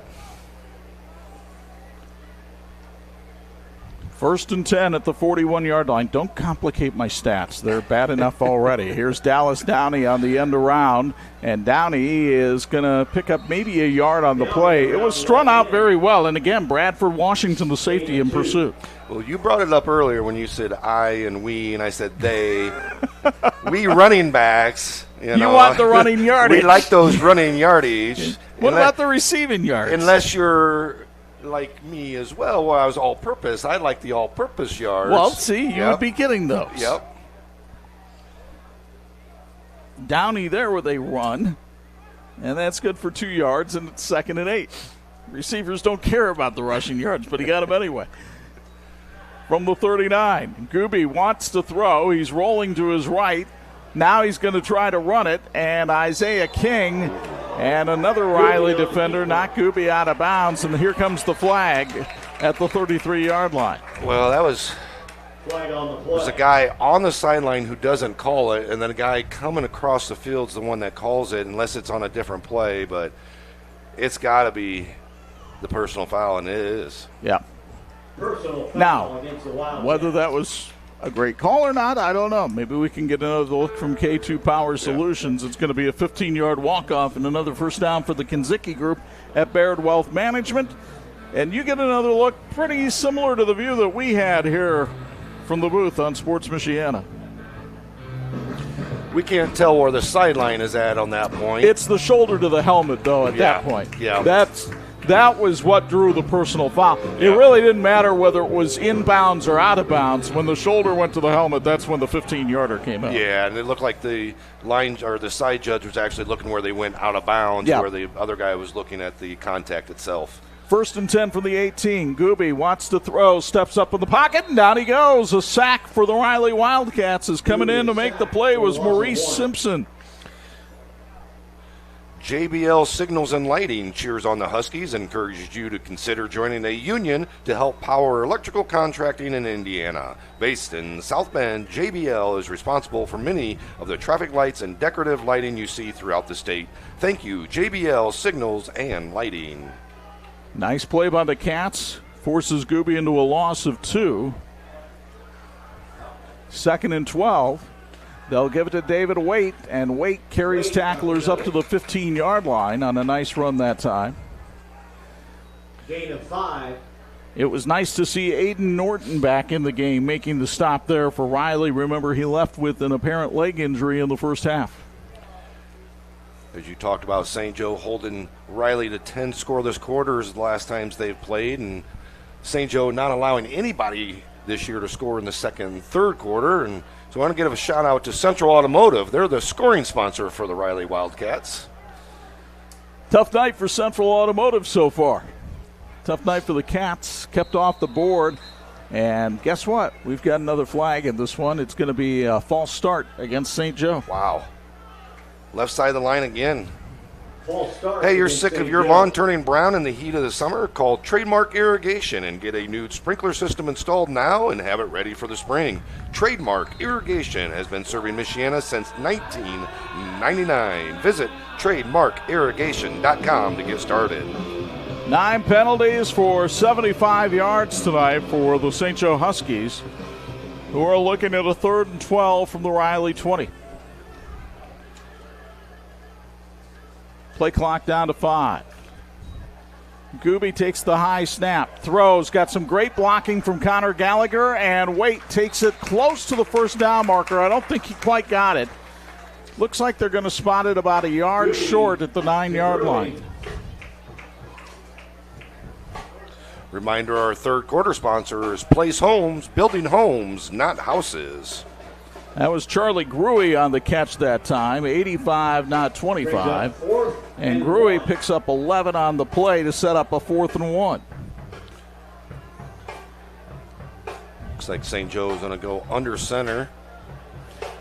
1st and 10 at the 41-yard line. Don't complicate my stats. They're bad enough already. Here's Dallas Downey on the end around, and Downey is going to pick up maybe a yard on the play. It was strung out very well, and again, Bradford Washington, the safety in pursuit. Well, you brought it up earlier when you said I and we, and I said they. We running backs. You want the running yardage. We like those running yardage. What about the receiving yards? Unless you're like me as well, where I was all-purpose. I like the all-purpose yards. Well, see, you would be getting those. Yep. Downey there with a run, and that's good for 2 yards, and it's 2nd and 8. Receivers don't care about the rushing yards, but he got them anyway. From the 39, Gooby wants to throw. He's rolling to his right. Now he's going to try to run it, and Isaiah King and another Riley defender knock Gooby out of bounds, and here comes the flag at the 33-yard line. Well, that was Flag on the play. there's a guy on the sideline who doesn't call it, and then a guy coming across the field's the one that calls it, unless it's on a different play, but it's got to be the personal foul, and it is. Yeah. Personal foul Now, against the Wildcats. whether that was a great call or not, I don't know. Maybe we can get another look from K2 Power Solutions. It's going to be a 15-yard walk-off and another first down for the Kinzicki Group at Baird Wealth Management. And you get another look pretty similar to the view that we had here from the booth on Sports Michiana. We can't tell where the sideline is at on that point. It's the shoulder to the helmet, though, at that point. Yeah. That was what drew the personal foul. It really didn't matter whether it was inbounds or out of bounds. When the shoulder went to the helmet, that's when the 15-yarder came out. Yeah, and it looked like the line or the side judge was actually looking where they went out of bounds, where the other guy was looking at the contact itself. 1st and 10 from the 18. Gooby wants to throw, steps up in the pocket, and down he goes. A sack for the Riley Wildcats. Is coming in to make the play was Maurice Simpson. JBL Signals and Lighting cheers on the Huskies and encourages you to consider joining a union to help power electrical contracting in Indiana. Based in South Bend, JBL is responsible for many of the traffic lights and decorative lighting you see throughout the state. Thank you, JBL Signals and Lighting. Nice play by the Cats. Forces Gooby into a loss of 2. 2nd and 12. They'll give it to David Waite, and Waite carries tacklers up to the 15-yard line on a nice run that time. Gain of 5. It was nice to see Aiden Norton back in the game, making the stop there for Riley. Remember, he left with an apparent leg injury in the first half. As you talked about, St. Joe holding Riley to 10 scoreless quarters the last times they've played, and St. Joe not allowing anybody this year to score in the second and third quarter. And so I want to give a shout out to Central Automotive. They're the scoring sponsor for the Riley Wildcats. Tough night for Central Automotive so far. Tough night for the Cats. Kept off the board. And guess what? We've got another flag in this one. It's going to be a false start against St. Joe. Wow. Left side of the line again. False start. Hey, you're sick of your lawn turning brown in the heat of the summer? Call Trademark Irrigation and get a new sprinkler system installed now and have it ready for the spring. Trademark Irrigation has been serving Michiana since 1999. Visit trademarkirrigation.com to get started. 9 penalties for 75 yards tonight for the St. Joe Huskies, who are looking at a 3rd and 12 from the Riley 20. Play clock down to 5. Gooby takes the high snap, throws, got some great blocking from Connor Gallagher, and Waite takes it close to the first down marker. I don't think he quite got it. Looks like they're going to spot it about a yard short at the 9-yard line. Reminder, our third quarter sponsor is Place Homes, building homes, not houses. That was Charlie Gruey on the catch that time, 85, not 25. And Gruey picks up 11 on the play to set up a 4th and 1. Looks like St. Joe's going to go under center.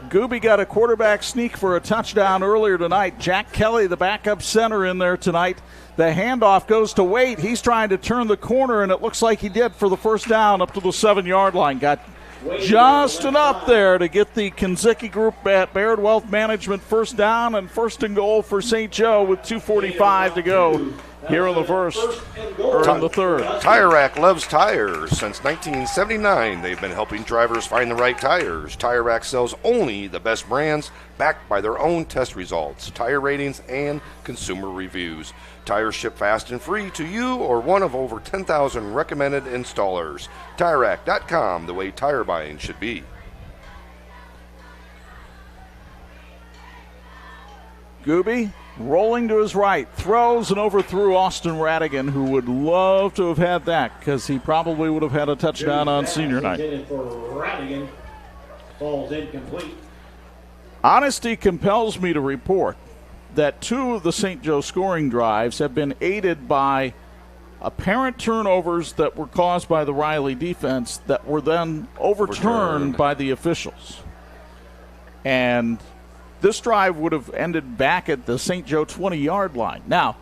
Gooby got a quarterback sneak for a touchdown earlier tonight. Jack Kelly, the backup center, in there tonight. The handoff goes to Waite. He's trying to turn the corner, and it looks like he did for the first down up to the 7-yard line. Got just enough there to get the Kinzicki group at Baird Wealth Management first down and 1st and goal for St. Joe with 2:45 to go here in the first, or in the third. Tire Rack loves tires. Since 1979, they've been helping drivers find the right tires. Tire Rack sells only the best brands, backed by their own test results, tire ratings, and consumer reviews. Tires ship fast and free to you or one of over 10,000 recommended installers. TireRack.com, the way tire buying should be. Gooby rolling to his right, throws and overthrew Austin Radigan, who would love to have had that because he probably would have had a touchdown on senior night. For Radigan, falls incomplete. Honesty compels me to report that 2 of the St. Joe scoring drives have been aided by apparent turnovers that were caused by the Riley defense that were then overturned by the officials. And this drive would have ended back at the St. Joe 20-yard line. Now,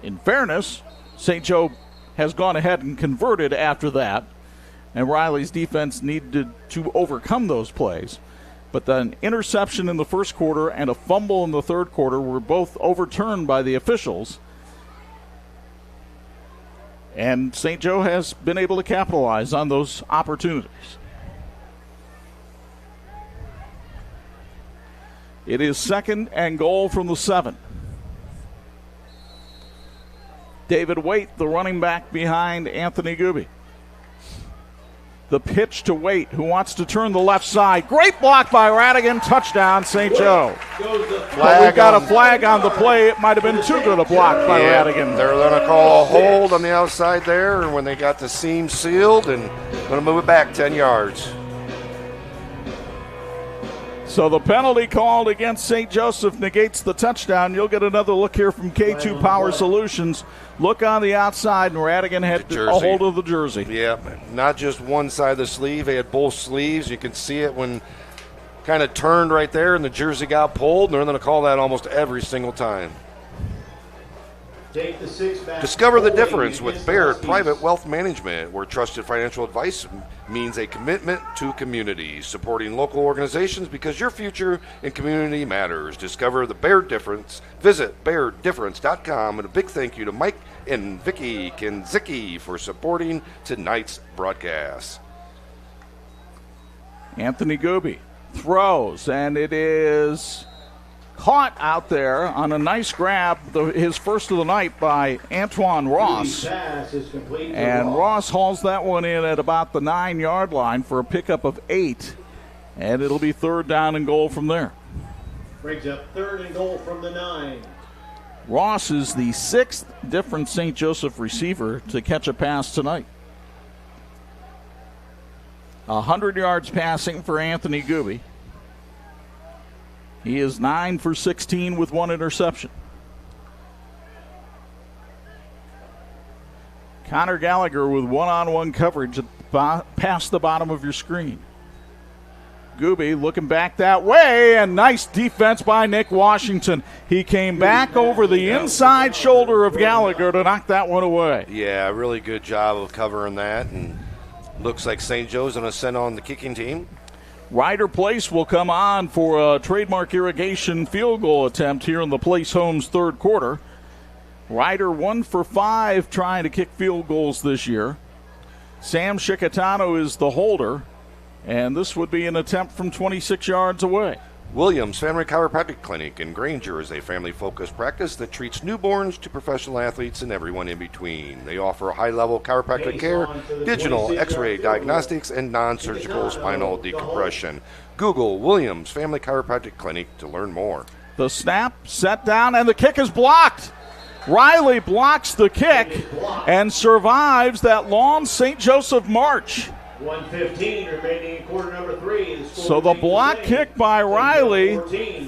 in fairness, St. Joe has gone ahead and converted after that, and Riley's defense needed to overcome those plays. But an interception in the first quarter and a fumble in the third quarter were both overturned by the officials. And St. Joe has been able to capitalize on those opportunities. It is 2nd and goal from the 7. David Waite, the running back behind Anthony Gooby. the pitch to Waite, who wants to turn the left side. Great block by Radigan. Touchdown, St. Joe. But we've got a flag on the play. It might have been too good a block by Radigan. They're going to call a hold on the outside there when they got the seam sealed, and going to move it back 10 yards. So the penalty called against St. Joseph negates the touchdown. You'll get another look here from K2 Power Solutions. Look on the outside, and Radigan had a hold of the jersey. Yeah, not just one side of the sleeve. They had both sleeves. You can see it when kind of turned right there, and the jersey got pulled, and they're going to call that almost every single time. Take the 6 back. Discover the difference with Baird Private Wealth Management, where trusted financial advice means a commitment to community, supporting local organizations because your future and community matters. Discover the Baird difference. Visit BairdDifference.com, and a big thank you to Mike and Vicky Kenzicki for supporting tonight's broadcast. Anthony Gooby throws, and it is caught out there on a nice grab, his first of the night by Antoine Ross. And Ross hauls that one in at about the 9-yard line for a pickup of 8. And it'll be 3rd down and goal from there. Brings up 3rd and goal from the 9. Ross is the 6th different St. Joseph receiver to catch a pass tonight. 100 yards passing for Anthony Gooby. He is 9 for 16 with 1 interception. Connor Gallagher with one-on-one coverage past the bottom of your screen. Gooby looking back that way, and nice defense by Nick Washington. He came back over the inside shoulder of Gallagher to knock that one away. Yeah, really good job of covering that, and looks like St. Joe's going to send on the kicking team. Ryder Place will come on for a trademark irrigation field goal attempt here in the Place Homes 3rd quarter. Ryder 1 for 5 trying to kick field goals this year. Sam Shikatano is the holder, and this would be an attempt from 26 yards away. Williams Family Chiropractic Clinic in Granger is a family-focused practice that treats newborns to professional athletes and everyone in between. They offer high-level chiropractic care, digital x-ray diagnostics, and non-surgical spinal decompression. Google Williams Family Chiropractic Clinic to learn more. The snap, set down, and the kick is blocked. Riley blocks the kick and survives that long St. Joseph march. 1:15 remaining in quarter number 3. So the block kick by Riley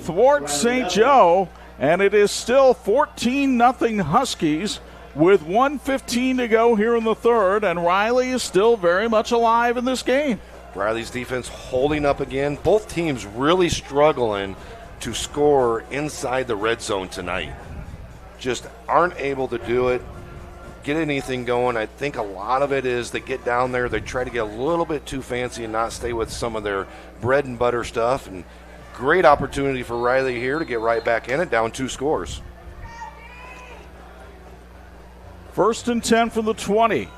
thwarts St. Joe, and it is still 14-0 Huskies with 1:15 to go here in the 3rd, and Riley is still very much alive in this game. Riley's defense holding up again. Both teams really struggling to score inside the red zone tonight. Just aren't able to do it. Get anything going. I think a lot of it is they get down there, they try to get a little bit too fancy and not stay with some of their bread and butter stuff. And great opportunity for Riley here to get right back in it, down 2 scores. 1st and 10 from the 20.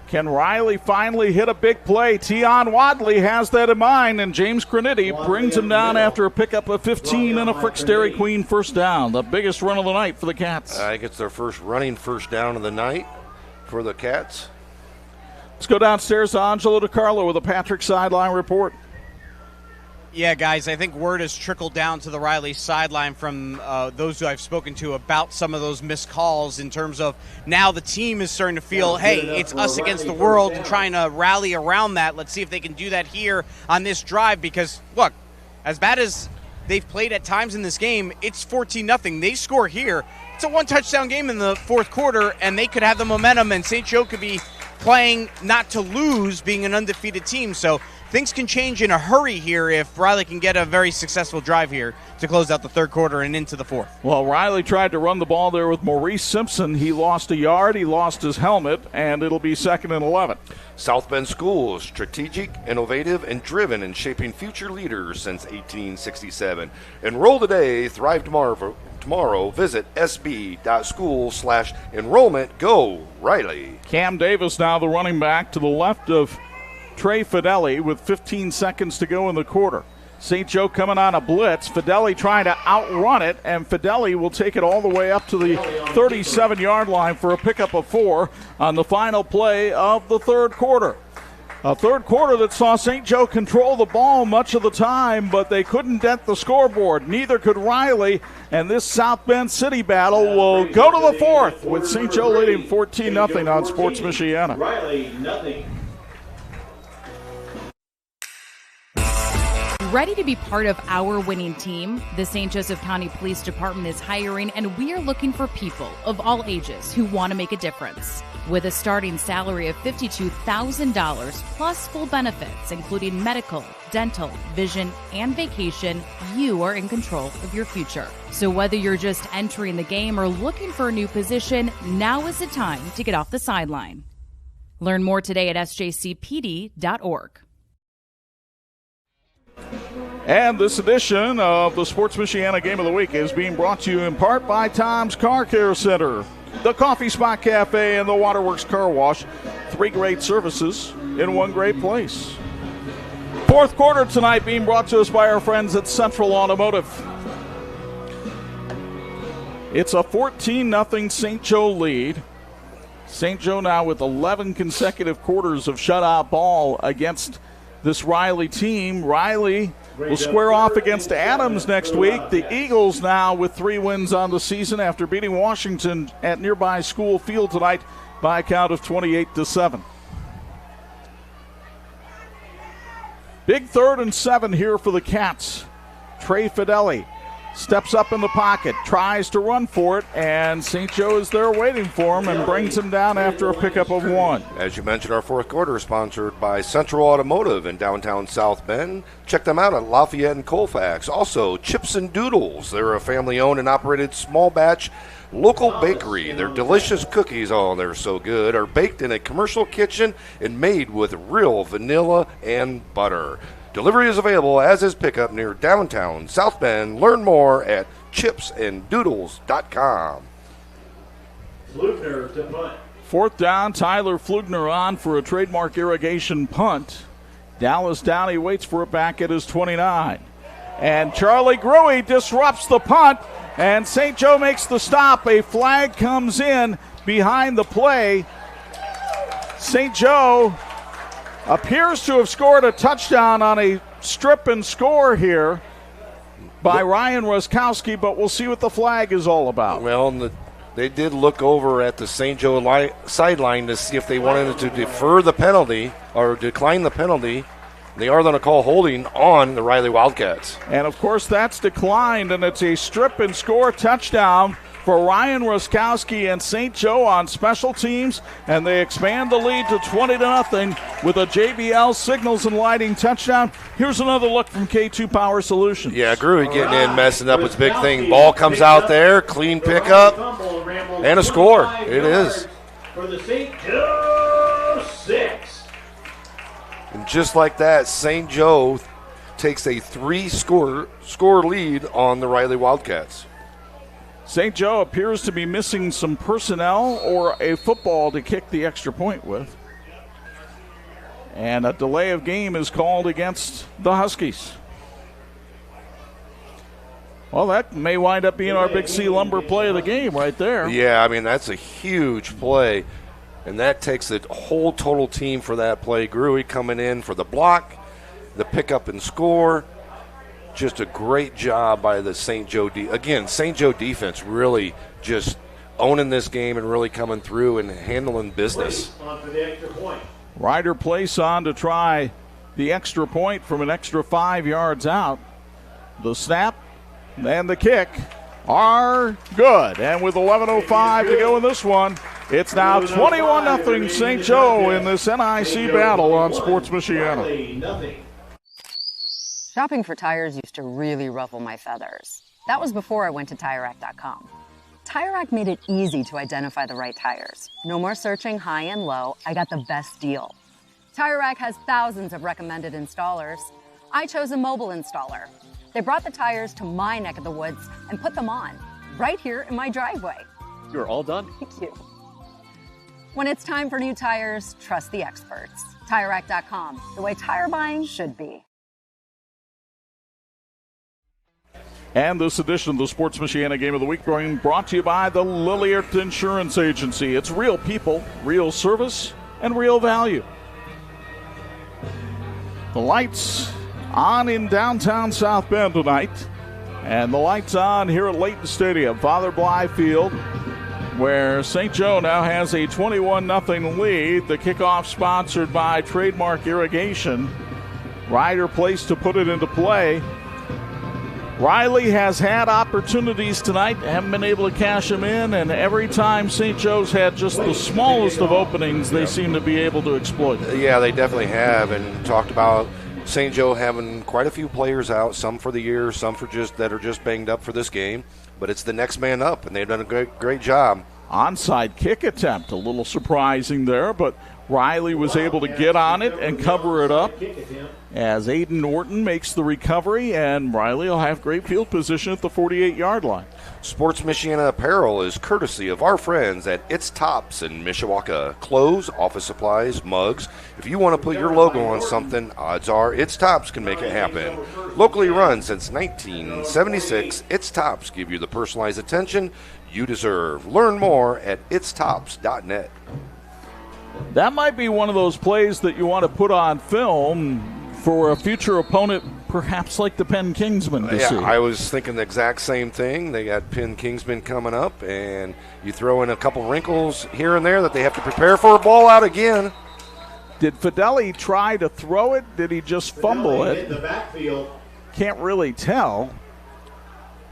Can Riley finally hit a big play? Tion Wadley has that in mind, and James Granitti brings him down after a pickup of 15 and a Frick's Dairy Queen first down. The biggest run of the night for the Cats. I think it's their first running first down of the night for the Cats. Let's go downstairs to Angelo Di Carlo with a Patrick sideline report. Yeah, guys, I think word has trickled down to the Riley sideline from those who I've spoken to about some of those missed calls in terms of now the team is starting to feel, hey, it's us against the world and trying to rally around that. Let's see if they can do that here on this drive because, look, as bad as they've played at times in this game, it's 14-0. They score here. It's a 1-touchdown game in the 4th quarter, and they could have the momentum, and St. Joe could be playing not to lose, being an undefeated team. So things can change in a hurry here if Riley can get a very successful drive here to close out the 3rd quarter and into the 4th. Well, Riley tried to run the ball there with Maurice Simpson. He lost a yard, he lost his helmet, and it'll be 2nd and 11. South Bend Schools, strategic, innovative, and driven in shaping future leaders since 1867. Enroll today, thrive tomorrow. Visit sb.school/enrollment. Go Riley. Cam Davis now the running back to the left of Trey Fideli with 15 seconds to go in the quarter. St. Joe coming on a blitz. Fideli trying to outrun it, and Fideli will take it all the way up to the 37-yard line for a pickup of 4 on the final play of the 3rd quarter. A third quarter that saw St. Joe control the ball much of the time, but they couldn't dent the scoreboard. Neither could Riley, and this South Bend City battle will go to the fourth with St. Joe leading 14-0 on Sports Michiana. Riley, nothing. Ready to be part of our winning team? The St. Joseph County Police Department is hiring, and we are looking for people of all ages who want to make a difference. With a starting salary of $52,000 plus full benefits, including medical, dental, vision, and vacation, you are in control of your future. So whether you're just entering the game or looking for a new position, now is the time to get off the sideline. Learn more today at sjcpd.org. And this edition of the Sports Michiana Game of the Week is being brought to you in part by Tom's Car Care Center, the Coffee Spot Cafe, and the Waterworks Car Wash. 3 great services in one great place. Fourth quarter tonight being brought to us by our friends at Central Automotive. It's a 14-0 St. Joe lead. St. Joe now with 11 consecutive quarters of shutout ball against this Riley team. Riley will square off against Adams next week. The Eagles now with 3 wins on the season after beating Washington at nearby School Field tonight by a count of 28-7. Big 3rd and 7 here for the Cats. Trey Fideli steps up in the pocket, tries to run for it, and St. Joe is there waiting for him and brings him down after a pickup of 1. As you mentioned, our fourth quarter is sponsored by Central Automotive in downtown South Bend. Check them out at Lafayette and Colfax. Also, Chips and Doodles. They're a family-owned and operated small batch local bakery. Their delicious cookies, oh, they're so good, are baked in a commercial kitchen and made with real vanilla and butter. Delivery is available, as is pickup near downtown South Bend. Learn more at chipsanddoodles.com. Flugner to punt. 4th down, Tyler Flugner on for a trademark irrigation punt. Dallas Downey waits for it back at his 29. And Charlie Gruey disrupts the punt, and St. Joe makes the stop. A flag comes in behind the play. St. Joe appears to have scored a touchdown on a strip and score here by Ryan Roskowski, but we'll see what the flag is all about. Well, they did look over at the St. Joe sideline to see if they wanted to defer the penalty or decline the penalty. They are going to call holding on the Riley Wildcats. And, of course, that's declined, and it's a strip and score touchdown for Ryan Roskowski and St. Joe on special teams, and they expand the lead to 20-0 with a JBL signals and lighting touchdown. Here's another look from K2 Power Solutions. Yeah, Gruey getting in, messing up his big thing. Ball comes out there, clean pickup, and a score. It is. For the St. Joe 6. And just like that, St. Joe takes a 3-score lead on the Riley Wildcats. St. Joe appears to be missing some personnel or a football to kick the extra point with. And a delay of game is called against the Huskies. Well, that may wind up being our Big C Lumber play of the game right there. Yeah, I mean, that's a huge play. And that takes the whole total team for that play. Gruey coming in for the block, the pickup and score. Just a great job by the St. Joe. Again, St. Joe defense really just owning this game and really coming through and handling business. On for the extra point. Ryder Place on to try the extra point from an extra 5 yards out. The snap and the kick are good. And with 11:05 to go in this one, it's now 21-0 St. Joe in this NIC battle on Sports Michiana. Shopping for tires used to really ruffle my feathers. That was before I went to TireRack.com. TireRack made it easy to identify the right tires. No more searching high and low. I got the best deal. TireRack has thousands of recommended installers. I chose a mobile installer. They brought the tires to my neck of the woods and put them on, right here in my driveway. You're all done? Thank you. When it's time for new tires, trust the experts. TireRack.com, the way tire buying should be. And this edition of the Sports Michiana Game of the Week being brought to you by the Lilliard Insurance Agency. It's real people, real service, and real value. The lights on in downtown South Bend tonight, and the lights on here at Layton Stadium, Father Bly Field, where St. Joe now has a 21-0 lead. The kickoff sponsored by Trademark Irrigation. Ryder Place to put it into play. Riley has had opportunities tonight, haven't been able to cash them in, and every time St. Joe's had just the smallest of openings, they seem to be able to exploit it. Yeah, they definitely have, and talked about St. Joe having quite a few players out, some for the year, some for that are just banged up for this game. But it's the next man up, and they've done a great job. Onside kick attempt, a little surprising there, but Riley was able to get on it and cover it up as Aiden Norton makes the recovery, and Riley will have great field position at the 48-yard line. Sports Michiana apparel is courtesy of our friends at It's Tops in Mishawaka. Clothes, office supplies, mugs. If you want to put your logo on something, odds are It's Tops can make it happen. Locally run since 1976, It's Tops give you the personalized attention you deserve. Learn more at itstops.net. That might be one of those plays that you want to put on film for a future opponent, perhaps like the Penn Kingsmen to see. I was thinking the exact same thing. They got Penn Kingsmen coming up, and you throw in a couple wrinkles here and there that they have to prepare for a ball out again. Did Fideli try to throw it? Did he just fumble it? In the backfield. Can't really tell.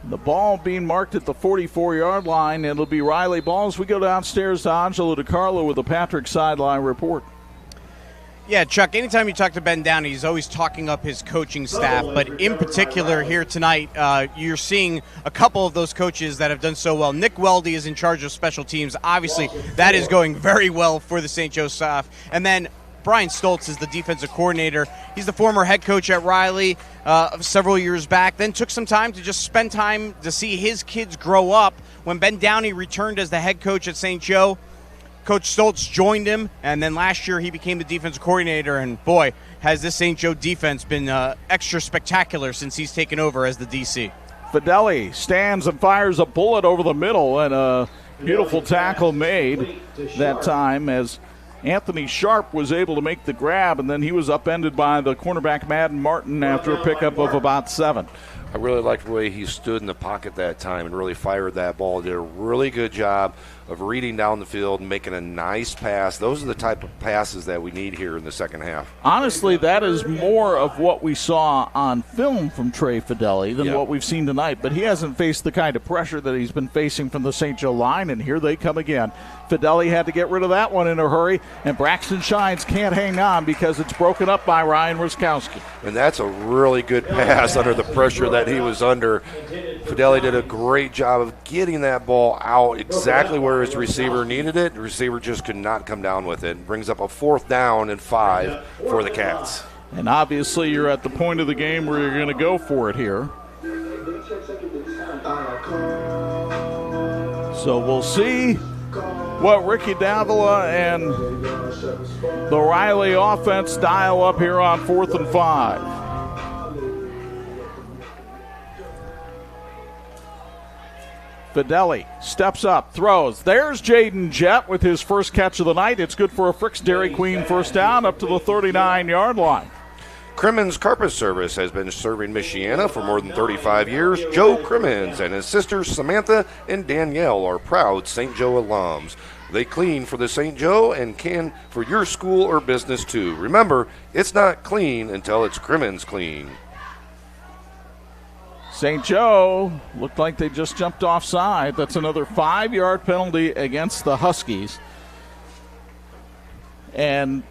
The ball being marked at the 44-yard line. It'll be Riley ball as we go downstairs to Angelo Di Carlo with a Patrick sideline report. Yeah, Chuck, anytime you talk to Ben Downey, he's always talking up his coaching staff. But in particular here tonight, you're seeing a couple of those coaches that have done so well. Nick Weldy is in charge of special teams. Obviously, that is going very well for the St. Joe staff. And then Brian Stoltz is the defensive coordinator. He's the former head coach at Riley several years back, then took some time to just spend time to see his kids grow up. When Ben Downey returned as the head coach at St. Joe, Coach Stoltz joined him, and then last year he became the defensive coordinator, and boy, has this St. Joe defense been extra spectacular since he's taken over as the DC. Fideli stands and fires a bullet over the middle, and a beautiful tackle made that time as Anthony Sharp was able to make the grab, and then he was upended by the cornerback Madden Martin after a pickup of about 7. I really liked the way he stood in the pocket that time and really fired that ball. Did a really good job of reading down the field and making a nice pass. Those are the type of passes that we need here in the second half. Honestly, that is more of what we saw on film from Trey Fideli than what we've seen tonight. But he hasn't faced the kind of pressure that he's been facing from the St. Joe line, and here they come again. Fideli had to get rid of that one in a hurry, and Braxton Shines can't hang on because it's broken up by Ryan Ruskowski. And that's a really good pass under the pressure that he was under. Fideli did a great job of getting that ball out exactly where his receiver needed it. The receiver just could not come down with it. Brings up a 4th down and 5 for the Cats. And obviously you're at the point of the game where you're going to go for it here. So we'll see what Ricky Davila and the Riley offense dial up here on 4th and 5. Fideli steps up, throws. There's Jaden Jett with his first catch of the night. It's good for a Frick's Dairy Queen first down up to the 39-yard line. Crimmins Carpet Service has been serving Michiana for more than 35 years. Joe Crimmins and his sisters Samantha and Danielle are proud St. Joe alums. They clean for the St. Joe and can for your school or business too. Remember, it's not clean until it's Crimmins clean. St. Joe looked like they just jumped offside. That's another 5-yard penalty against the Huskies. And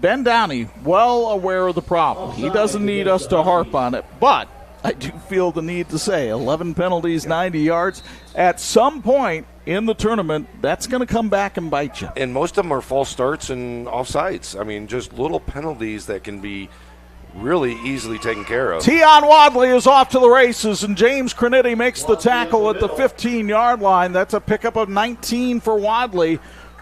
Ben Downey, well aware of the problem. He doesn't need us to harp on it, but I do feel the need to say 11 penalties, 90 yards. At some point in the tournament, that's going to come back and bite you. And most of them are false starts and offsides. I mean, just little penalties that can be really easily taken care of. Tion Wadley is off to the races, and James Cronetti makes the tackle at the 15-yard line. That's a pickup of 19 for Wadley,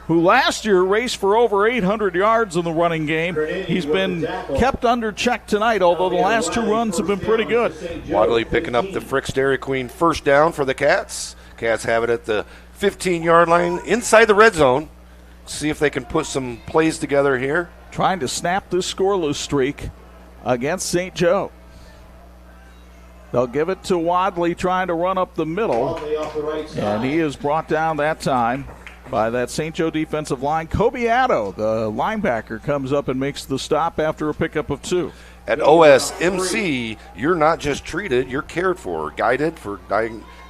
who last year raced for over 800 yards in the running game. He's been kept under check tonight, although the last 2 runs have been pretty good. Wadley picking up the Frick's Dairy Queen first down for the Cats. Cats have it at the 15-yard line inside the red zone. See if they can put some plays together here. Trying to snap this scoreless streak. against St. Joe. They'll give it to Wadley trying to run up the middle, and he is brought down that time by that St. Joe defensive line. Cobiato, the linebacker, comes up and makes the stop after a pickup of 2. At OSMC, you're not just treated, you're cared for, guided for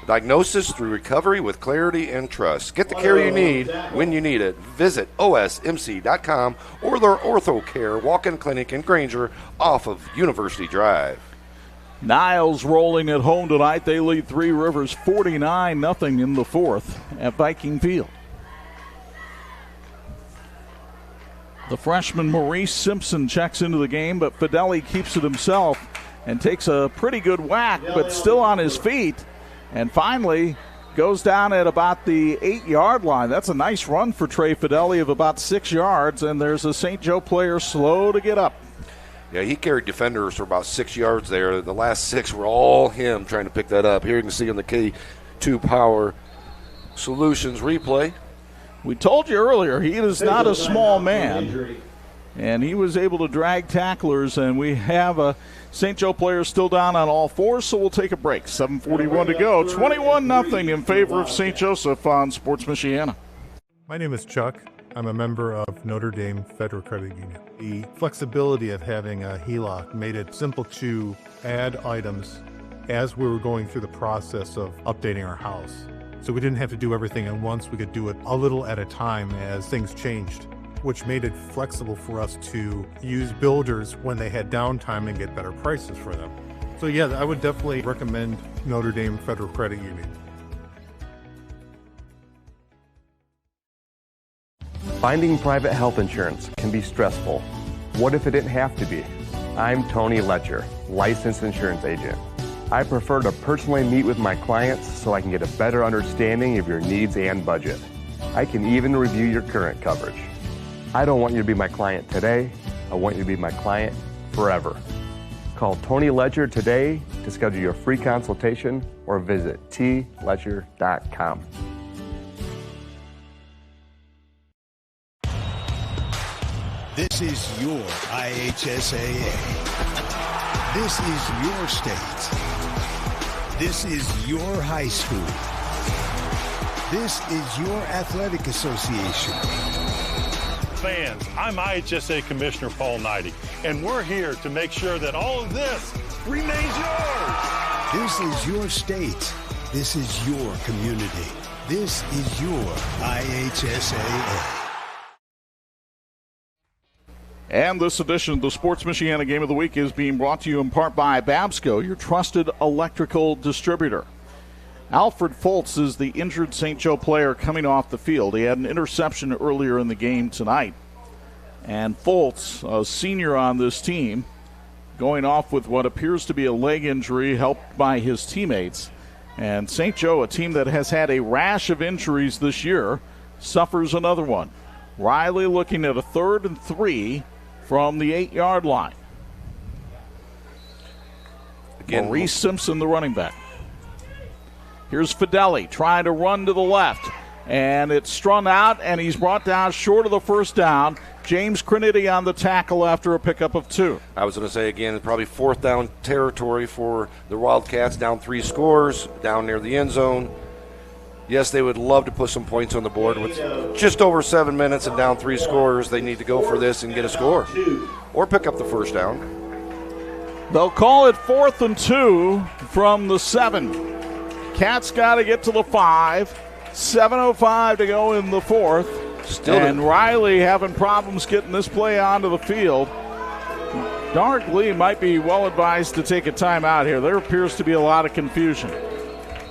diagnosis through recovery with clarity and trust. Get the care you need when you need it. Visit osmc.com or their Ortho Care walk-in clinic in Granger off of University Drive. Niles rolling at home tonight. They lead Three Rivers 49-0 in the fourth at Viking Field. The freshman Maurice Simpson checks into the game, but Fideli keeps it himself and takes a pretty good whack, but still on his feet, and finally goes down at about the 8-yard line. That's a nice run for Trey Fideli of about 6 yards, and there's a St. Joe player slow to get up. Yeah, he carried defenders for about 6 yards there. The last 6 were all him trying to pick that up. Here you can see on the K2 Power Solutions replay. We told you earlier, he is not a small man, and he was able to drag tacklers, and we have a St. Joe player still down on all fours, so we'll take a break. 7:41 to go, 21-0 in favor of St. Joseph on Sports Michiana. My name is Chuck. I'm a member of Notre Dame Federal Credit Union. The flexibility of having a HELOC made it simple to add items as we were going through the process of updating our house. So we didn't have to do everything at once. We could do it a little at a time as things changed, which made it flexible for us to use builders when they had downtime and get better prices for them. So yeah, I would definitely recommend Notre Dame Federal Credit Union. Finding private health insurance can be stressful. What if it didn't have to be? I'm Tony Letcher, licensed insurance agent. I prefer to personally meet with my clients so I can get a better understanding of your needs and budget. I can even review your current coverage. I don't want you to be my client today. I want you to be my client forever. Call Tony Letcher today to schedule your free consultation or visit tletcher.com. This is your IHSAA. This is your state. This is your high school. This is your athletic association. Fans, I'm IHSA Commissioner Paul Knighty, and we're here to make sure that all of this remains yours. This is your state. This is your community. This is your IHSAA. And this edition of the Sports Michiana Game of the Week is being brought to you in part by Babsco, your trusted electrical distributor. Alfred Foltz is the injured St. Joe player coming off the field. He had an interception earlier in the game tonight. And Foltz, a senior on this team, going off with what appears to be a leg injury, helped by his teammates. And St. Joe, a team that has had a rash of injuries this year, suffers another one. Riley looking at a 3rd and 3 from the 8-yard line. Again, Maurice Simpson, the running back. Here's Fideli trying to run to the left, and it's strung out, and he's brought down short of the first down. James Crinity on the tackle after a pickup of 2. I was going to say again, it's probably 4th down territory for the Wildcats, down 3 scores, down near the end zone. Yes, they would love to put some points on the board. With just over 7 minutes and down 3 scores, they need to go for this and get a score or pick up the first down. They'll call it 4th and 2 from the 7. Cats got to get to the 5. 7:05 to go in the 4th. And Riley having problems getting this play onto the field. Dark Lee might be well advised to take a timeout here. There appears to be a lot of confusion.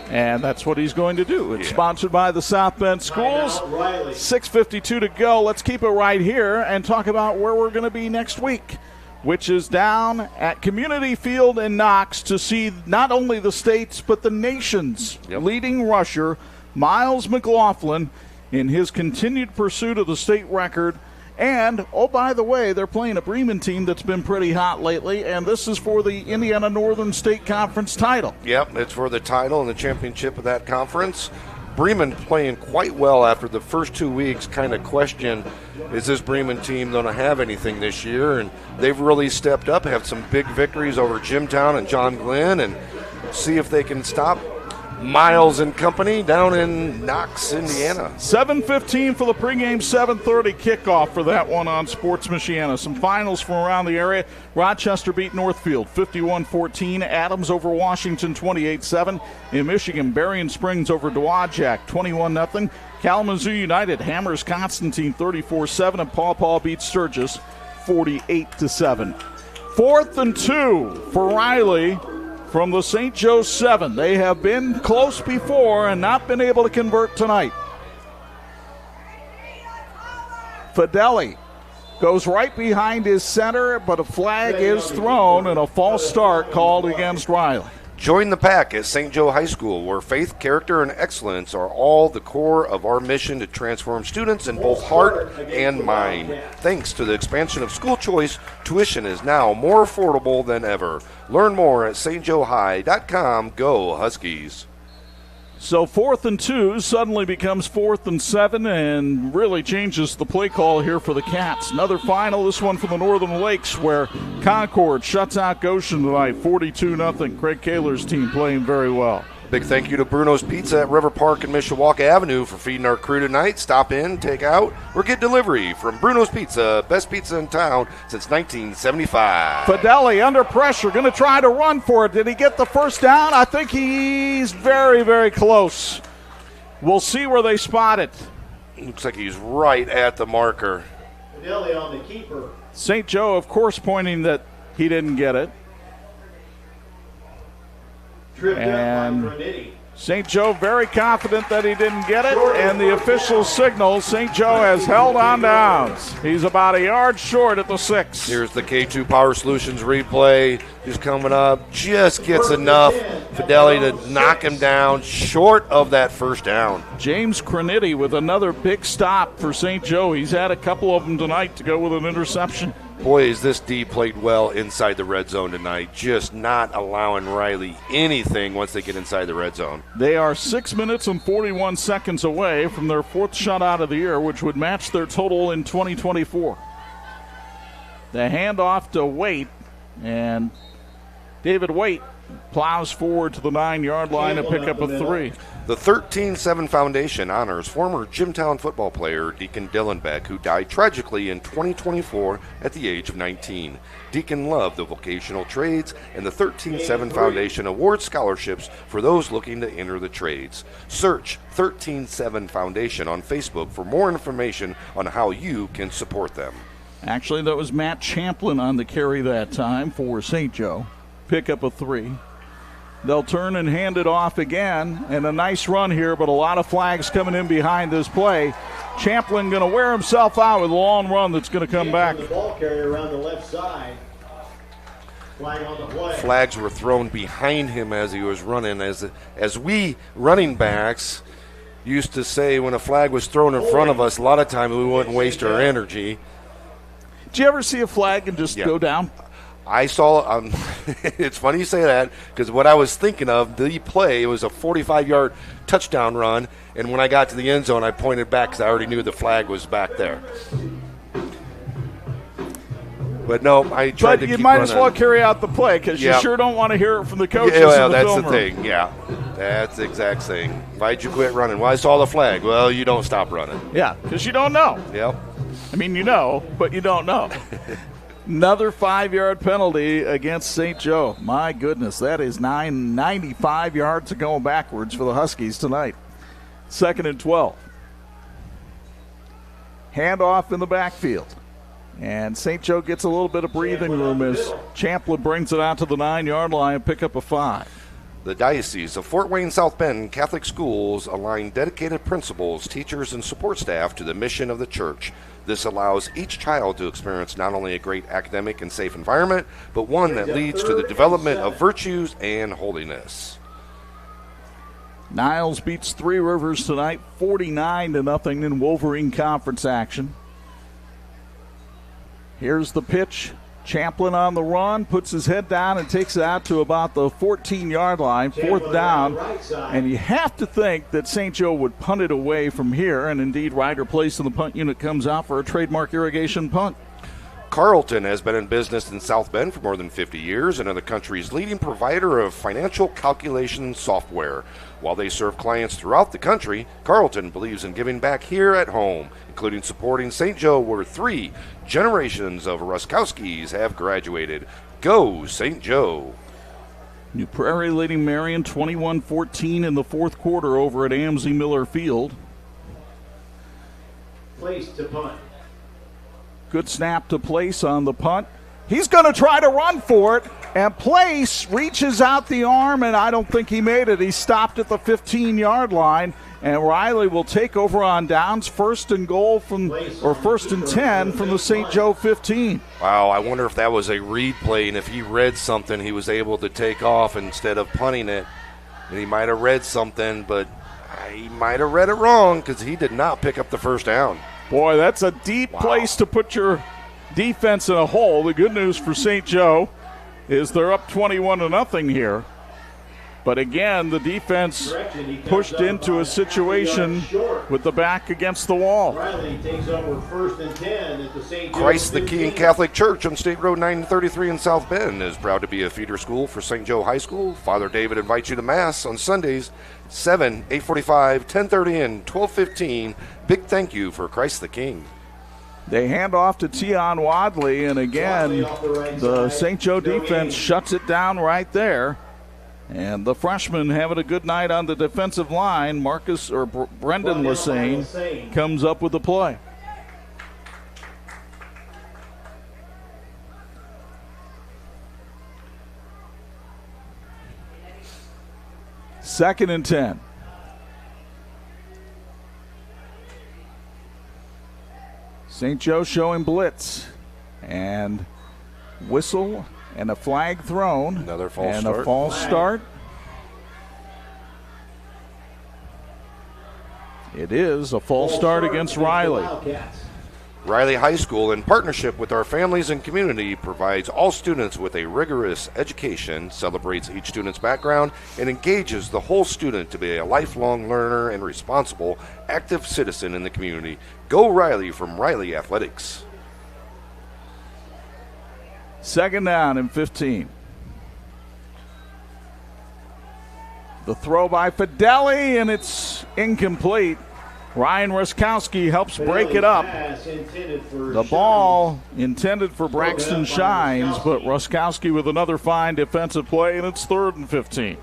And that's what he's going to do. It's sponsored by the South Bend Schools. 6:52 to go. Let's keep it right here and talk about where we're going to be next week, which is down at Community Field in Knox to see not only the state's but the nation's leading rusher, Miles McLaughlin, in his continued pursuit of the state record. And, oh, by the way, they're playing a Bremen team that's been pretty hot lately, and this is for the Indiana Northern State Conference title. Yep, it's for the title and the championship of that conference. Bremen playing quite well after the first 2 weeks. Kind of question, is this Bremen team going to have anything this year? And they've really stepped up, have some big victories over Jimtown and John Glenn, and see if they can stop Miles and company down in Knox, Indiana. 7:15 for the pregame, 7:30 kickoff for that one on Sports Michiana. Some finals from around the area. Rochester beat Northfield 51-14. Adams over Washington 28-7. In Michigan, Berrien Springs over Dowagiac 21-0. Kalamazoo United hammers Constantine 34-7. And Paw Paw beats Sturgis 48-7. 4th and 2 for Riley from the St. Joe 7. They have been close before and not been able to convert tonight. Fideli goes right behind his center, but a flag is thrown and a false start called against Riley. Join the pack at St. Joe High School, where faith, character, and excellence are all the core of our mission to transform students in both heart and mind. Thanks to the expansion of school choice, tuition is now more affordable than ever. Learn more at stjoehigh.com. Go Huskies. So 4th and 2 suddenly becomes 4th and 7 and really changes the play call here for the Cats. Another final, this one from the Northern Lakes, where Concord shuts out Goshen tonight, 42-0. Craig Kaler's team playing very well. Big thank you to Bruno's Pizza at River Park and Mishawaka Avenue for feeding our crew tonight. Stop in, take out, or get delivery from Bruno's Pizza, best pizza in town since 1975. Fideli under pressure, going to try to run for it. Did he get the first down? I think he's very, very close. We'll see where they spot it. Looks like he's right at the marker. Fideli on the keeper. St. Joe, of course, pointing that he didn't get it. And St. Joe very confident that he didn't get it, and the official signals St. Joe has held on downs. He's about a yard short at the 6. Here's the K2 Power Solutions replay. He's coming up, just gets enough Fideli to knock him down short of that first down. James Crenity with another big stop for St. Joe. He's had a couple of them tonight to go with an interception. Boy, is this D played well inside the red zone tonight, just not allowing Riley anything once they get inside the red zone. They are 6 minutes and 41 seconds away from their 4th shutout of the year, which would match their total in 2024. The handoff to Waite, and David Waite plows forward to the 9-yard line and pick up a 3. The 13-7 Foundation honors former Jimtown football player Deacon Dylan Beck, who died tragically in 2024 at the age of 19. Deacon loved the vocational trades, and the 13-7 Foundation awards scholarships for those looking to enter the trades. Search 13-7 Foundation on Facebook for more information on how you can support them. Actually, that was Matt Champlin on the carry that time for St. Joe. Pick up a 3. They'll turn and hand it off again, and a nice run here, but a lot of flags coming in behind this play. Champlin going to wear himself out with a long run that's going to come back. The ball carrier around the left side. Flag on the play. Flags were thrown behind him as he was running. As we running backs used to say, when a flag was thrown in front of us, a lot of times we wouldn't waste our energy. Did you ever see a flag and just go down? I saw, it's funny you say that, because what I was thinking of, the play, it was a 45-yard touchdown run, and when I got to the end zone, I pointed back because I already knew the flag was back there. But no, I tried to keep running. But you might as well carry out the play, because you sure don't want to hear it from the coaches in the film room. That's the thing, yeah. That's the exact thing. Why'd you quit running? Well, I saw the flag. Well, you don't stop running. Yeah, because you don't know. Yep. I mean, you know, but you don't know. Another 5-yard penalty against St. Joe. My goodness, that is 95 yards of going backwards for the Huskies tonight. 2nd and 12. Handoff in the backfield. And St. Joe gets a little bit of breathing room as Champlin brings it out to the 9-yard line and pick up a 5. The Diocese of Fort Wayne South Bend Catholic Schools align dedicated principals, teachers, and support staff to the mission of the church. This allows each child to experience not only a great academic and safe environment, but one that leads to the development of virtues and holiness. Niles beats Three Rivers tonight, 49-0 in Wolverine Conference action. Here's the pitch Champlin on the run, puts his head down and takes it out to about the 14-yard line, fourth down. And you have to think that St. Joe would punt it away from here, and indeed Ryder Place in the punt unit comes out for a trademark irrigation punt. Carlton has been in business in South Bend for more than 50 years and are the country's leading provider of financial calculation software. While they serve clients throughout the country, Carlton believes in giving back here at home, including supporting St. Joe, where 3 generations of Ruskowskis have graduated. Go St. Joe! New Prairie leading Marion 21-14 in the fourth quarter over at AMC Miller Field. Place to punt. Good snap to Place on the punt. He's going to try to run for it, and Place reaches out the arm, and I don't think he made it. He stopped at the 15-yard line, and Riley will take over on downs, first and 10 from the St. Joe 15. Wow, I wonder if that was a read play, and if he read something, he was able to take off instead of punting it. And he might have read something, but he might have read it wrong because he did not pick up the first down. Boy, that's a deep place to put your defense in a hole. The good news for St. Joe is they're up 21-0 here. But again, the defense pushed into a situation with the back against the wall. Riley takes over 1st and 10 at the St. Christ the King Catholic Church on State Road 933 in South Bend is proud to be a feeder school for St. Joe High School. Father David invites you to Mass on Sundays, 7, 8:45, 10:30, and 12:15. Big thank you for Christ the King. They hand off to Tion Wadley, and again, the St. Joe defense shuts it down right there. And the freshman having a good night on the defensive line, Brendan Lassane comes up with the play. Second and 10. St. Joe showing blitz and whistle and a flag thrown. Another false and start. A false start. It is a false start against Riley. Riley High School, in partnership with our families and community, provides all students with a rigorous education, celebrates each student's background, and engages the whole student to be a lifelong learner and responsible, active citizen in the community. Go Riley from Riley Athletics. Second down and 15. The throw by Fideli, and it's incomplete. Ryan Ruskowski helps break it up. The ball intended for Braxton Shines, but Ruskowski with another fine defensive play, and it's 3rd and 15.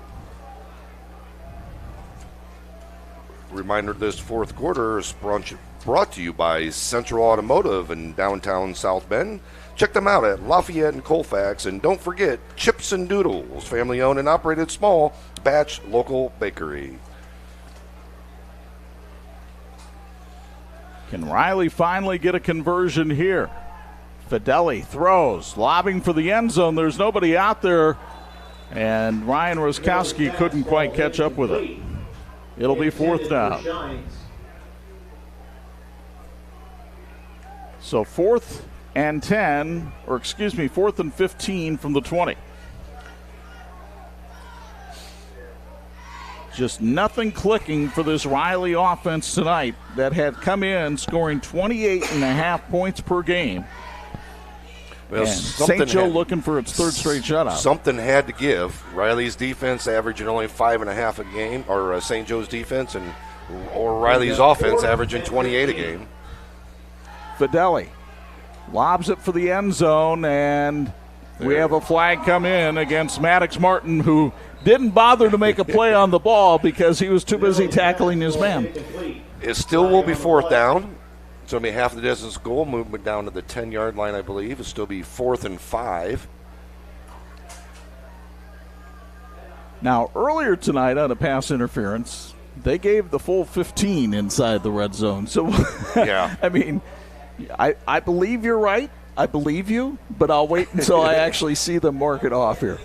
Reminder, this fourth quarter is brought to you by Central Automotive in downtown South Bend. Check them out at Lafayette and Colfax, and don't forget Chips and Doodles, family-owned and operated small batch local bakery. Can Riley finally get a conversion here? Fideli throws, lobbing for the end zone. There's nobody out there, and Ryan Ruskowski couldn't quite catch up with it. It'll be 4th down. So 4th and 15 from the 20. Just nothing clicking for this Riley offense tonight that had come in scoring 28.5 points per game. Well, St. Joe looking for its 3rd straight shutout. Something had to give. Riley's defense averaging only 5.5 a game, or St. Joe's defense, or Riley's offense averaging 28 a game. Fideli lobs it for the end zone, and we have a flag come in against Maddox Martin, who didn't bother to make a play on the ball because he was too busy tackling his man. It still will be 4th down. It's going to be half the distance goal, movement down to the 10-yard line, I believe. It'll still be 4th and 5. Now, earlier tonight on a pass interference, they gave the full 15 inside the red zone. So, yeah. I mean, I believe you're right. I believe you, but I'll wait until I actually see them mark it off here.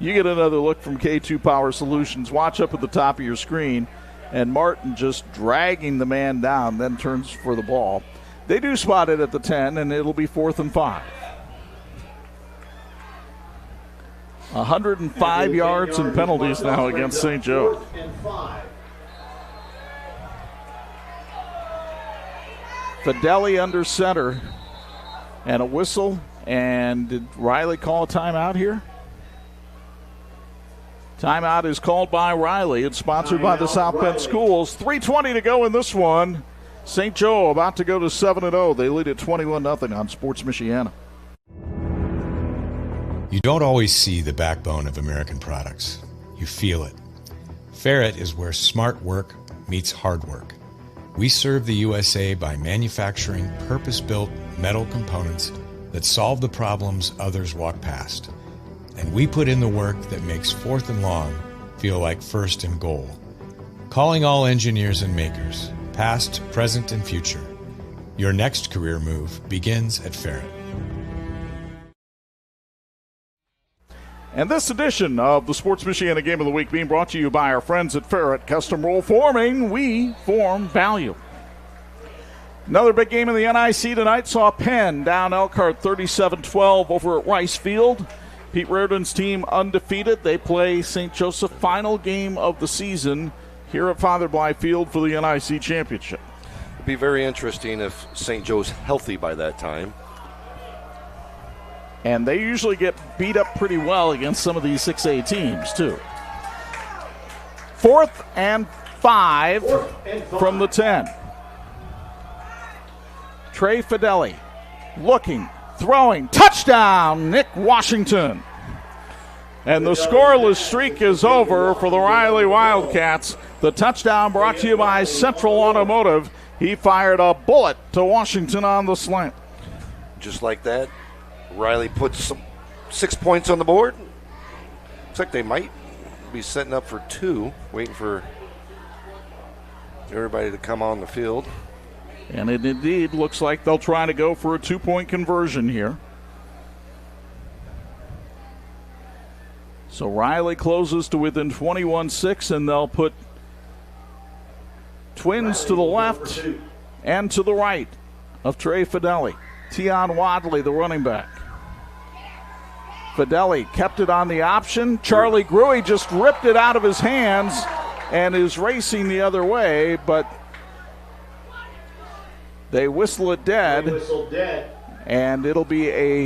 You get another look from K2 Power Solutions. Watch up at the top of your screen, and Martin just dragging the man down, then turns for the ball. They do spot it at the 10, and it'll be 4th and 5. 105 yards and penalties now against St. Joe. Fideli under center. And a whistle. And did Riley call a timeout here? Timeout is called by Riley. It's sponsored by the South Bend Schools. 3:20 to go in this one. St. Joe about to go to 7-0. They lead at 21-0 on Sports Michiana. You don't always see the backbone of American products. You feel it. Ferret is where smart work meets hard work. We serve the USA by manufacturing purpose-built metal components that solve the problems others walk past. And we put in the work that makes 4th and long feel like 1st and goal. Calling all engineers and makers, past, present, and future. Your next career move begins at Ferret. And this edition of the Sports Michiana Game of the Week being brought to you by our friends at Ferret Custom Roll Forming. We form value. Another big game in the NIC tonight saw Penn down Elkhart 37-12 over at Rice Field. Pete Reardon's team undefeated. They play St. Joseph final game of the season here at Father Bly Field for the NIC championship. It'd be very interesting if St. Joe's healthy by that time. And they usually get beat up pretty well against some of these 6A teams, too. 4th and 5 from the 10. Trey Fideli looking, throwing, touchdown, Nick Washington. And the scoreless streak is over for the Riley Wildcats. The touchdown brought to you by Central Automotive. He fired a bullet to Washington on the slant. Just like that, Riley puts some 6 points on the board. Looks like they might be setting up for 2, waiting for everybody to come on the field. And it indeed looks like they'll try to go for a 2-point conversion here. So Riley closes to within 21-6, and they'll put twins to the left and to the right of Trey Fideli. Tion Wadley, the running back. Fideli kept it on the option. Charlie Gruey just ripped it out of his hands and is racing the other way, but they whistle it dead. And it'll be a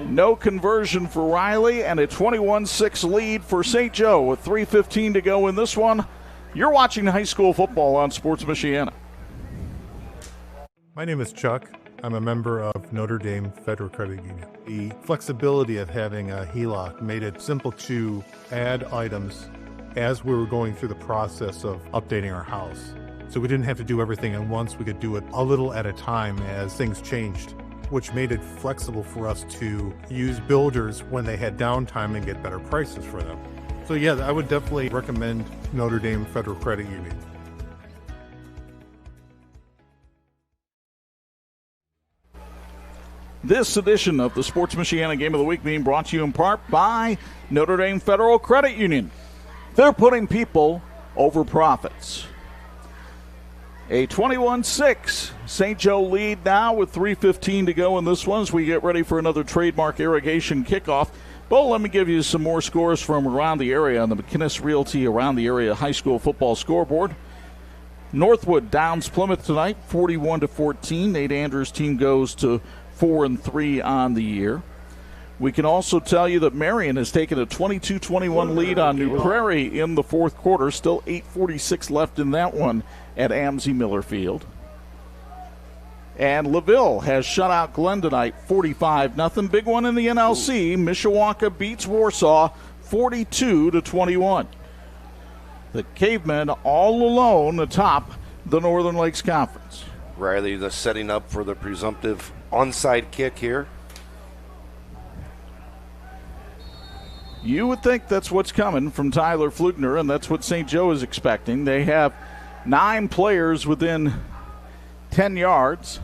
no conversion for Riley and a 21-6 lead for St. Joe with 3:15 to go in this one. You're watching high school football on Sports Michiana. My name is Chuck. I'm a member of Notre Dame Federal Credit Union. The flexibility of having a HELOC made it simple to add items as we were going through the process of updating our house. So we didn't have to do everything at once. We could do it a little at a time as things changed, which made it flexible for us to use builders when they had downtime and get better prices for them. So yeah, I would definitely recommend Notre Dame Federal Credit Union. This edition of the Sports Michiana Game of the Week being brought to you in part by Notre Dame Federal Credit Union. They're putting people over profits. A 21-6 St. Joe lead now with 3:15 to go in this one as we get ready for another trademark irrigation kickoff. But let me give you some more scores from around the area on the McKinnis Realty Around the Area High School Football Scoreboard. Northwood downs Plymouth tonight, 41-14. Nate Andrews' team goes to 4-3 on the year. We can also tell you that Marion has taken a 22-21 lead on New Prairie in the fourth quarter. Still 8:46 left in that one at Amzie Miller Field. And LaVille has shut out Glenn tonight, 45-0. Big one in the NLC. Mishawaka beats Warsaw 42-21. The Cavemen all alone atop the Northern Lakes Conference. Riley the setting up for the presumptive onside kick here. You would think that's what's coming from Tyler Flugner, and that's what St. Joe is expecting. They have 9 players within 10 yards.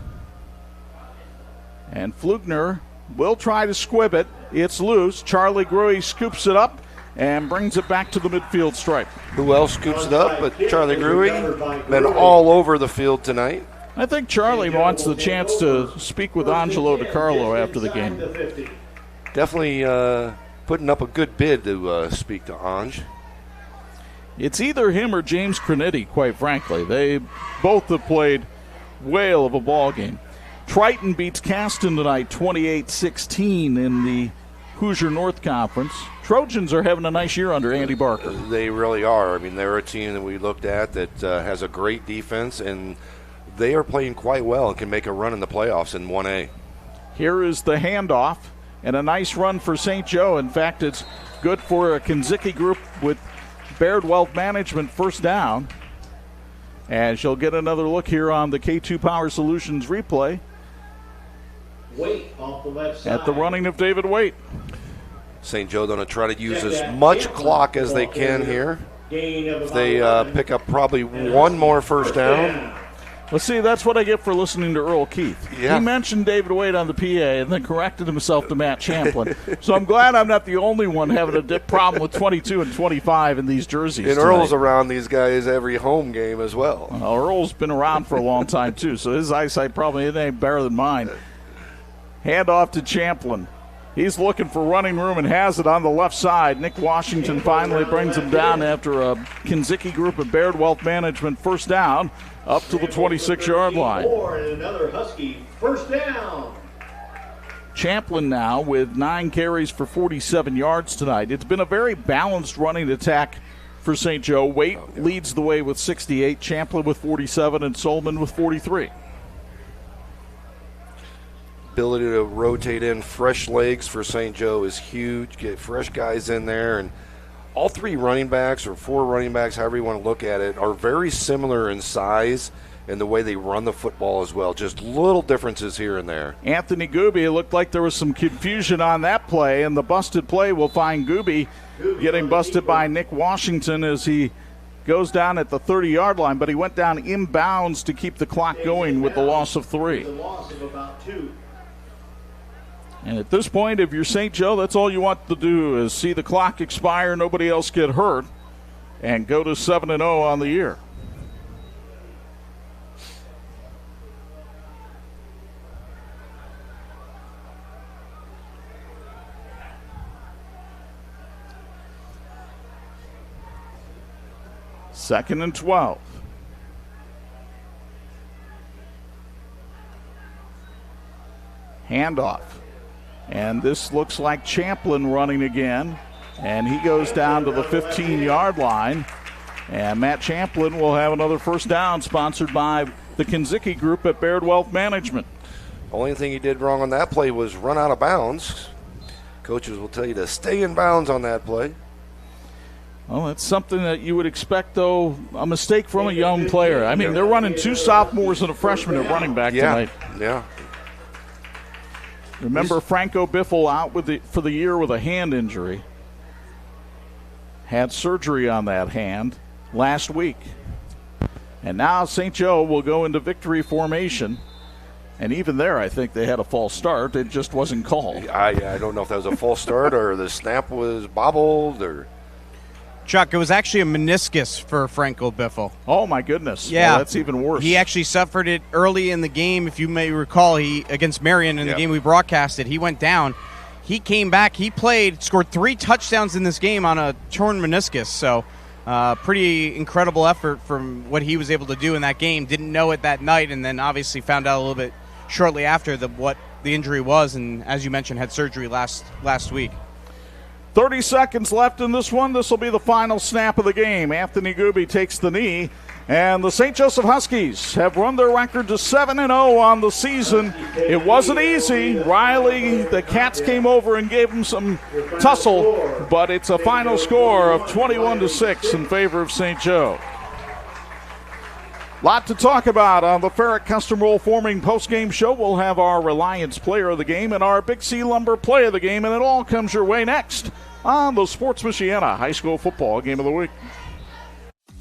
And Flugner will try to squib it. It's loose. Charlie Gruey scoops it up and brings it back to the midfield stripe. Who else scoops it up but Charlie Gruey? Been all over the field tonight. I think Charlie wants the chance to speak with Angelo Di Carlo after the game. Definitely putting up a good bid to speak to Ange. It's either him or James Cronetti, quite frankly. They both have played whale of a ball game. Triton beats Caston tonight 28-16 in the Hoosier North Conference. Trojans are having a nice year under Andy Barker. They really are. I mean, they're a team that we looked at that has a great defense, and they are playing quite well and can make a run in the playoffs in 1A. Here is the handoff, and a nice run for St. Joe. In fact, it's good for a Kinzicki group with Baird Wealth Management first down. And she'll get another look here on the K2 Power Solutions replay. Waite off the left side. At the running of David Waite. St. Joe going to try to use as much clock as they can here. If they pick up probably one more first down. Well, see, that's what I get for listening to Earl Keith. Yeah. He mentioned David Waite on the PA and then corrected himself to Matt Champlin. So I'm glad I'm not the only one having a problem with 22 and 25 in these jerseys. And Earl's around these guys every home game as well. Earl's been around for a long time, too, so his eyesight probably ain't better than mine. Hand off to Champlin. He's looking for running room and has it on the left side. Nick Washington finally brings him down after a Kinzicki group of Baird Wealth Management first down up to the 26-yard line. And another Husky first down. Champlin now with 9 carries for 47 yards tonight. It's been a very balanced running attack for St. Joe. Waite leads the way with 68, Champlin with 47, and Solman with 43. Ability to rotate in fresh legs for St. Joe is huge. Get fresh guys in there, and all 3 running backs or 4 running backs, however you want to look at it, are very similar in size and the way they run the football as well. Just little differences here and there. Anthony Gooby, it looked like there was some confusion on that play, and the busted play will find Gooby getting busted by Nick Washington as he goes down at the 30-yard line, but he went down inbounds to keep the clock going with the loss of 3. The loss of about 2. And at this point, if you're St. Joe, that's all you want to do is see the clock expire, nobody else get hurt, and go to 7-0 on the year. Second and 12. Handoff. And this looks like Champlin running again. And he goes down to the 15-yard line. And Matt Champlin will have another first down, sponsored by the Kinzicki group at Baird Wealth Management. Only thing he did wrong on that play was run out of bounds. Coaches will tell you to stay in bounds on that play. Well, that's something that you would expect, though, a mistake from a young player. I mean, they're running 2 sophomores and a freshman at running back tonight. Yeah. Remember, Franco Biffle out for the year with a hand injury. Had surgery on that hand last week. And now St. Joe will go into victory formation. And even there, I think they had a false start. It just wasn't called. I don't know if that was a false start or the snap was bobbled or... Chuck, it was actually a meniscus for Franco Biffle. Oh, my goodness. Yeah. Well, that's even worse. He actually suffered it early in the game. If you may recall, he against Marion in the game we broadcasted, he went down. He came back. He played, scored 3 touchdowns in this game on a torn meniscus. So pretty incredible effort from what he was able to do in that game. Didn't know it that night, and then obviously found out a little bit shortly after what the injury was, and as you mentioned, had surgery last week. 30 seconds left in this one. This will be the final snap of the game. Anthony Gooby takes the knee, and the St. Joseph Huskies have run their record to 7-0 on the season. It wasn't easy. Riley, the Cats came over and gave them some tussle, but it's a final score of 21-6 in favor of St. Joe. Lot to talk about on the Ferret Custom Roll Forming postgame show. We'll have our Reliance Player of the Game and our Big C Lumber Play of the Game, and it all comes your way next on the Sports Michiana High School Football Game of the Week.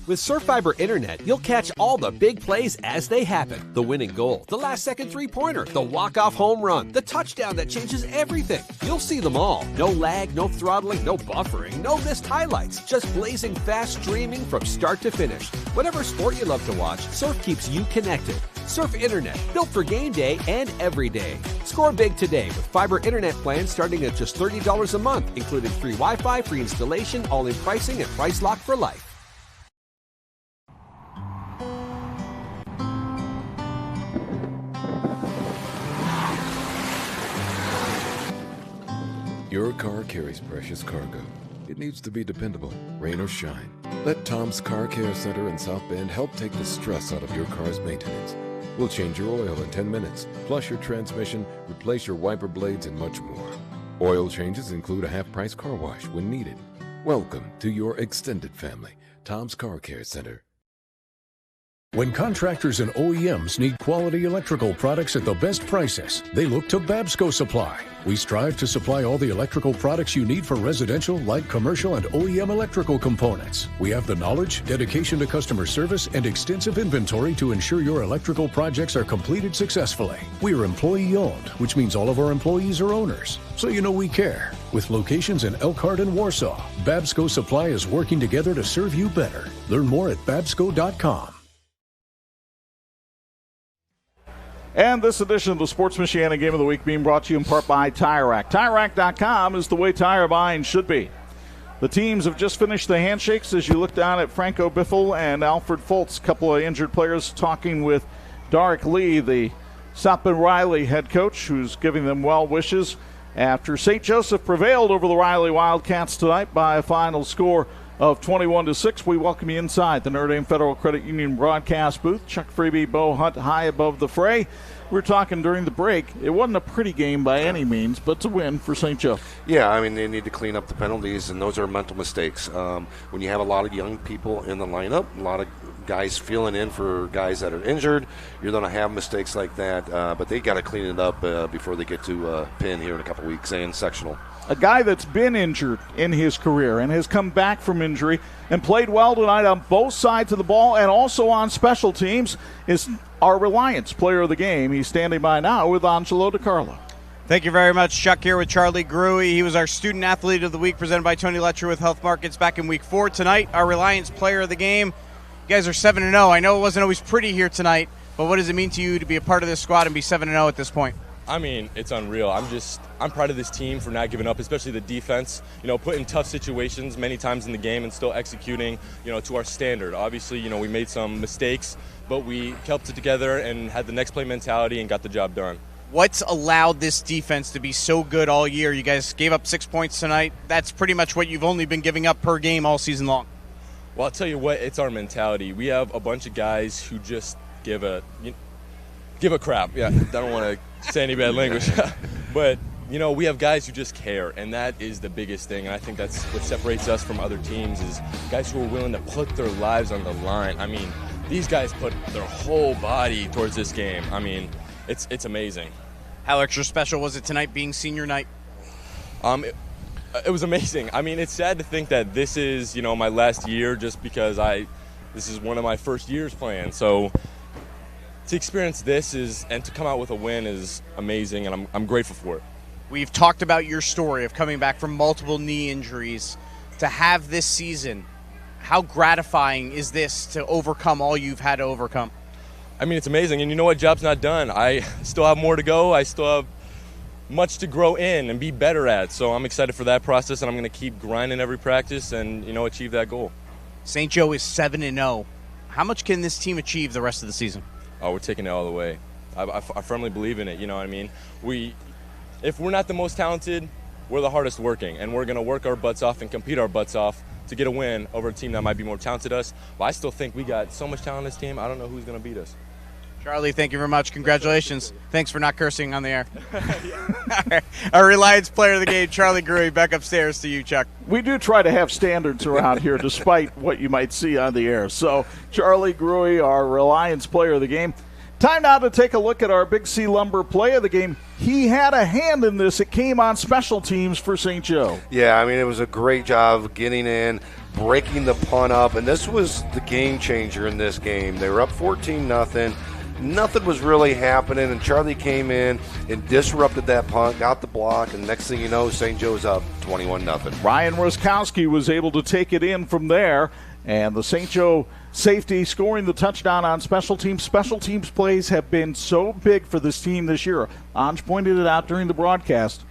With SurfFiber Internet, you'll catch all the big plays as they happen. The winning goal, the last-second three-pointer, the walk-off home run, the touchdown that changes everything. You'll see them all. No lag, no throttling, no buffering, no missed highlights. Just blazing fast streaming from start to finish. Whatever sport you love to watch, Surf keeps you connected. Surf Internet, built for game day and every day. Score big today with fiber internet plans starting at just $30 a month, including free Wi-Fi, free installation, all-in pricing, and price lock for life. Your car carries precious cargo. It needs to be dependable, rain or shine. Let Tom's Car Care Center in South Bend help take the stress out of your car's maintenance. We'll change your oil in 10 minutes, flush your transmission, replace your wiper blades, and much more. Oil changes include a half-price car wash when needed. Welcome to your extended family, Tom's Car Care Center. When contractors and OEMs need quality electrical products at the best prices, they look to Babsco Supply. We strive to supply all the electrical products you need for residential, light commercial, and OEM electrical components. We have the knowledge, dedication to customer service, and extensive inventory to ensure your electrical projects are completed successfully. We are employee-owned, which means all of our employees are owners, so you know we care. With locations in Elkhart and Warsaw, Babsco Supply is working together to serve you better. Learn more at babsco.com. And this edition of the Sports Michiana Game of the Week being brought to you in part by Tire Rack. TireRack.com is the way tire buying should be. The teams have just finished the handshakes as you look down at Franco Biffle and Alfred Foltz, a couple of injured players talking with Darrick Lee, the South Bend Riley head coach, who's giving them well wishes after St. Joseph prevailed over the Riley Wildcats tonight by a final score of 21-6. We welcome you inside the Notre Dame Federal Credit Union broadcast booth. Chuck Freeby, Bo Hundt high above the fray. We were talking during the break. It wasn't a pretty game by any means, but it's a win for St. Joe. Yeah, I mean, they need to clean up the penalties, and those are mental mistakes. When you have a lot of young people in the lineup, a lot of guys filling in for guys that are injured, you're going to have mistakes like that, but they got to clean it up before they get to Penn here in a couple weeks and sectional. A guy that's been injured in his career and has come back from injury and played well tonight on both sides of the ball and also on special teams is our Reliance player of the game. He's standing by now with Angelo Di Carlo. Thank you very much, Chuck. Here with Charlie Gruey. He was our Student Athlete of the Week presented by Tony Letcher with Health Markets back in Week 4. Tonight, our Reliance player of the game. You guys are 7-0. I know it wasn't always pretty here tonight, but what does it mean to you to be a part of this squad and be 7-0 at this point? I mean, it's unreal. I'm proud of this team for not giving up, especially the defense. You know, put in tough situations many times in the game and still executing, you know, to our standard. Obviously, you know, we made some mistakes, but we kept it together and had the next play mentality and got the job done. What's allowed this defense to be so good all year? You guys gave up 6 points tonight. That's pretty much what you've only been giving up per game all season long. Well, I'll tell you what, it's our mentality. We have a bunch of guys who just give a crap. Yeah, I don't want to say any bad language. But, you know, we have guys who just care, and that is the biggest thing. And I think that's what separates us from other teams is guys who are willing to put their lives on the line. I mean, these guys put their whole body towards this game. I mean, it's amazing. How extra special was it tonight being senior night? It was amazing. I mean, it's sad to think that this is, you know, my last year just because this is one of my first years playing. So to experience this and to come out with a win is amazing, and I'm grateful for it. We've talked about your story of coming back from multiple knee injuries. To have this season, how gratifying is this to overcome all you've had to overcome? I mean, it's amazing, and you know what? Job's not done. I still have more to go. I still have much to grow in and be better at. So I'm excited for that process, and I'm going to keep grinding every practice and, you know, achieve that goal. St. Joe is 7-0. How much can this team achieve the rest of the season? Oh, we're taking it all the way. I firmly believe in it, you know what I mean? If we're not the most talented, we're the hardest working, and we're going to work our butts off and compete our butts off to get a win over a team that might be more talented than us. But I still think we got so much talent in this team, I don't know who's going to beat us. Charlie, thank you very much. Congratulations. Thanks for not cursing on the air. Our Reliance player of the game, Charlie Gruey, back upstairs to you, Chuck. We do try to have standards around here despite what you might see on the air. So, Charlie Gruey, our Reliance player of the game. Time now to take a look at our Big C Lumber play of the game. He had a hand in this. It came on special teams for St. Joe. Yeah, I mean, it was a great job getting in, breaking the punt up, and this was the game changer in this game. They were up 14-0. Nothing was really happening, and Charlie came in and disrupted that punt, got the block, and next thing you know, St. Joe's up 21-0. Ryan Roskowski was able to take it in from there, and the St. Joe safety, scoring the touchdown on special teams. Special teams plays have been so big for this team this year. Anj pointed it out during the broadcast.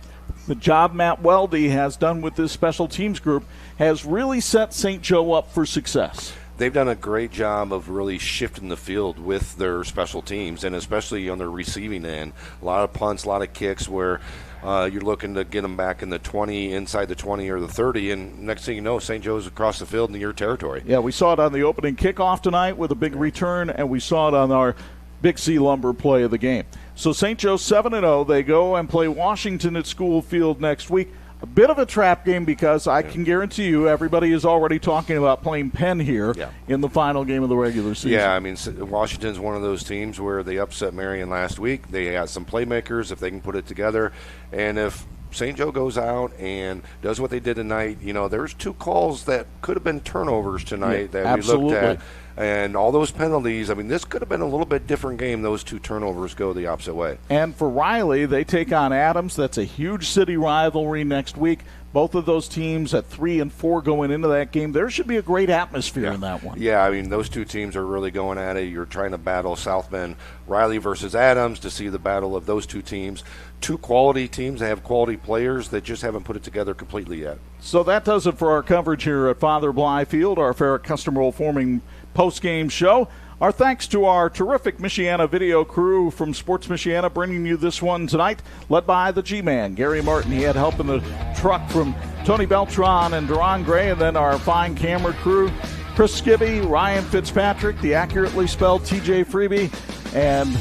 The job Matt Weldy has done with this special teams group has really set St. Joe up for success. They've done a great job of really shifting the field with their special teams, and especially on their receiving end. A lot of punts, a lot of kicks where you're looking to get them back in the 20, inside the 20 or the 30, and next thing you know, St. Joe's across the field in your territory. Yeah, we saw it on the opening kickoff tonight with a big return, and we saw it on our Big C Lumber play of the game. So St. Joe 7-0. They go and play Washington at School Field next week. A bit of a trap game because I can guarantee you everybody is already talking about playing Penn here in the final game of the regular season. Yeah, I mean, Washington's one of those teams where they upset Marion last week. They got some playmakers if they can put it together. And if St. Joe goes out and does what they did tonight, there's 2 calls that could have been turnovers tonight that we looked at. And all those penalties, I mean, this could have been a little bit different game. Those 2 turnovers go the opposite way. And for Riley, they take on Adams. That's a huge city rivalry next week. Both of those teams at 3-4 going into that game. There should be a great atmosphere in that one. Yeah, I mean, those 2 teams are really going at it. You're trying to battle South Bend, Riley versus Adams, to see the battle of those 2 teams. 2 quality teams. They have quality players that just haven't put it together completely yet. So that does it for our coverage here at Father Bly Field, our Ferret Custom Roll Forming post-game show. Our thanks to our terrific Michiana video crew from Sports Michiana bringing you this one tonight, led by the G-Man, Gary Martin. He had help in the truck from Tony Beltran and Duran Gray, and then our fine camera crew, Chris Skibby, Ryan Fitzpatrick, the accurately spelled TJ Freeby, and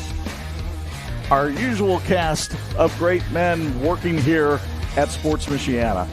our usual cast of great men working here at Sports Michiana.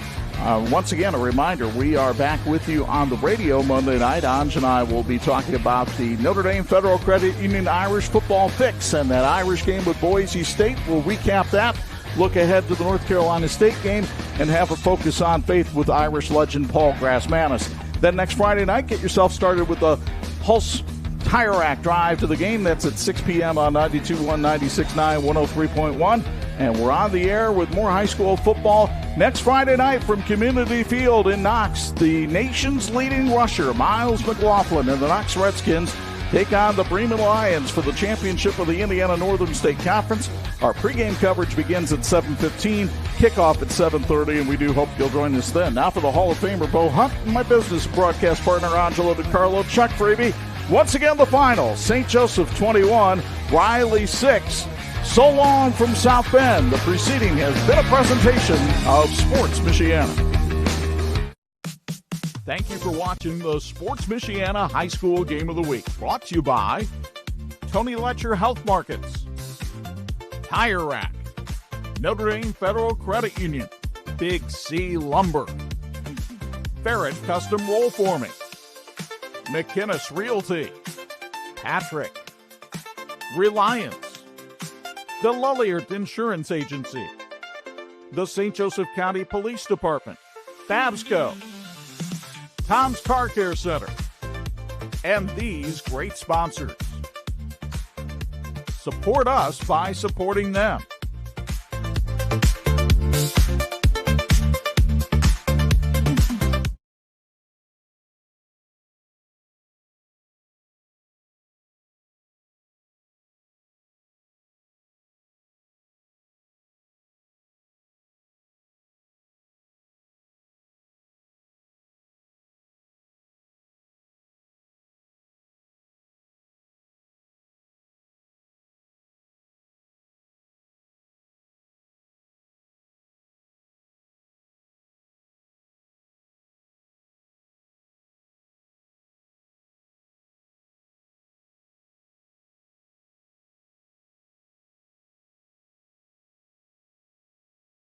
Once again, a reminder, we are back with you on the radio Monday night. Anj and I will be talking about the Notre Dame Federal Credit Union Irish football fix and that Irish game with Boise State. We'll recap that, look ahead to the North Carolina State game, and have a focus on faith with Irish legend Paul Grassmanis. Then next Friday night, get yourself started with the Pulse Tire Rack drive to the game. That's at 6 p.m. on 92.1, 96.9, 103.1. And we're on the air with more high school football next Friday night from Community Field in Knox. The nation's leading rusher, Miles McLaughlin, and the Knox Redskins take on the Bremen Lions for the championship of the Indiana Northern State Conference. Our pregame coverage begins at 7:15, kickoff at 7:30, and we do hope you'll join us then. Now for the Hall of Famer Bo Hundt and my business broadcast partner Angelo Di Carlo, Chuck Freeby. Once again, the final, St. Joseph 21, Riley 6. So long from South Bend. The preceding has been a presentation of Sports Michiana. Thank you for watching the Sports Michiana High School Game of the Week. Brought to you by Tony Letcher Health Markets, Tire Rack, Notre Dame Federal Credit Union, Big C Lumber, Ferret Custom Roll Forming, McInnes Realty, Patrick, Reliance, the Lulliard Insurance Agency, the St. Joseph County Police Department, Babsco, Tom's Car Care Center, and these great sponsors. Support us by supporting them.